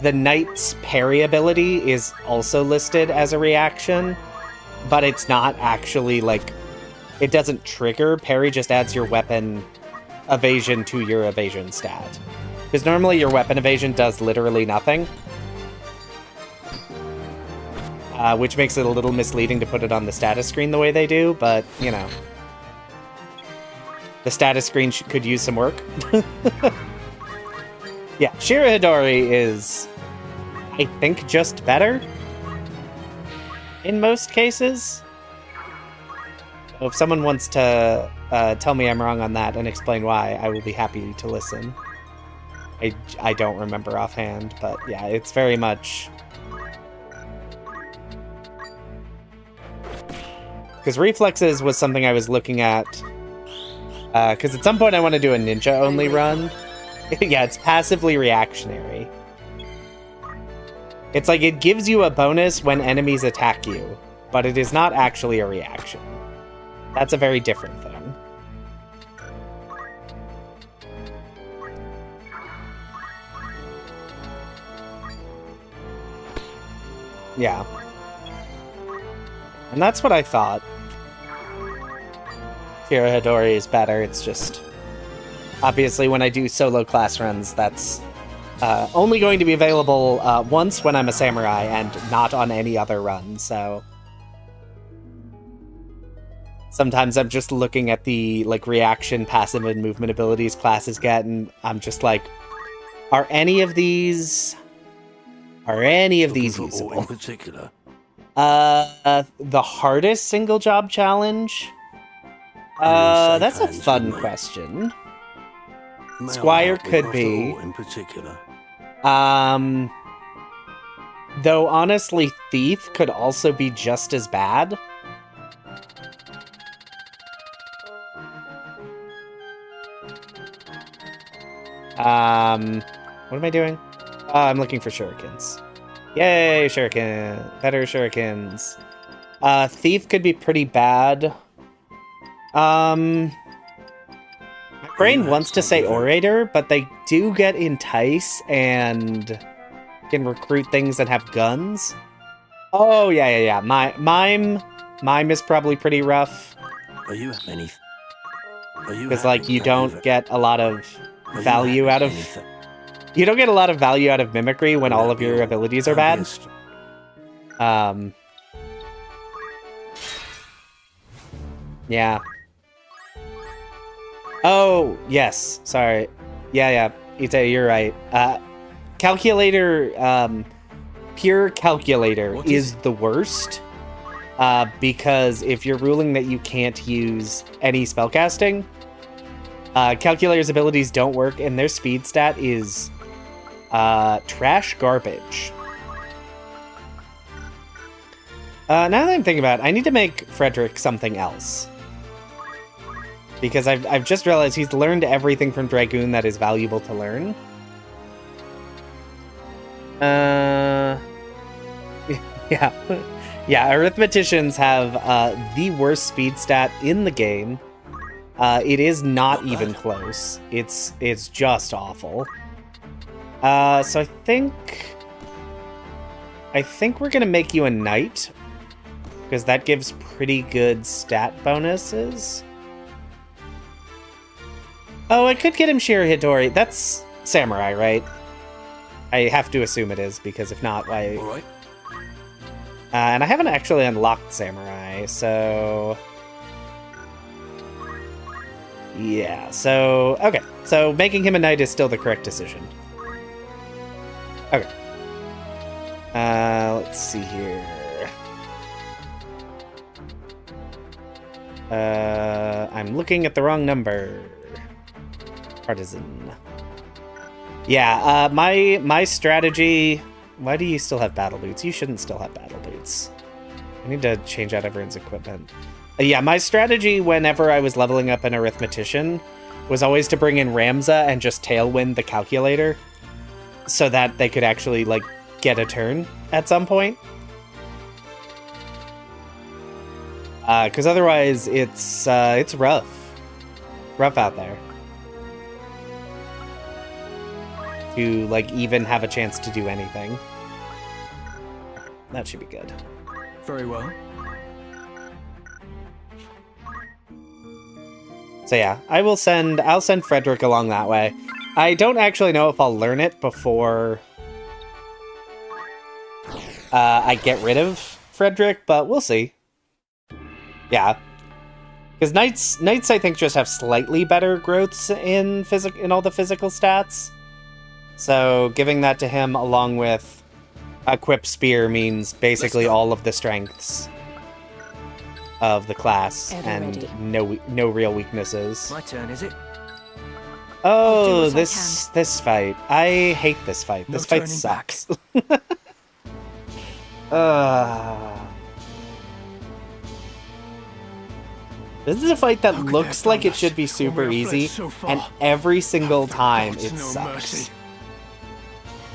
the Knight's parry ability is also listed as a reaction, but it's not actually, like, it doesn't trigger. Parry just adds your weapon evasion to your evasion stat. Because normally your weapon evasion does literally nothing. Which makes it a little misleading to put it on the status screen the way they do, but, you know. The status screen could use some work. Yeah, Shirahidori is, I think, just better in most cases. So if someone wants to tell me I'm wrong on that and explain why, I will be happy to listen. I don't remember offhand, but yeah, it's very much... Because Reflexes was something I was looking at Because at some point I want to do a ninja-only run. Yeah, it's passively reactionary. It's like it gives you a bonus when enemies attack you, but it is not actually a reaction. That's a very different thing. Yeah. And that's what I thought. Kira Hidori is better, it's just... Obviously, when I do solo class runs, that's only going to be available once when I'm a samurai and not on any other run, so... Sometimes I'm just looking at the like reaction, passive, and movement abilities classes get, and I'm just like, are any of these usable? In particular? The hardest single job challenge? That's a fun question. Squire could be. In particular. Though honestly, Thief could also be just as bad. What am I doing? I'm looking for shurikens. Yay, shuriken! Better shurikens. Thief could be pretty bad. My brain wants to say Orator, but they do get Entice and can recruit things that have guns. Oh, yeah. Mime is probably pretty rough. Are you at many? Because, like, you don't get a lot of value out of... You don't get a lot of value out of mimicry when all of your abilities are bad. Yeah. Oh, yes. Sorry. Yeah. Ite, you're right. Calculator, pure calculator is the worst. Because if you're ruling that you can't use any spellcasting, Calculator's abilities don't work, and their speed stat is trash garbage. Now that I'm thinking about it, I need to make Frederick something else. Because I've just realized he's learned everything from Dragoon that is valuable to learn. Yeah. Yeah, arithmeticians have the worst speed stat in the game. It is not even close. It's just awful. So I think we're gonna make you a knight, because that gives pretty good stat bonuses. Oh, I could get him Shirahidori. That's samurai, right? I have to assume it is, because if not, why... All right. And I haven't actually unlocked samurai, so... Yeah, so... Okay, so making him a knight is still the correct decision. Okay. Let's see here. I'm looking at the wrong number. Partisan. Yeah, my strategy... Why do you still have battle boots? You shouldn't still have battle boots. I need to change out everyone's equipment. Yeah, my strategy whenever I was leveling up an arithmetician was always to bring in Ramza and just tailwind the calculator so that they could actually, like, get a turn at some point. Because otherwise it's rough. Rough out there. To, like, even have a chance to do anything. That should be good. Very well. So yeah, I'll send Frederick along that way. I don't actually know if I'll learn it before I get rid of Frederick, but we'll see. Yeah. Because knights I think just have slightly better growths in all the physical stats. So giving that to him along with Equip Spear means basically all of the strengths of the class and no real weaknesses. My turn, is it? Oh, this fight. I hate this fight. This fight sucks. This is a fight that looks like it should be super easy, and every single time it sucks. Is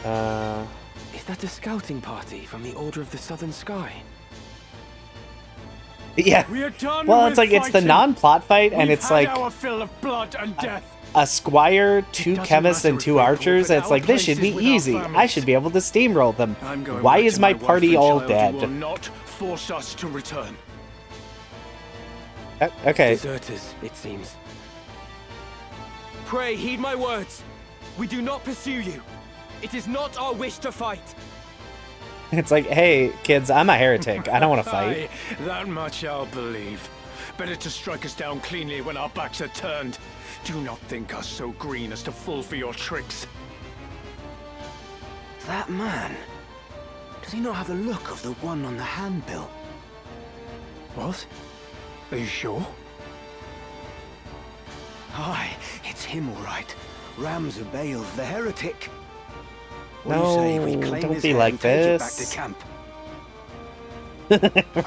that a scouting party from the Order of the Southern Sky? Yeah. Well, it's like it's the non-plot fight, and it's like our fill of blood and death. a squire, 2 chemists, and 2 archers. And it's like, this should be easy. I should be able to steamroll them. Why is my party all dead? You will not force us to return. Okay. Deserters, it seems. Pray heed my words. We do not pursue you. It is not our wish to fight. It's like, hey, kids, I'm a heretic. I don't want to fight. Aye, that much I'll believe. Better to strike us down cleanly when our backs are turned. Do not think us so green as to fall for your tricks. That man. Does he not have the look of the one on the handbill? What? Are you sure? Aye, it's him all right. Ramza Bale, the heretic. What No, do you say we claim don't his be head like and take it back this. to camp?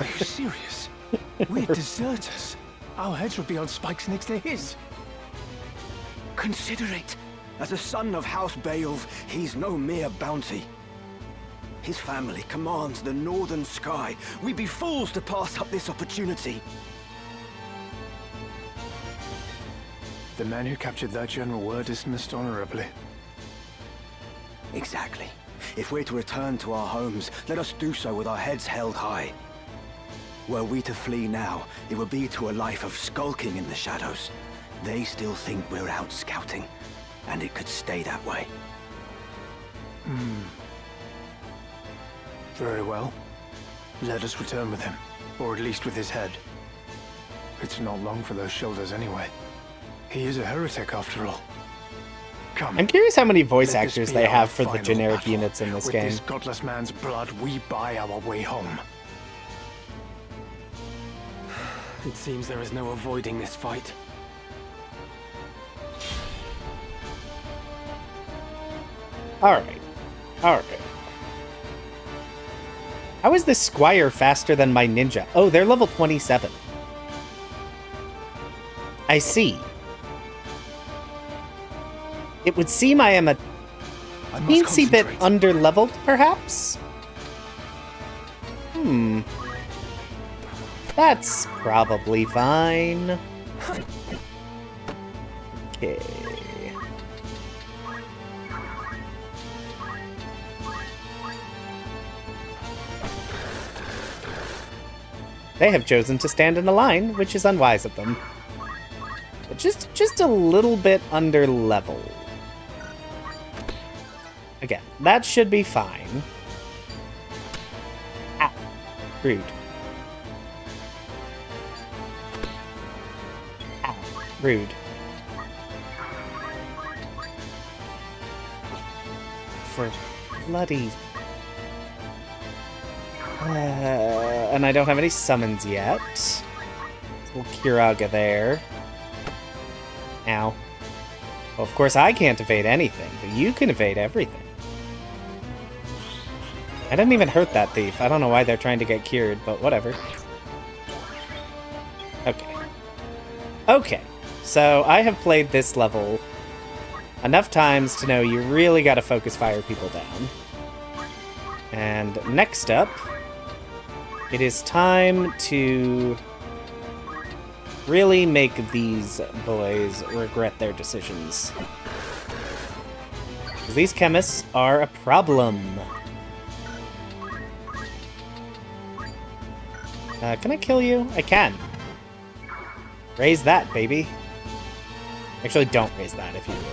Are you serious? We're deserters. Our heads would be on spikes next to his. Consider it. As a son of House Beowulf, he's no mere bounty. His family commands the northern sky. We'd be fools to pass up this opportunity. The man who captured that general were dismissed honorably. Exactly. If we're to return to our homes, let us do so with our heads held high. Were we to flee now, it would be to a life of skulking in the shadows. They still think we're out scouting, and it could stay that way. Very well. Let us return with him, or at least with his head. It's not long for those shoulders anyway. He is a heretic after all. Come. I'm curious how many voice Let this actors be they our have for the final generic battle. units in this With game. this godless man's blood, we buy our way home. It seems there is no avoiding this fight. Alright. Alright. How is this squire faster than my ninja? Oh, they're level 27. I see. It would seem I am a teensy bit under-leveled, perhaps? That's probably fine. Okay. They have chosen to stand in a line, which is unwise of them. But just a little bit under level. Again, that should be fine. Ow. Rude. Ow. Rude. For bloody... and I don't have any summons yet. Little Kiraga there. Ow. Well, of course I can't evade anything, but you can evade everything. I didn't even hurt that thief. I don't know why they're trying to get cured, but whatever. Okay. Okay. So I have played this level enough times to know you really gotta focus fire people down. And next up, it is time to really make these boys regret their decisions. 'Cause these chemists are a problem. Can I kill you? I can. Raise that, baby. Actually, don't raise that if you would.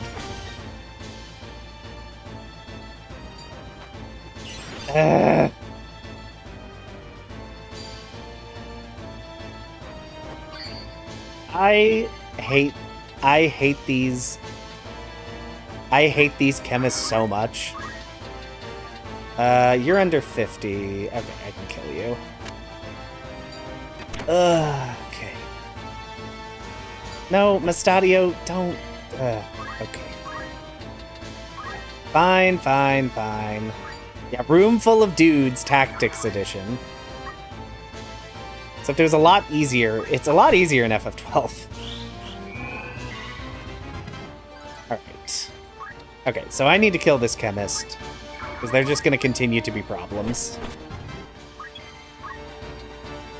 I hate these chemists so much. You're under 50. Okay, I can kill you. Okay. No, Mustadio, don't. Okay. Fine, fine, fine. Yeah, room full of dudes, Tactics Edition. Except it was a lot easier. It's a lot easier in FF12. Alright. Okay, so I need to kill this chemist. Because they're just going to continue to be problems.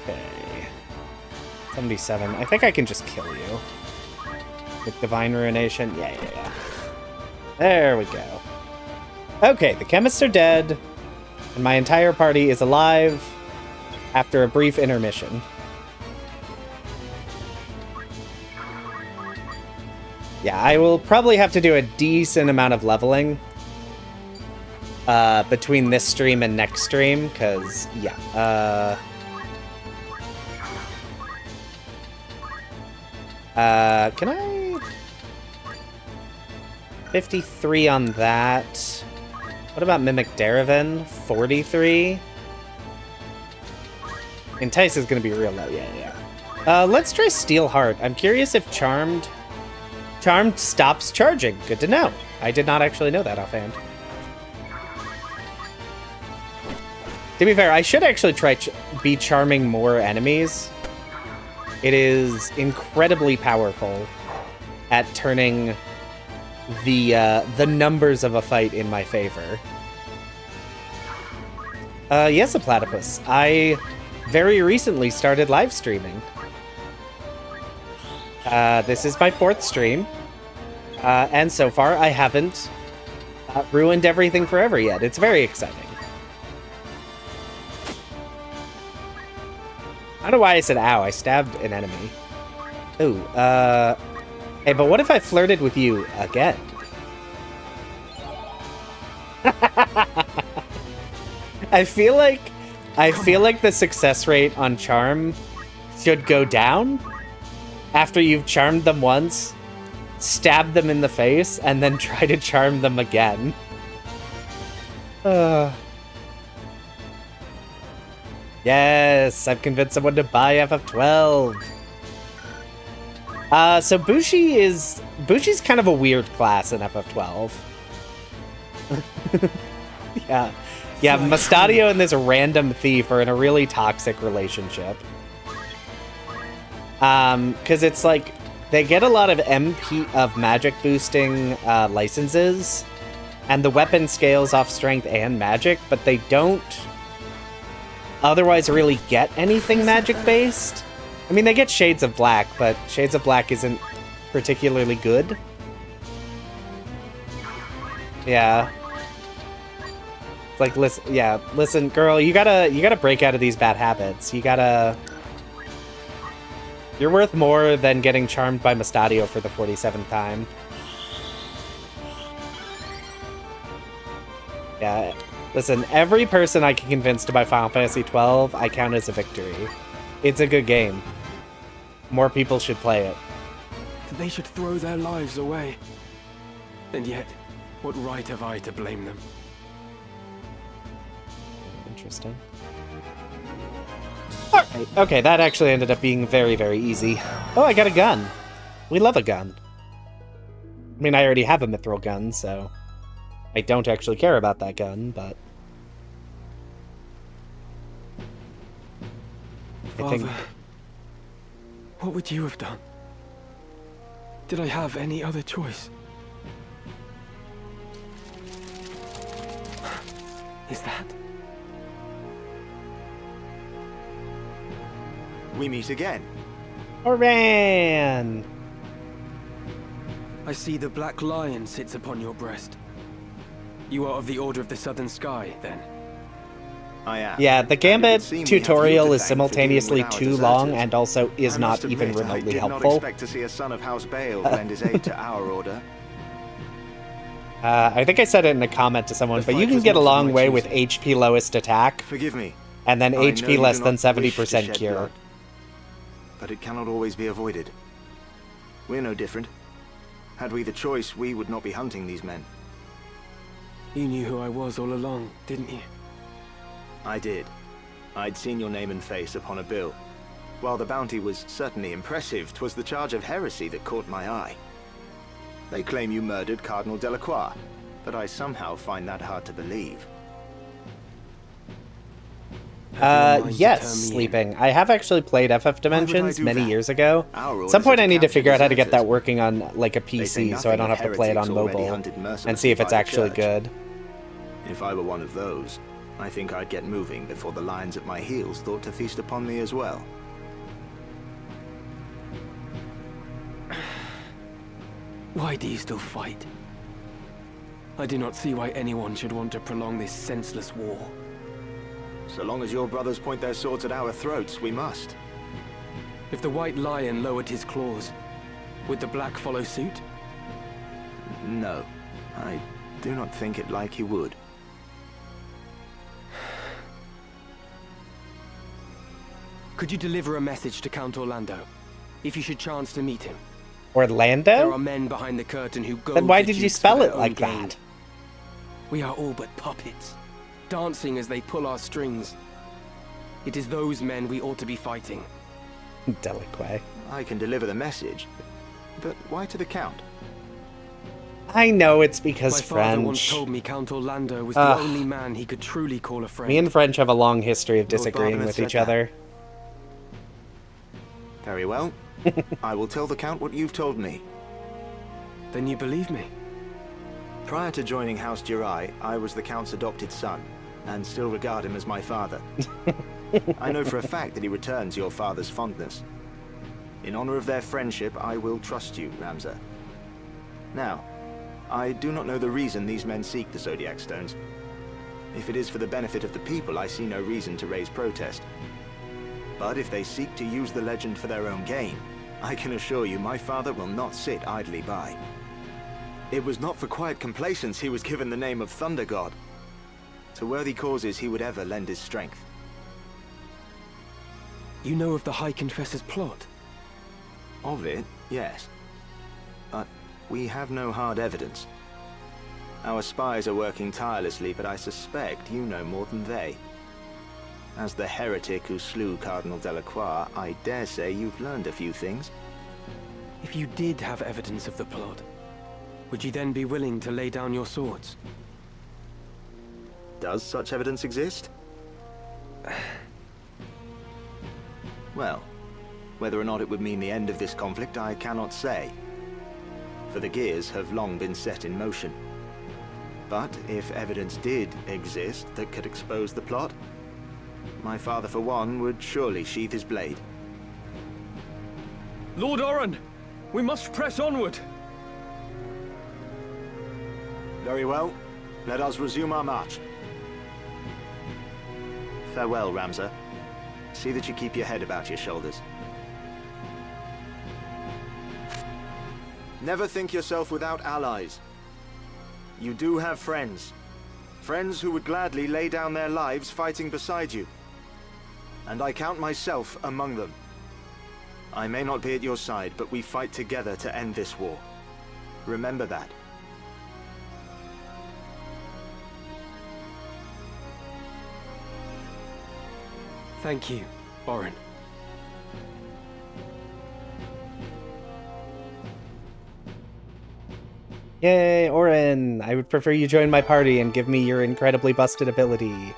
Okay. 77. I think I can just kill you. With Divine Ruination. Yeah. There we go. Okay, the chemists are dead. And my entire party is alive after a brief intermission. Yeah, I will probably have to do a decent amount of leveling between this stream and next stream, because, yeah. Can I... 53 on that. What about Mimic Daravan? 43? Entice is going to be real low. Yeah. Let's try Steelheart. I'm curious if Charmed stops charging. Good to know. I did not actually know that offhand. To be fair, I should actually try be charming more enemies. It is incredibly powerful at turning the numbers of a fight in my favor. Yes, a platypus. I very recently started live streaming. This is my 4th stream. And so far, I haven't ruined everything forever yet. It's very exciting. I don't know why I said ow. I stabbed an enemy. Ooh, hey, but what if I flirted with you again? I feel like the success rate on charm should go down after you've charmed them once, stab them in the face, and then try to charm them again. Yes, I've convinced someone to buy FF12. So Bushi's kind of a weird class in FF12. Yeah. Yeah, Mustadio and this random thief are in a really toxic relationship. Because it's like, they get a lot of MP of magic boosting licenses, and the weapon scales off strength and magic, but they don't otherwise really get anything magic-based. I mean, they get Shades of Black, but Shades of Black isn't particularly good. Yeah. It's like, listen, girl, you gotta break out of these bad habits. You're worth more than getting charmed by Mustadio for the 47th time. Yeah, listen, every person I can convince to buy Final Fantasy XII, I count as a victory. It's a good game. More people should play it. They should throw their lives away. And yet, what right have I to blame them? Interesting. Alright, okay, that actually ended up being very, very easy. Oh, I got a gun. We love a gun. I mean, I already have a mithril gun, so I don't actually care about that gun, but Father, what would you have done? Did I have any other choice? Is that? We meet again. Oran! I see the Black Lion sits upon your breast. You are of the Order of the Southern Sky, then? I am. Yeah, the Gambit tutorial is simultaneously too long and also is not even remotely helpful. I did not expect to see a son of House Bale lend his aid to our order. I think I said it in a comment to someone, but you can get a long way with HP lowest attack. Forgive me. And then HP less than 70% cure. Blood, but it cannot always be avoided. We're no different. Had we the choice, we would not be hunting these men. You knew who I was all along, didn't you? I did. I'd seen your name and face upon a bill. While the bounty was certainly impressive, 'twas the charge of heresy that caught my eye. They claim you murdered Cardinal Delacroix, but I somehow find that hard to believe. Yes, sleeping. I have actually played FF Dimensions many years ago. At some point I need to figure out how to get that working on like a PC so I don't have to play it on mobile and see if it's actually good. If I were one of those, I think I'd get moving before the lions at my heels thought to feast upon me as well. Why do you still fight? I do not see why anyone should want to prolong this senseless war. So long as your brothers point their swords at our throats, we must. If the White Lion lowered his claws, would the Black follow suit? No, I do not think it like he would. Could you deliver a message to Count Orlando, if you should chance to meet him? Orlando? There are men behind the curtain who go. Then why did you spell it like that? We are all but puppets, dancing as they pull our strings. It is those men we ought to be fighting. Deliqué. I can deliver the message, but why to the Count? I know it's because My father once French. told me Count Orlando was the only man he could truly call a friend. Me and French have a long history of disagreeing with each other. Very well. I will tell the Count what you've told me. Then you believe me? Prior to joining House Jirai, I was the Count's adopted son, and still regard him as my father. I know for a fact that he returns your father's fondness. In honor of their friendship, I will trust you, Ramza. Now, I do not know the reason these men seek the Zodiac Stones. If it is for the benefit of the people, I see no reason to raise protest. But if they seek to use the legend for their own gain, I can assure you my father will not sit idly by. It was not for quiet complacence he was given the name of Thunder God. To worthy causes he would ever lend his strength. You know of the High Confessor's plot? Of it, yes. But we have no hard evidence. Our spies are working tirelessly, but I suspect you know more than they. As the heretic who slew Cardinal Delacroix, I dare say you've learned a few things. If you did have evidence of the plot, would you then be willing to lay down your swords? Does such evidence exist? Well, whether or not it would mean the end of this conflict, I cannot say. For the gears have long been set in motion. But if evidence did exist that could expose the plot, my father, for one, would surely sheathe his blade. Lord Oren, we must press onward. Very well. Let us resume our march. Farewell, Ramza. See that you keep your head about your shoulders. Never think yourself without allies. You do have friends. Friends who would gladly lay down their lives fighting beside you. And I count myself among them. I may not be at your side, but we fight together to end this war. Remember that. Thank you, Oren. Yay, Oren! I would prefer you join my party and give me your incredibly busted ability.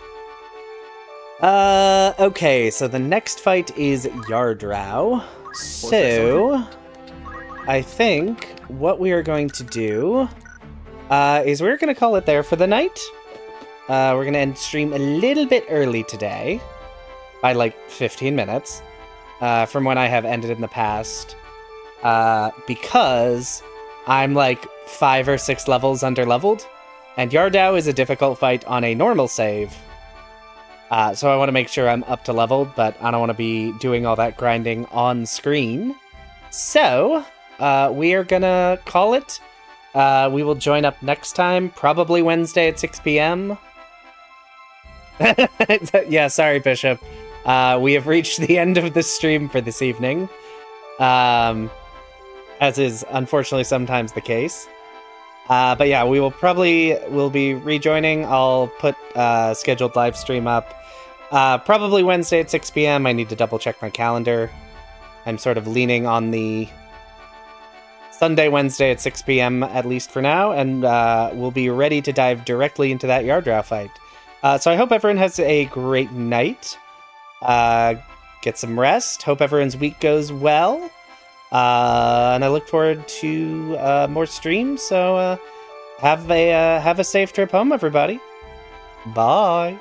Okay, so the next fight is Yardrau. So, I think what we are going to do is we're going to call it there for the night. We're going to end stream a little bit early today, by like 15 minutes, from when I have ended in the past, because I'm like 5 or 6 levels under-leveled, and Yardrau is a difficult fight on a normal save. So I want to make sure I'm up to level, but I don't want to be doing all that grinding on screen. So, we are gonna call it. We will join up next time, probably Wednesday at 6 p.m. Yeah, sorry, Bishop. We have reached the end of the stream for this evening. As is unfortunately sometimes the case. But yeah, we'll be rejoining. I'll put scheduled live stream up. Probably Wednesday at 6 p.m. I need to double check my calendar. I'm sort of leaning on the Sunday, Wednesday at 6 p.m. at least for now, and we'll be ready to dive directly into that Yardrau fight. So I hope everyone has a great night. Get some rest. Hope everyone's week goes well. And I look forward to more streams. So have a safe trip home, everybody. Bye.